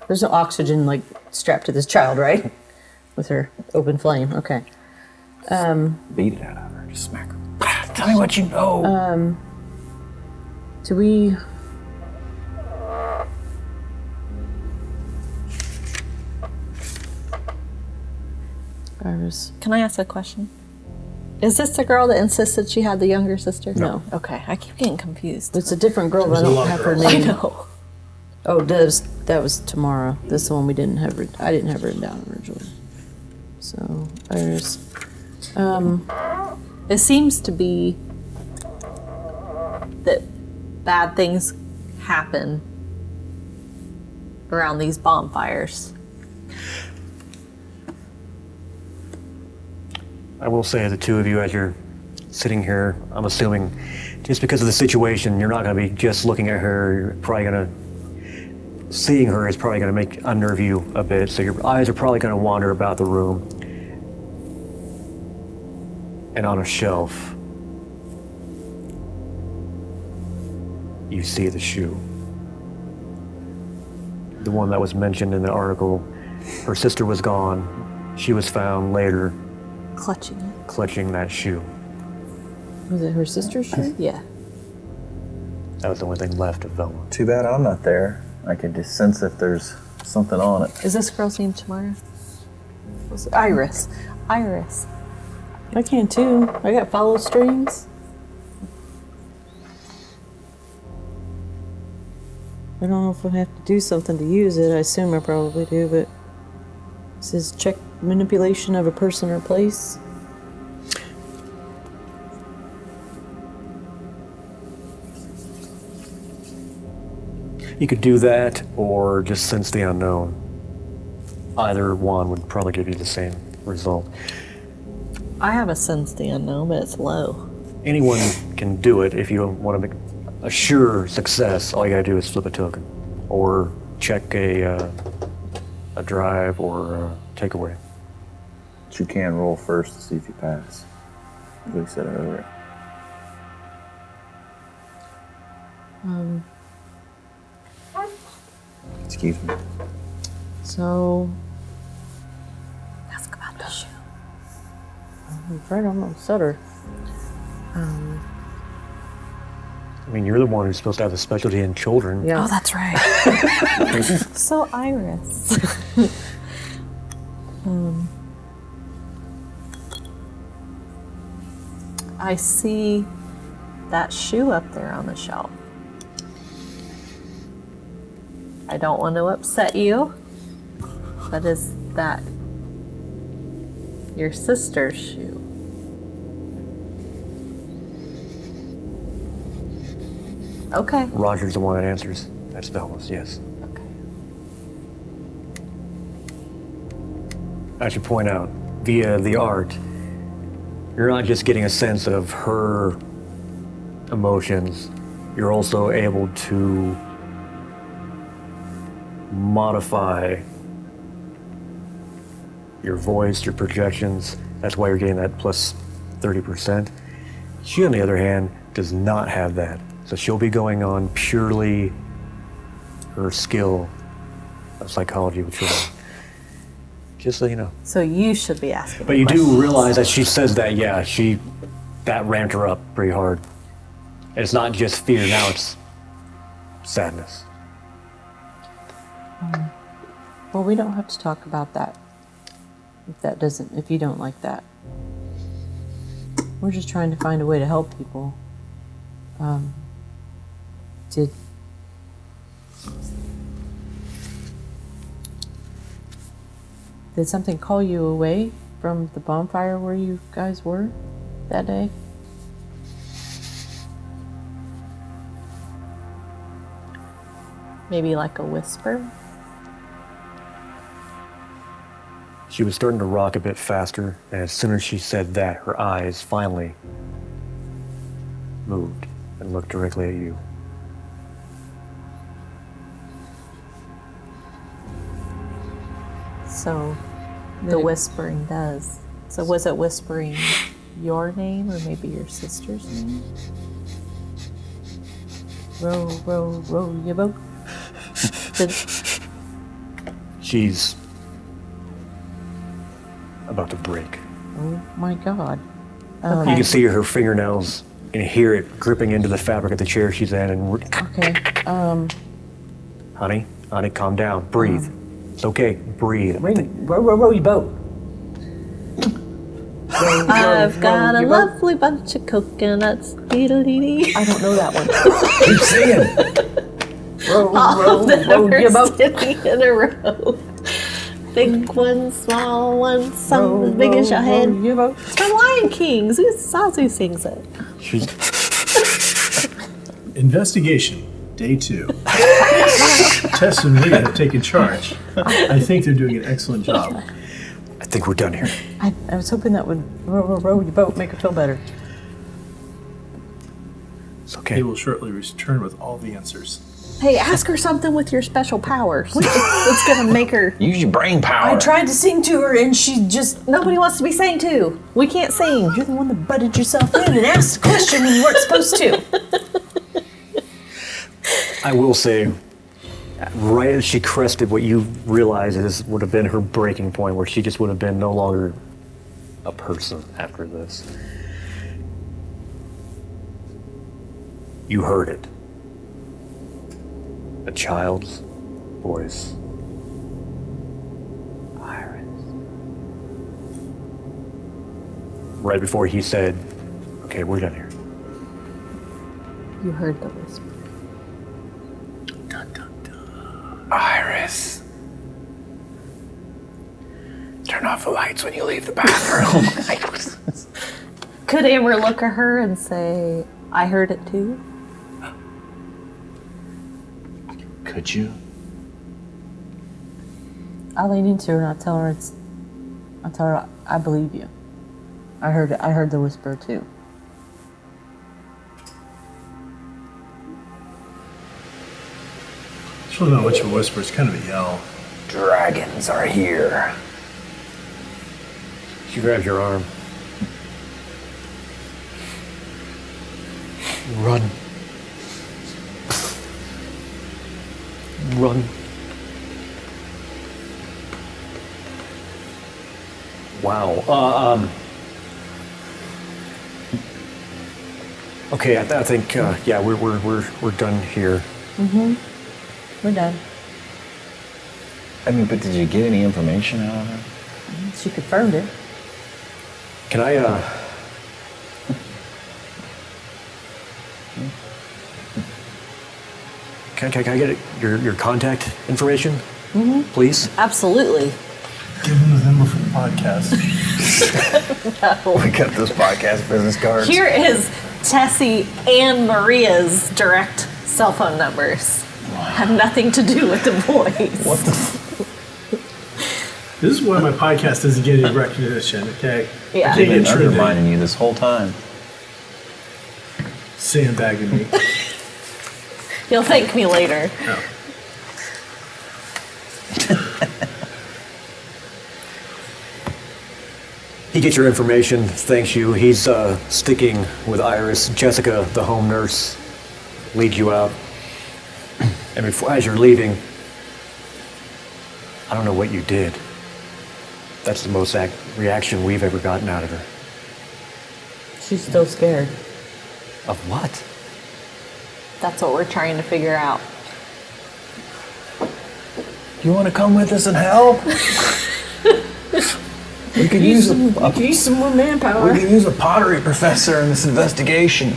There's no oxygen like strapped to this child, right? With her open flame. Okay. Beat it out of her. Just smack her. Tell me what you know. Do we? Iris. Can I ask a question? Is this the girl that insisted she had the younger sister? No. Okay, I keep getting confused. It's a different girl, but I There's a lot don't of have her girls. I name. know. Oh, that was tomorrow. This is the one we didn't have. I didn't have written down originally. So Iris. It seems to be that bad things happen around these bonfires. I will say, the two of you, as you're sitting here, I'm assuming just because of the situation, you're not going to be just looking at her. You're probably going to, seeing her is probably going to unnerve you a bit. So your eyes are probably going to wander about the room. And on a shelf, you see the shoe. The one that was mentioned in the article. Her sister was gone. She was found later Clutching it. clutching that shoe. Was it her sister's shoe? Yeah. That was the only thing left of Velma. Too bad I'm not there. I could just sense if there's something on it. Is this girl's name Tamara? Iris. Iris. I can too. I got follow strings. I don't know if I have to do something to use it. I assume I probably do, but it says check manipulation of a person or place. You could do that or just sense the unknown. Either one would probably give you the same result. I have a sense the unknown, but it's low. Anyone can do it. If you want to make a sure success, all you gotta do is flip a token or check a drive or a takeaway. But you can roll first to see if you pass. As we said earlier. Excuse me. So, Ask about the shoe. I'm afraid I'm not Sutter. I mean, you're the one who's supposed to have the specialty in children. Yeah. Oh, that's right. So Iris. I see that shoe up there on the shelf. I don't want to upset you, but is that your sister's shoe? Okay. Roger's the one that answers. That's Velma's, yes. Okay. I should point out, via the art, you're not just getting a sense of her emotions, you're also able to modify your voice, your projections. That's why you're getting that plus 30%. She, on the other hand, does not have that. So she'll be going on purely her skill of psychology with children. Just so you know. So you should be asking. But the you do questions. realize that she says that, yeah, that ramped her up pretty hard. And it's not just fear, now it's sadness. Well, we don't have to talk about that. If you don't like that. We're just trying to find a way to help people. Did something call you away from the bonfire where you guys were that day? Maybe like a whisper. She was starting to rock a bit faster, and as soon as she said that, her eyes finally moved and looked directly at you. So the whispering does. So was it whispering your name or maybe your sister's name? Row, row, row your boat. happened? She's about to break. Oh my God. You can see her fingernails and hear it gripping into the fabric of the chair she's in. And Okay. honey, calm down. Breathe. It's okay. Breathe. Row your boat. I've got a lovely bunch of coconuts. Dee-dee-dee-dee. I don't know that one. Keep singing. All of them row your are boat. sitting in a row. Big one, small one, some as big as your head. Row your boat. It's from Lion King. Zazu sings it. She's Investigation, day 2. Tess and Leah have taken charge. I think they're doing an excellent job. I think we're done here. I was hoping that would row your boat, make her feel better. It's They okay. will shortly return with all the answers. Hey, ask her something with your special powers. It's gonna make her. Use your brain power. I tried to sing to her and she just. Nobody wants to be sang to. We can't sing. You're the one that butted yourself in and asked the question when you weren't supposed to. I will say, right as she crested what you realize is would have been her breaking point, where she just would have been no longer a person after this. You heard it. A child's voice. Iris. Right before he said, okay, we're done here. You heard the whisper. Iris. Turn off the lights when you leave the bathroom. Could Amber look at her and say, I heard it too? Could you? I'll lean into her and I'll tell her I believe you. I heard the whisper too. It's really not much of a whisper, it's kind of a yell. Dragons are here. She grabs your arm. Run. Run. Wow. Okay, I think yeah, we're done here. We're done. I mean, but did you get any information out of her? She confirmed it. Can I Can I get your contact information, please? Absolutely. Give them the number for the podcast. We got those podcast business cards. Here is Tessie and Maria's direct cell phone numbers. Have nothing to do with the boys. What the? This is why my podcast doesn't get any recognition, okay? Yeah. I I've can't been get trending. undermining you this whole time. Sandbagging me. You'll thank me later. No. He gets your information, thanks you. He's sticking with Iris. Jessica, the home nurse, leads you out. And as you're leaving, I don't know what you did. That's the most reaction we've ever gotten out of her. She's still scared. Of what? That's what we're trying to figure out. You want to come with us and help? We could use Use some more manpower. we could use a pottery professor in this investigation.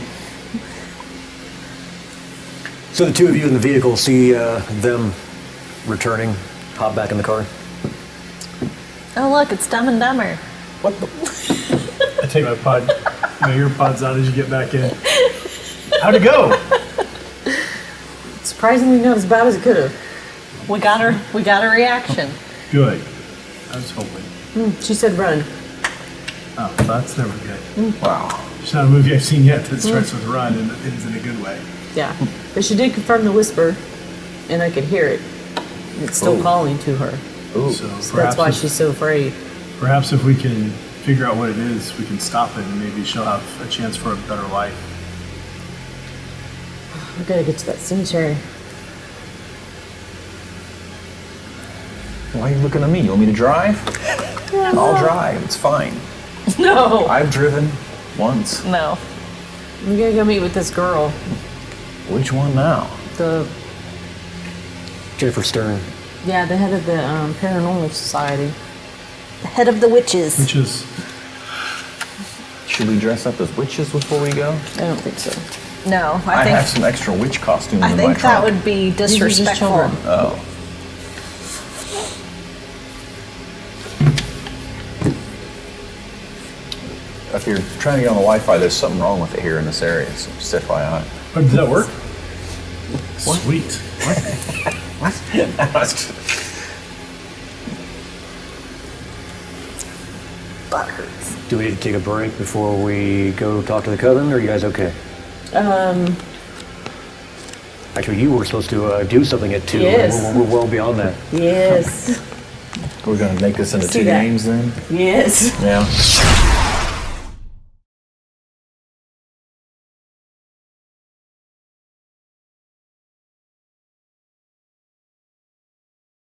So the two of you in the vehicle see them returning, hop back in the car. Oh, look, it's Dumb and Dumber. What the? I take my earpods out as you get back in. How'd it go? Surprisingly not as bad as it could have. We got a reaction. Good. I was hoping. She said run. Oh, that's never good. Wow. It's not a movie I've seen yet that starts with run and ends in a good way. Yeah. But she did confirm the whisper, and I could hear it. It's still calling to her. Ooh. So So that's why she's so afraid. perhaps if we can figure out what it is, we can stop it and maybe she'll have a chance for a better life. We gotta get to that cemetery. Why are you looking at me? You want me to drive? I'll drive. It's fine. No. I've driven once. No. I'm gonna go meet with this girl. Which one now? The Jennifer Stern. the head of the Paranormal Society. The head of the witches. Which is Should we dress up as witches before we go? I don't think so. No, I I have think some extra witch costumes I in my think that trunk. would be These are just disrespectful. children. Oh. If you're trying to get on the Wi-Fi, there's something wrong with it here in this area, so just FYI. oh, did that work? Sweet. Butt hurts. Do we need to take a break before we go talk to the cousin, or are you guys okay? Actually, you were supposed to do something at 2. Yes. We're well beyond that. Yes. We're gonna make this into See 2 that? games then? Yes. Yeah.